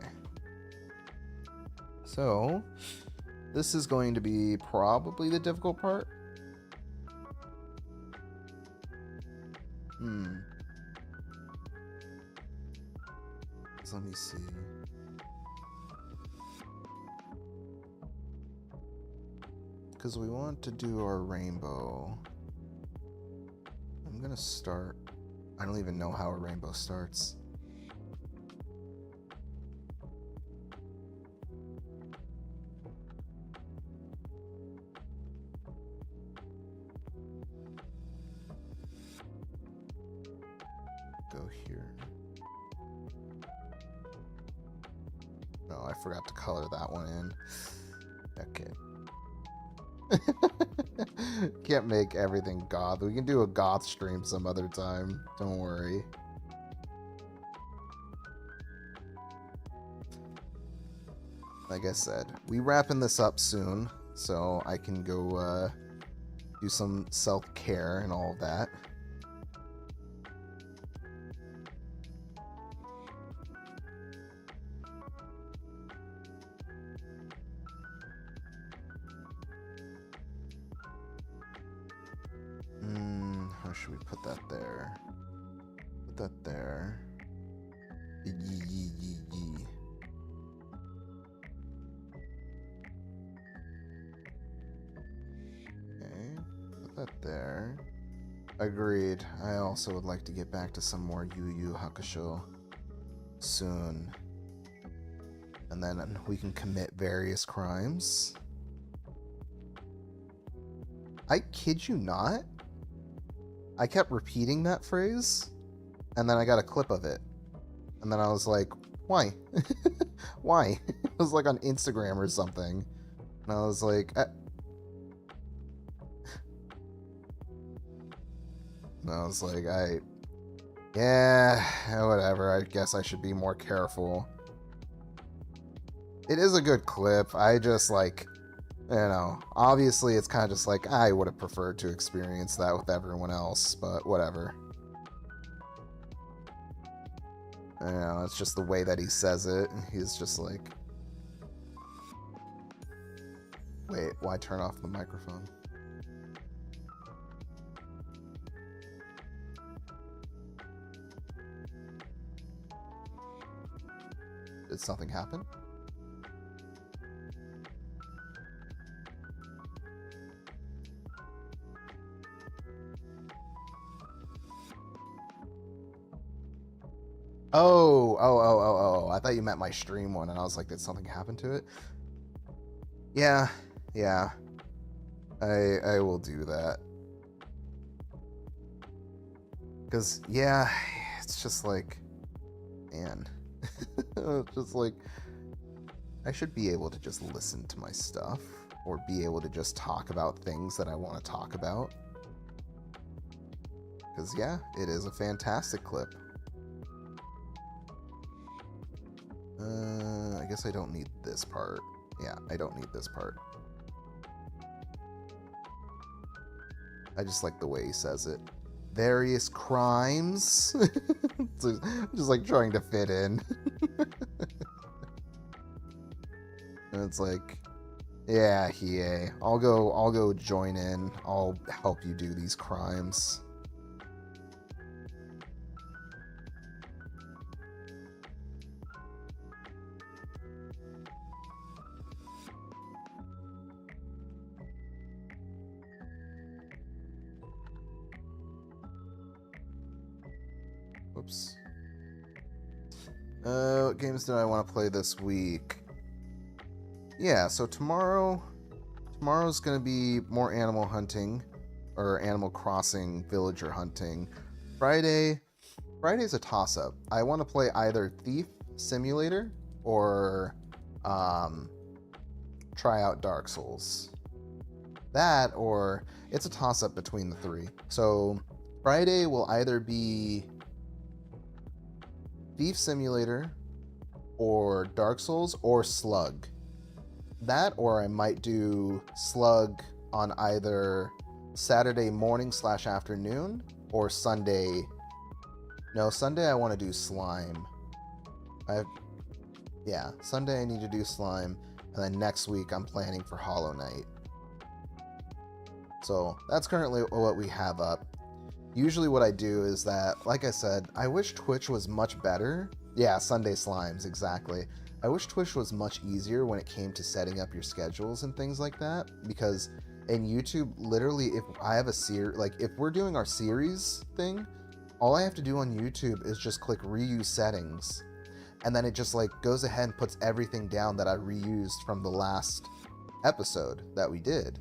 So, this is going to be probably the difficult part. So let me see. Because we want to do our rainbow. I'm gonna start. I don't even know how a rainbow starts. Go here. No, I forgot to color that one in. Okay. Can't make everything goth. We can do a goth stream some other time. Don't worry. Like I said, we wrapping this up soon, so I can go do some self-care and all of that. How should we put that there? Put that there. Yee. that there. Agreed. I also would like to get back to some more Yu Yu Hakusho soon. And then we can commit various crimes. I kid you not. I kept repeating that phrase, and then I got a clip of it. And then I was like, why? Why? It was like on Instagram or something. And I was like, and I was like, yeah, whatever. I guess I should be more careful. It is a good clip. I just like, you know, obviously it's kind of just like, I would have preferred to experience that with everyone else, but whatever. You know, it's just the way that he says it. He's just like, wait, why turn off the microphone? Did something happen? Oh, I thought you meant my stream one, and I was like, did something happen to it? Yeah. I will do that. Because, yeah, it's just like, man. It's just like, I should be able to just listen to my stuff, or be able to just talk about things that I want to talk about. Because, yeah, it is a fantastic clip. I guess I don't need this part. Yeah, I don't need this part. I just like the way he says it. Various crimes. Just like trying to fit in. And it's like, yeah, I'll go join in. I'll help you do these crimes. Whoops. What games do I want to play this week? Yeah, so tomorrow's gonna be more Animal hunting, or Animal Crossing villager hunting. Friday's a toss-up. I want to play either Thief Simulator or try out Dark Souls. That, or it's a toss-up between the three. So Friday will either be Thief Simulator or Dark Souls or Slug. That, or I might do Slug on either Saturday morning / afternoon or Sunday. No, Sunday I want to do Slime. Sunday I need to do Slime, and then next week I'm planning for Hollow Knight. So that's currently what we have up. Usually what I do is that, like I said, I wish Twitch was much better. Yeah, Sunday Slimes, exactly. I wish Twitch was much easier when it came to setting up your schedules and things like that, because in YouTube, literally, if I have a series, like if we're doing our series thing, all I have to do on YouTube is just click reuse settings, and then it just like goes ahead and puts everything down that I reused from the last episode that we did.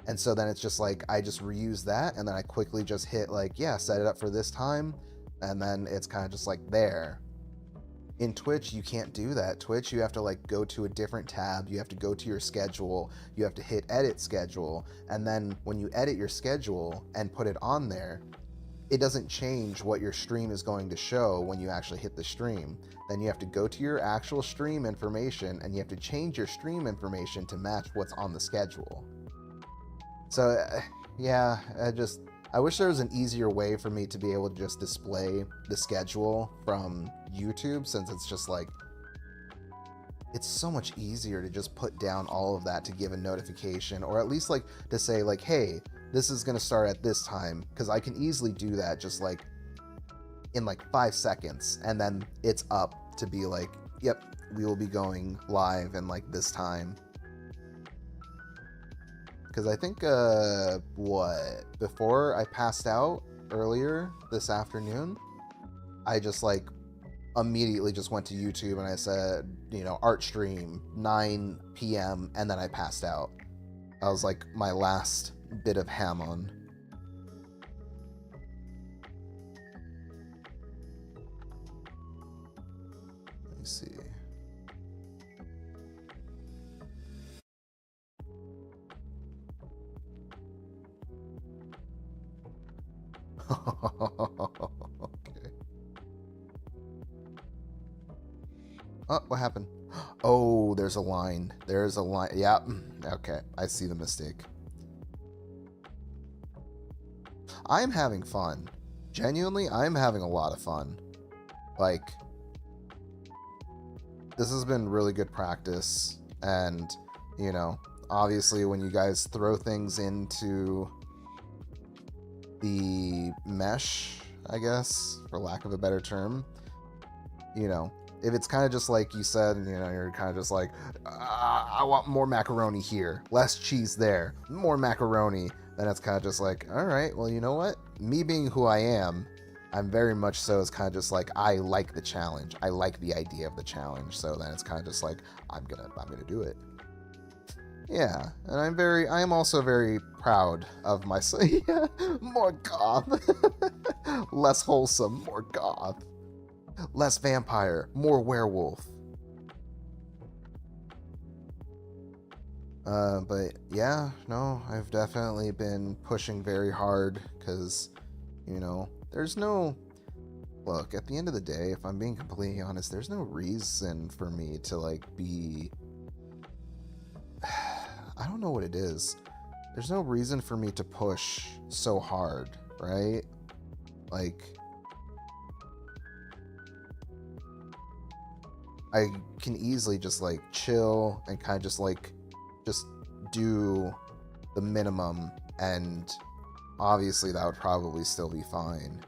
And so then it's just like, I just reuse that, and then I quickly just hit like, yeah, set it up for this time, and then it's kind of just like there. In Twitch, you can't do that. Twitch, you have to like go to a different tab, you have to go to your schedule, you have to hit edit schedule, and then when you edit your schedule and put it on there, it doesn't change what your stream is going to show when you actually hit the stream. Then you have to go to your actual stream information, and you have to change your stream information to match what's on the schedule. So, yeah, I wish there was an easier way for me to be able to just display the schedule from YouTube, since it's just like, it's so much easier to just put down all of that to give a notification, or at least like to say like, hey, this is going to start at this time, because I can easily do that just like in like 5 seconds, and then it's up to be like, yep, we will be going live in like this time. because I think, before I passed out earlier this afternoon, I just like immediately just went to YouTube and I said, art stream 9 p.m. and then I passed out. That was like my last bit of ham on. Let me see. Okay. Oh, what happened? Oh, there's a line. There's a line. Yeah. Okay. I see the mistake. I'm having fun. Genuinely, I'm having a lot of fun. Like, this has been really good practice. And, obviously when you guys throw things into the mesh, I guess, for lack of a better term, if it's kind of just like you said, you're kind of just like, I want more macaroni here, less cheese there, more macaroni, then it's kind of just like, all right, well, you know what? Me being who I am, I'm very much so is kind of just like, I like the challenge. I like the idea of the challenge. So then it's kind of just like, I'm gonna do it. Yeah, and I am also very proud of myself. Yeah, more goth. Less wholesome, more goth. Less vampire, more werewolf. But yeah, no, I've definitely been pushing very hard because, there's no... Look, at the end of the day, if I'm being completely honest, there's no reason for me to, like, be... I don't know what it is. There's no reason for me to push so hard, right? Like, I can easily just like chill and kind of just do the minimum, and obviously that would probably still be fine.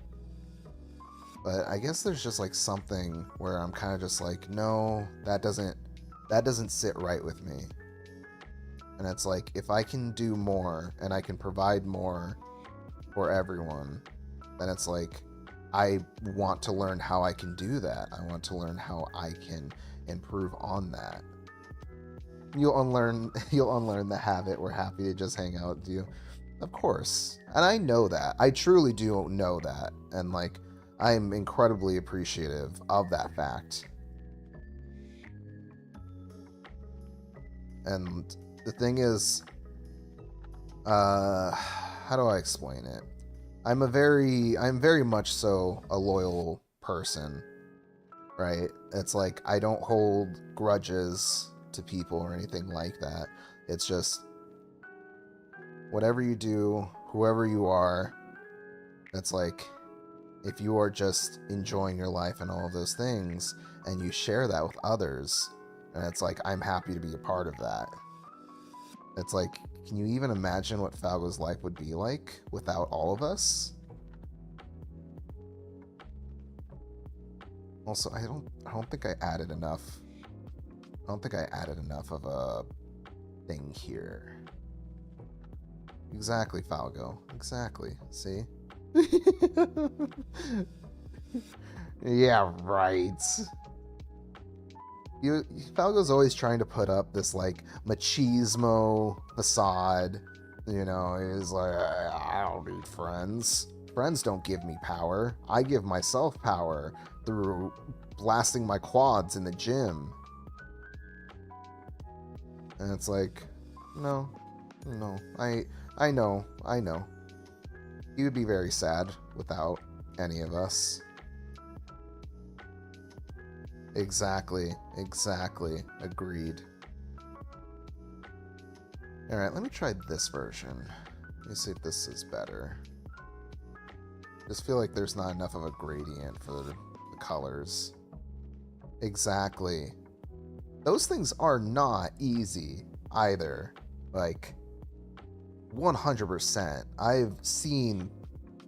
But I guess there's just like something where I'm kind of just like, no, that doesn't sit right with me. And it's like, if I can do more and I can provide more for everyone, then it's like, I want to learn how I can do that. I want to learn how I can improve on that. You'll unlearn the habit. We're happy to just hang out with you. Of course. And I know that. I truly do know that. And like, I'm incredibly appreciative of that fact. And the thing is, how do I explain it? I'm very much so a loyal person, right? It's like, I don't hold grudges to people or anything like that. It's just, whatever you do, whoever you are, it's like, if you are just enjoying your life and all of those things, and you share that with others, and it's like, I'm happy to be a part of that. It's like, can you even imagine what Falgo's life would be like without all of us? Also, I don't think I added enough. I don't think I added enough of a thing here. Exactly, Falgo. Exactly. See? Yeah, right. Falgo's always trying to put up this like machismo facade. He's like, I don't need friends. Friends don't give me power. I give myself power through blasting my quads in the gym. And it's like, no, I know. He would be very sad without any of us. Exactly. Agreed. Alright, let me try this version. Let me see if this is better. Just feel like there's not enough of a gradient for the colors. Exactly. Those things are not easy either. Like, 100%. I've seen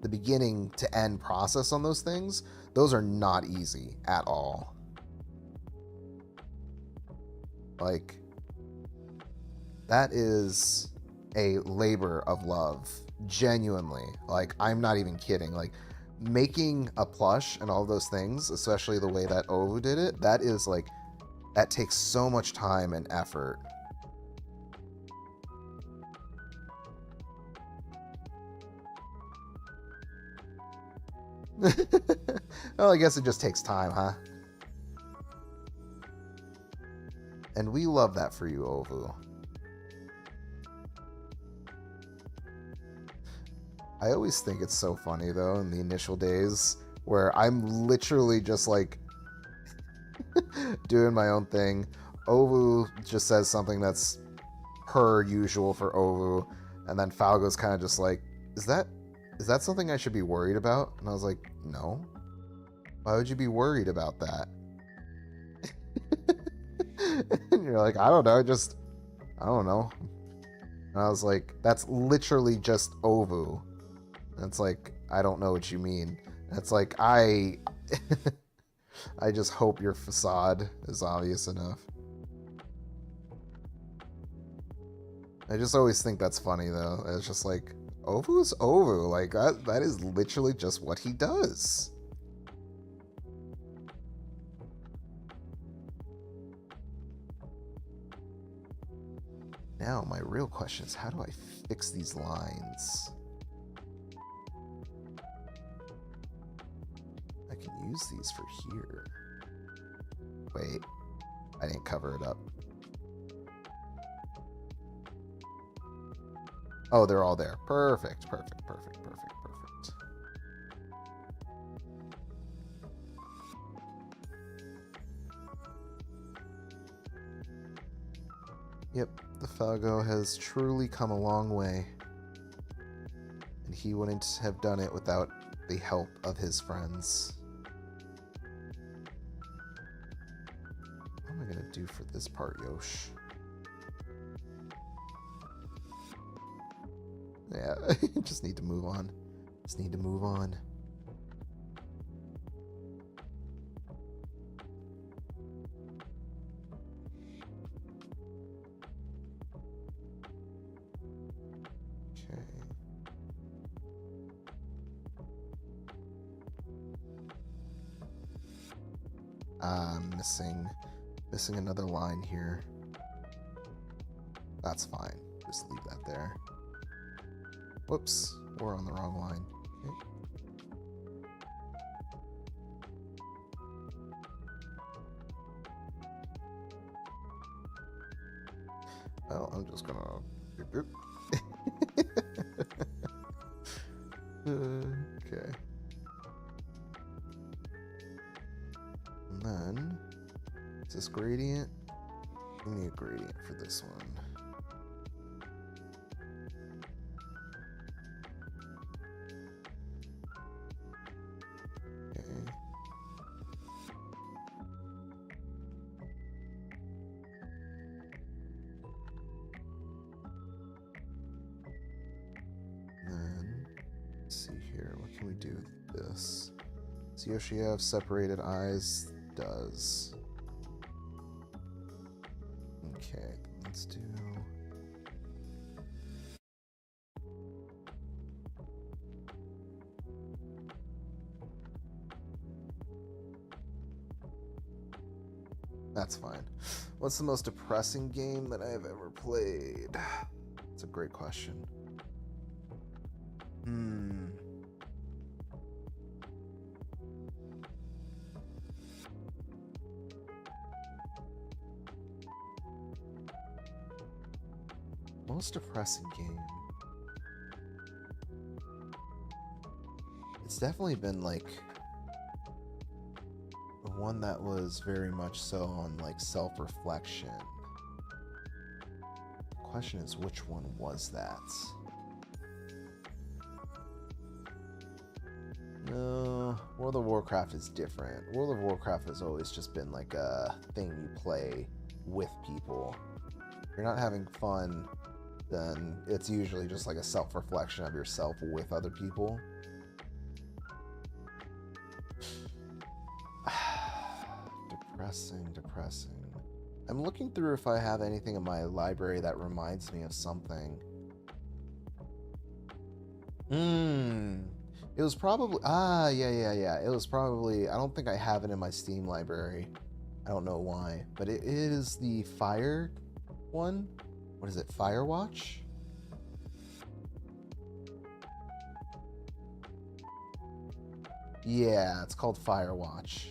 the beginning to end process on those things. Those are not easy at all. Like, that is a labor of love. Genuinely. Like, I'm not even kidding. Like, making a plush and all those things, especially the way that Ovu did it, that is like, that takes so much time and effort. Well, I guess it just takes time, huh? And we love that for you, Ovu. I always think it's so funny, though, in the initial days, where I'm literally just, like, doing my own thing. Ovu just says something that's per usual for Ovu, and then Falgo's kind of just like, is that something I should be worried about? And I was like, no. Why would you be worried about that? And you're like, I don't know, I don't know. And I was like, that's literally just Ovu. And it's like, I don't know what you mean. And it's like, I just hope your facade is obvious enough. I just always think that's funny, though. It's just like, Ovu's Ovu. Like, that is literally just what he does. Now, my real question is, how do I fix these lines? I can use these for here. Wait, I didn't cover it up. Oh, they're all there. Perfect, perfect, perfect, perfect, perfect. Yep, the Falgo has truly come a long way. And he wouldn't have done it without the help of his friends. What am I gonna do for this part, Yosh? Yeah, just need to move on. Just need to move on. Okay. Missing another line here. That's fine. Just leave that there. Whoops, we're on the wrong line. Okay. Well, I'm just gonna... Okay. And then, is this gradient? We need a gradient for this one. Does Yoshi have separated eyes? Does. Okay, let's do... That's fine. What's the most depressing game that I've ever played? That's a great question. Most depressing game. It's definitely been like the one that was very much so on like self-reflection. The question is, which one was that? No, World of Warcraft is different. World of Warcraft has always just been like a thing you play with people. If you're not having fun, then it's usually just like a self-reflection of yourself with other people. Depressing. I'm looking through if I have anything in my library that reminds me of something. It was probably yeah. It was probably, I don't think I have it in my Steam library. I don't know why, but it is the Fire one. What is it? Firewatch? Yeah, it's called Firewatch.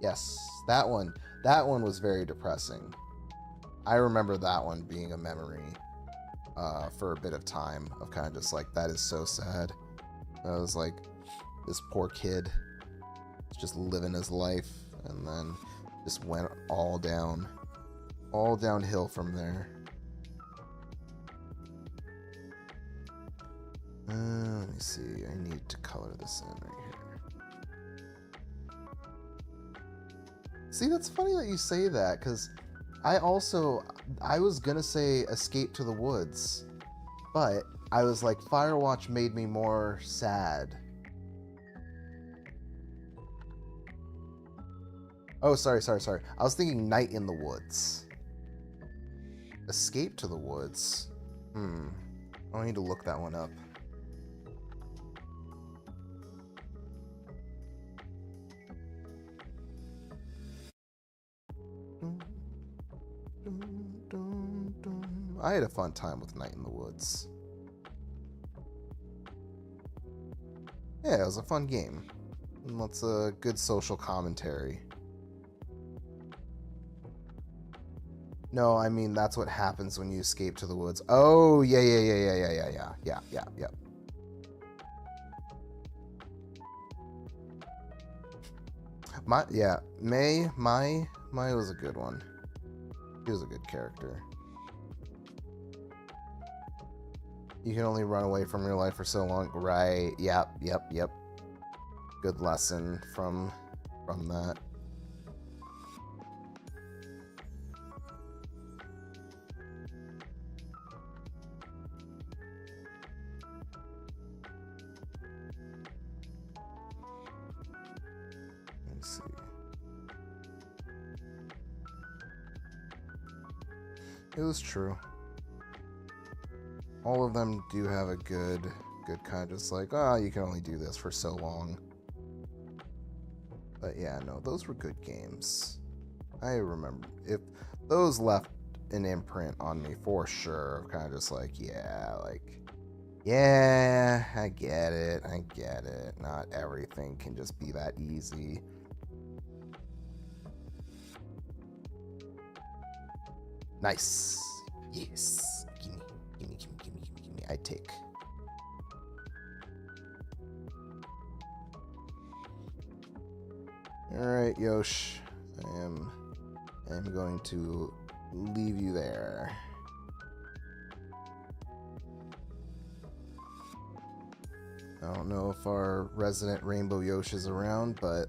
Yes, that one. That one was very depressing. I remember that one being a memory for a bit of time of kind of just like, that is so sad. I was like, this poor kid just living his life and then just went all downhill from there. Let me see. I need to color this in right here. See, that's funny that you say that, because I was gonna say Escape to the Woods, but I was like, Firewatch made me more sad. Oh, sorry. I was thinking Night in the Woods. Escape to the Woods. I need to look that one up. I had a fun time with Night in the Woods. Yeah, it was a fun game. And lots of good social commentary. No, I mean, that's what happens when you escape to the woods. Oh, yeah. Mai was a good one. He was a good character. You can only run away from real life for so long. Right. Yep. Good lesson from that. Let's see. It was true. All of them do have a good kind of just like, you can only do this for so long. But yeah, no, those were good games. I remember, if those left an imprint on me for sure. Kind of just like, yeah, I get it. Not everything can just be that easy. Nice. Yes. Gimme. I take. Alright, Yosh. I am going to leave you there. I don't know if our resident Rainbow Yosh is around, but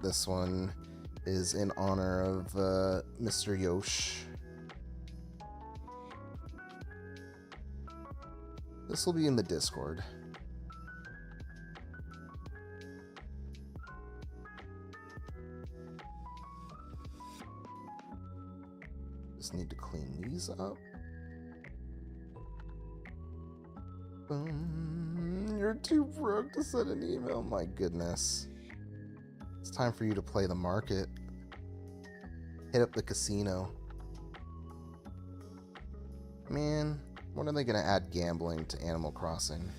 this one is in honor of Mr. Yosh. This will be in the Discord. Just need to clean these up. You're too broke to send an email. My goodness. It's time for you to play the market. Hit up the casino. Man, when are they going to add gambling to Animal Crossing?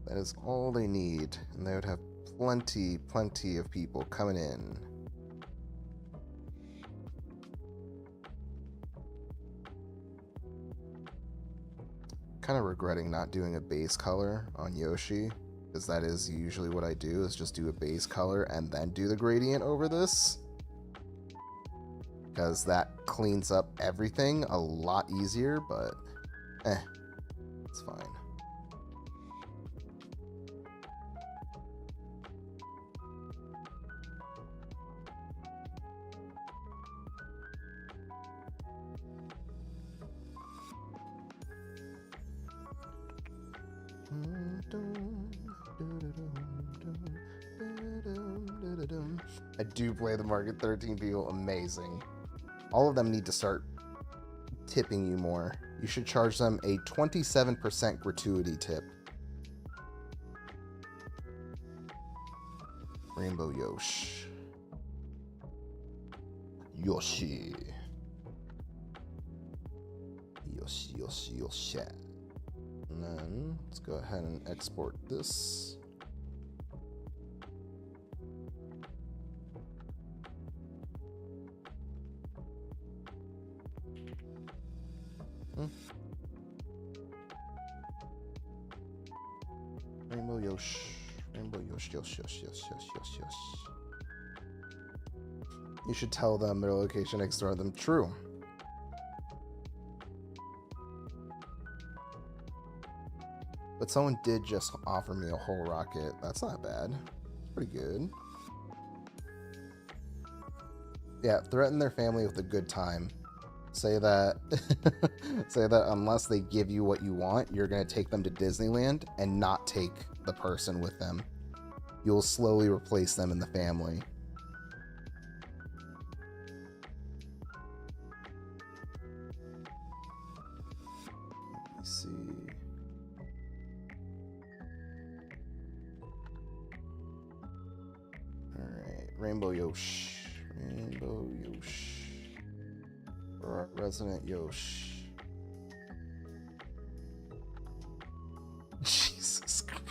That is all they need, and they would have plenty of people coming in. Kind of regretting not doing a base color on Yoshi, because that is usually what I do, is just do a base color and then do the gradient over this, because that cleans up everything a lot easier, but it's fine. I do play the market. 13 people, amazing. All of them need to start tipping you more. you should charge them a 27% gratuity tip. Rainbow Yoshi. Yoshi. Yoshi, Yoshi, Yoshi. And then let's go ahead and export this. Rainbow Yoshi. Rainbow Yoshi, Yoshi, Yoshi, Yoshi, Yoshi, Yoshi, Yoshi. You should tell them their location, ignore them. True. But someone did just offer me a whole rocket. That's not bad. It's pretty good. Yeah, threaten their family with a good time. Say that say that unless they give you what you want, you're going to take them to Disneyland and not take the person with them. You'll slowly replace them in the family. Let me see. All right, Rainbow Yoshi. Rainbow Yoshi. Resident Yoshi. Jesus Christ.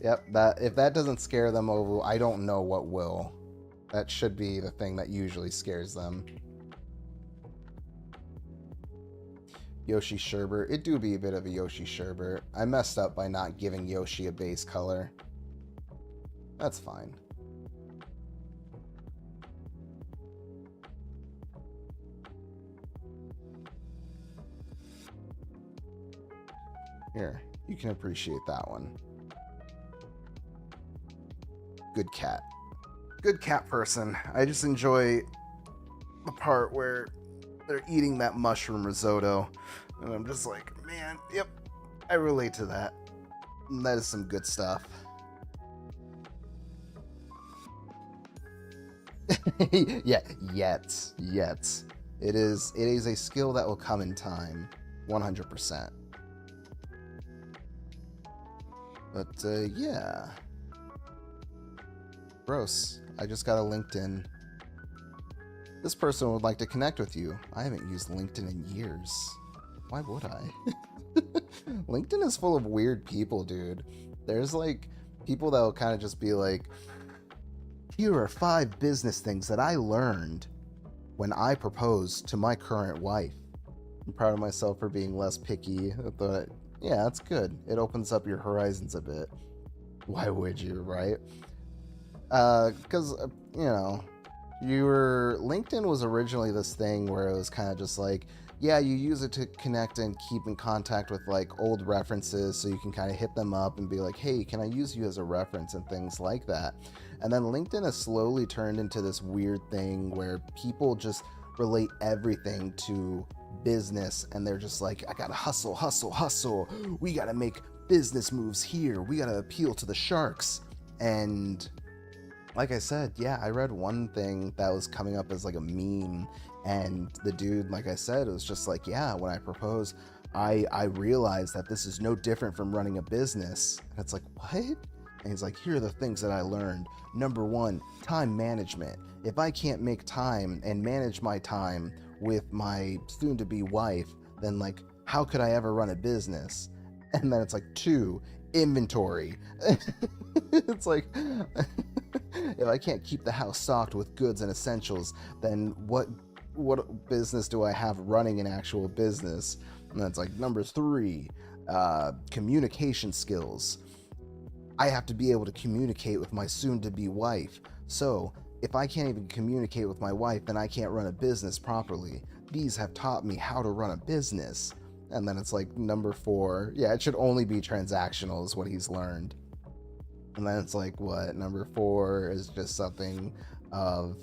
Yep, if that doesn't scare them over, I don't know what will. That should be the thing that usually scares them. Yoshi Sherbert. It do be a bit of a Yoshi Sherbert. I messed up by not giving Yoshi a base color. That's fine. Here, you can appreciate that one. Good cat. Good cat person. I just enjoy the part where they're eating that mushroom risotto. And I'm just like, man, yep, I relate to that. And that is some good stuff. Yeah, yet. It is a skill that will come in time. 100%. But, yeah. Gross. I just got a LinkedIn. This person would like to connect with you. I haven't used LinkedIn in years. Why would I? LinkedIn is full of weird people, dude. There's, like, people that will kind of just be like, here are 5 business things that I learned when I proposed to my current wife. I'm proud of myself for being less picky, but yeah, that's good. It opens up your horizons a bit. Why would you, right? Because, you know, LinkedIn was originally this thing where it was kind of just like, yeah, you use it to connect and keep in contact with like old references, so you can kind of hit them up and be like, hey, can I use you as a reference and things like that. And then LinkedIn has slowly turned into this weird thing where people just relate everything to business, and they're just like, I gotta hustle. We gotta make business moves here. We gotta appeal to the sharks. And like I said, yeah, I read one thing that was coming up as like a meme, and the dude, like I said, it was just like, yeah, when I propose, I realized that this is no different from running a business. And it's like, what? And he's like, here are the things that I learned. Number 1, time management. If I can't make time and manage my time with my soon-to-be wife, then like, how could I ever run a business? And then it's like, 2, inventory. It's like, if I can't keep the house stocked with goods and essentials, then what business do I have running an actual business? And then it's like, number 3, communication skills. I have to be able to communicate with my soon-to-be wife. So if I can't even communicate with my wife, then I can't run a business properly. These have taught me how to run a business. And then it's like, number 4, yeah, it should only be transactional is what he's learned. And then it's like, what? Number 4 is just something of,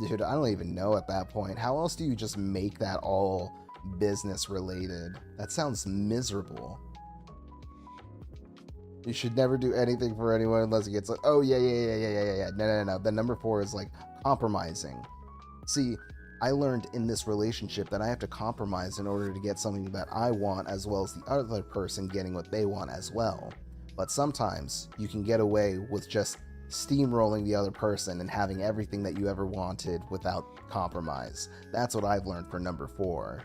dude, I don't even know at that point. How else do you just make that all business related? That sounds miserable. You should never do anything for anyone unless it gets like, oh, yeah. No. Then number 4 is like compromising. See, I learned in this relationship that I have to compromise in order to get something that I want, as well as the other person getting what they want as well. But sometimes you can get away with just steamrolling the other person and having everything that you ever wanted without compromise. That's what I've learned for number 4.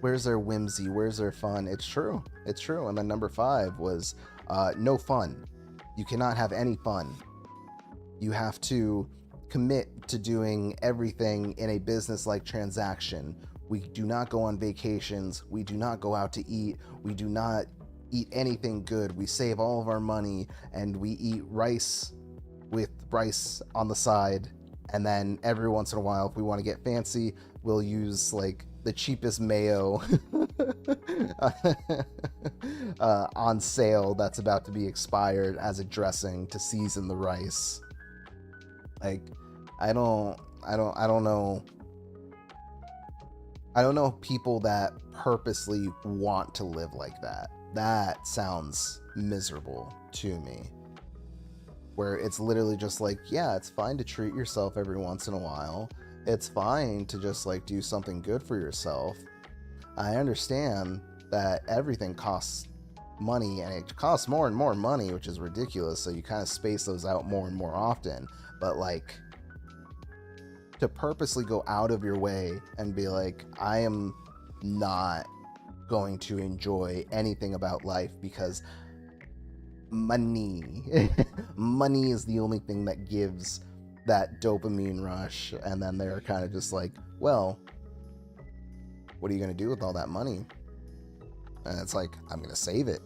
Where's their whimsy? Where's their fun? It's true. It's true. And then number 5 was no fun. You cannot have any fun. You have to commit to doing everything in a business-like transaction. We do not go on vacations. We do not go out to eat. We do not eat anything good. We save all of our money and we eat rice with rice on the side. And then every once in a while, if we want to get fancy, we'll use like the cheapest mayo on sale that's about to be expired as a dressing to season the rice. Like, I don't know people that purposely want to live like that. That sounds miserable to me. Where it's literally just like, yeah, it's fine to treat yourself every once in a while. It's fine to just like do something good for yourself. I understand that everything costs money and it costs more and more money, which is ridiculous. So you kind of space those out more and more often. But like, to purposely go out of your way and be like, I am not going to enjoy anything about life because money money is the only thing that gives that dopamine rush. And then they're kind of just like, well, what are you going to do with all that money? And it's like, I'm going to save it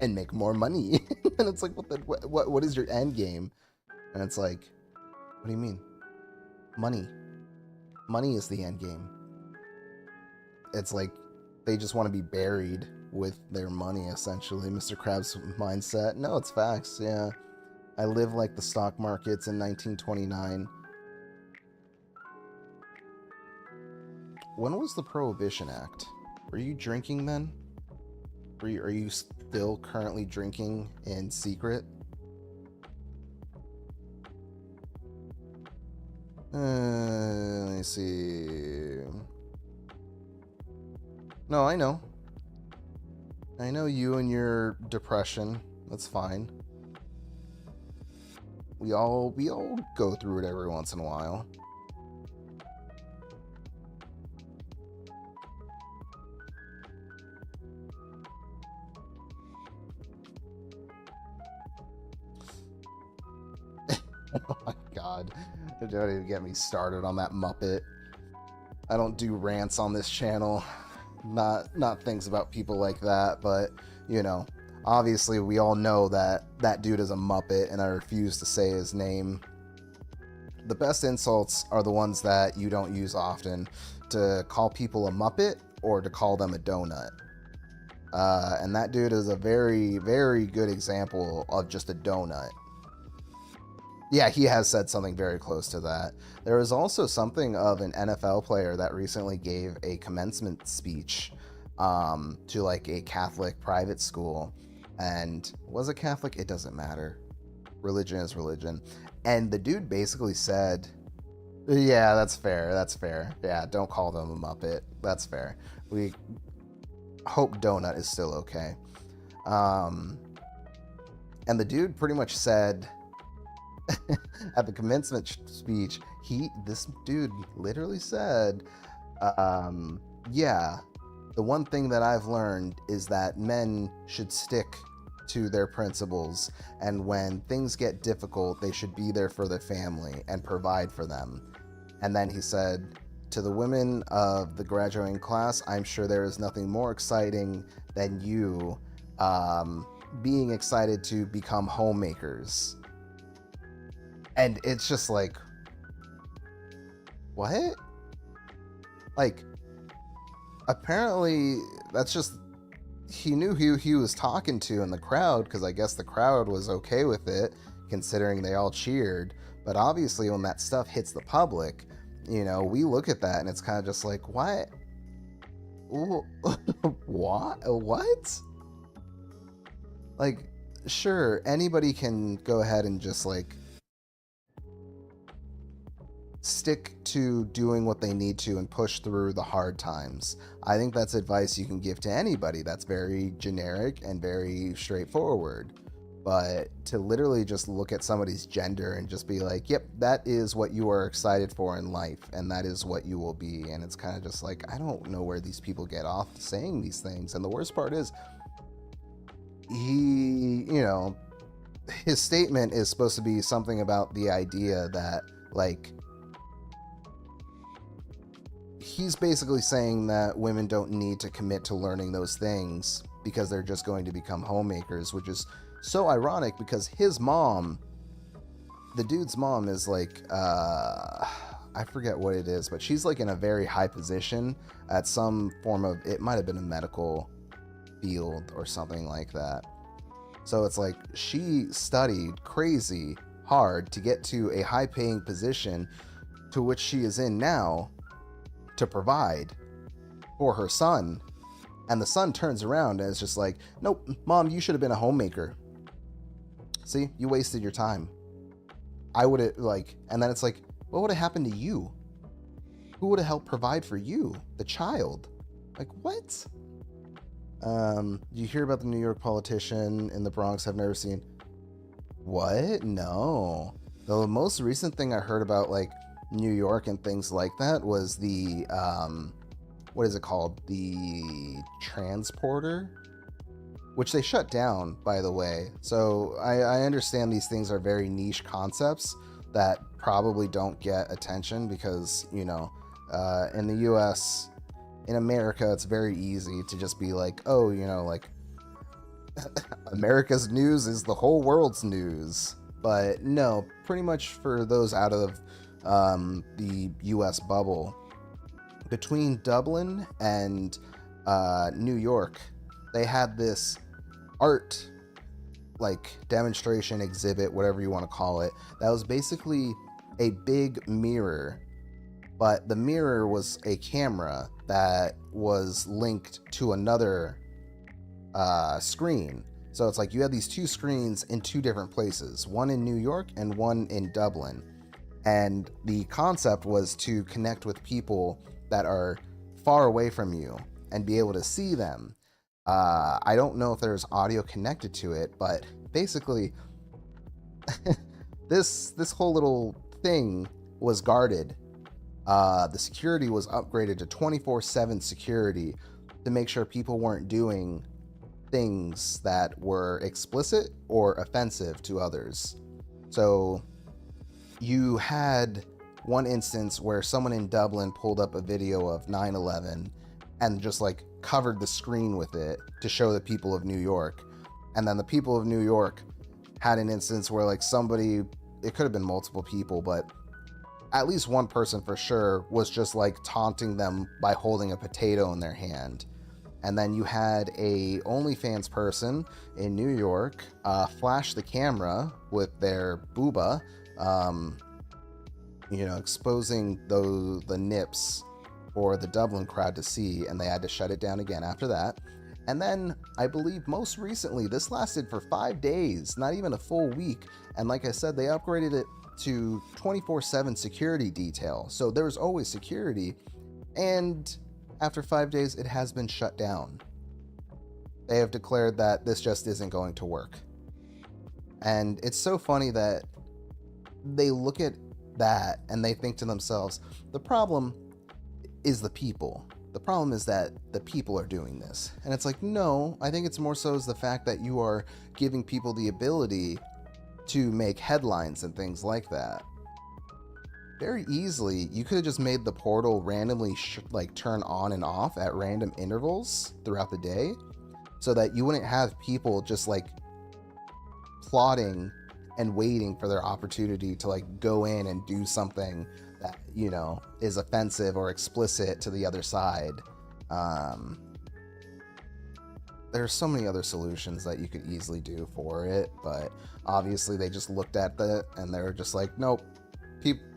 and make more money. And it's like, what is your end game? And it's like, what do you mean? Money is the end game. It's like they just want to be buried with their money, essentially. Mr. Krabs' mindset. No, it's facts. Yeah, I live like the stock markets in 1929. When was the Prohibition Act? Were you drinking then? Are you still currently drinking in secret? Let me see. No, I know you and your depression. That's fine. We all go through it every once in a while. Oh my god. Don't even get me started on that Muppet. I don't do rants on this channel. Not things about people like that, but, you know, obviously we all know that that dude is a Muppet, and I refuse to say his name. The best insults are the ones that you don't use often, to call people a Muppet or to call them a donut. And that dude is a very, very good example of just a donut. Yeah, he has said something very close to that. There was also something of an NFL player that recently gave a commencement speech to like a Catholic private school. And was it Catholic? It doesn't matter. Religion is religion. And the dude basically said, yeah, that's fair. That's fair. Yeah, don't call them a Muppet. That's fair. We hope donut is still okay. And the dude pretty much said, at the commencement speech, this dude literally said, yeah, the one thing that I've learned is that men should stick to their principles, and when things get difficult, they should be there for their family and provide for them. And then he said, to the women of the graduating class, I'm sure there is nothing more exciting than you being excited to become homemakers. And it's just like, what? Like, apparently that's just, he knew who he was talking to in the crowd, because I guess the crowd was okay with it, considering they all cheered. But obviously when that stuff hits the public, you know, we look at that and it's kind of just like, what? What? Like, sure, anybody can go ahead and just like stick to doing what they need to and push through the hard times. I think that's advice you can give to anybody. That's very generic and very straightforward. But to literally just look at somebody's gender and just be like, yep, that is what you are excited for in life, and that is what you will be. And it's kind of just like, I don't know where these people get off saying these things. And the worst part is, his statement is supposed to be something about the idea that, like, he's basically saying that women don't need to commit to learning those things because they're just going to become homemakers, which is so ironic because his mom, the dude's mom, is like, I forget what it is, but she's like in a very high position at some form of, it might have been a medical field or something like that. So it's like she studied crazy hard to get to a high paying position to which she is in now to provide for her son. And the son turns around and is just like, nope, mom, you should have been a homemaker. See, you wasted your time. I would have, like, and then it's like, what would have happened to you? Who would have helped provide for you? The child. Like, what? You hear about the New York politician in the Bronx I've never seen? What? No. The most recent thing I heard about, like, New York and things like that was the, what is it called? The transporter? Which they shut down, by the way. So I understand these things are very niche concepts that probably don't get attention because, in the US, in America, it's very easy to just be like, oh, like, America's news is the whole world's news. But no, pretty much for those out of the US bubble, between Dublin and New York, they had this art, like, demonstration, exhibit, whatever you want to call it, that was basically a big mirror, but the mirror was a camera that was linked to another screen. So it's like you had these two screens in two different places, one in New York and one in Dublin. And the concept was to connect with people that are far away from you and be able to see them. I don't know if there's audio connected to it, but basically this whole little thing was guarded. The security was upgraded to 24/7 security to make sure people weren't doing things that were explicit or offensive to others. So you had one instance where someone in Dublin pulled up a video of 9/11 and just like covered the screen with it to show the people of New York. And then the people of New York had an instance where, like, somebody, it could have been multiple people, but at least one person for sure was just like taunting them by holding a potato in their hand. And then you had a OnlyFans person in New York flash the camera with their booba, exposing the nips for the Dublin crowd to see, and they had to shut it down again after that. And then I believe most recently, this lasted for 5 days, not even a full week. And like I said, they upgraded it to 24/7 security detail. So there was always security. And after 5 days, it has been shut down. They have declared that this just isn't going to work. And it's so funny that they look at that and they think to themselves, the problem is the people. The problem is that the people are doing this. And it's like, no, I think it's more so as the fact that you are giving people the ability to make headlines and things like that. Very easily, you could have just made the portal randomly turn on and off at random intervals throughout the day so that you wouldn't have people just like plotting and waiting for their opportunity to like go in and do something that, is offensive or explicit to the other side. There's so many other solutions that you could easily do for it, but obviously they just looked at that and they were just like, nope,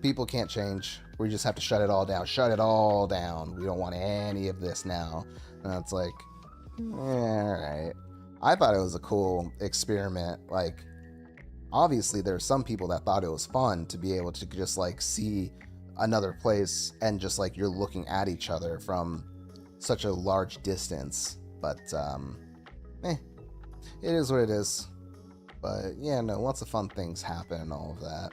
people can't change. We just have to shut it all down. Shut it all down. We don't want any of this now. And it's like, all right. I thought it was a cool experiment. Like, obviously there's some people that thought it was fun to be able to just like see another place and just like you're looking at each other from such a large distance. But it is what it is. But yeah, no, lots of fun things happen and all of that.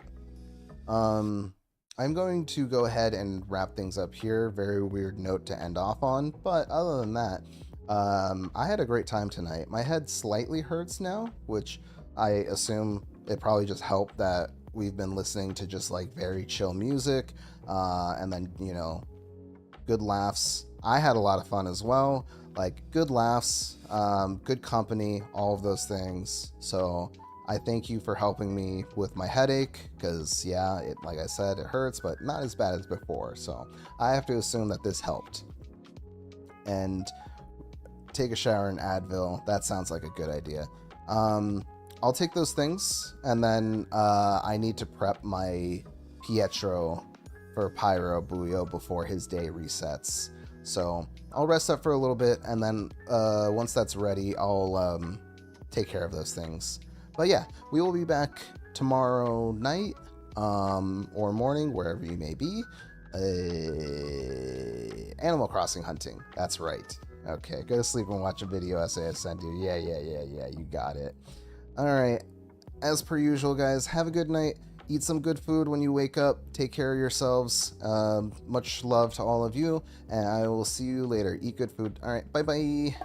I'm going to go ahead and wrap things up here. Very weird note to end off on, but other than that, I had a great time tonight. My head slightly hurts now, which I assume it probably just helped that we've been listening to just like very chill music, and then, you know, good laughs. I had a lot of fun as well, like good laughs, good company, all of those things. So I thank you for helping me with my headache, because yeah, like I said, it hurts, but not as bad as before. So I have to assume that this helped. And take a shower and Advil. That sounds like a good idea. I'll take those things, and then I need to prep my Pietro for Pyro Buio before his day resets. So I'll rest up for a little bit, and then once that's ready, I'll take care of those things. But yeah, we will be back tomorrow night or morning, wherever you may be. Animal Crossing hunting. That's right. Okay, go to sleep and watch a video essay I send you. Yeah, you got it. All right, as per usual, guys, have a good night. Eat some good food when you wake up. Take care of yourselves. Much love to all of you, and I will see you later. Eat good food. All right, bye-bye.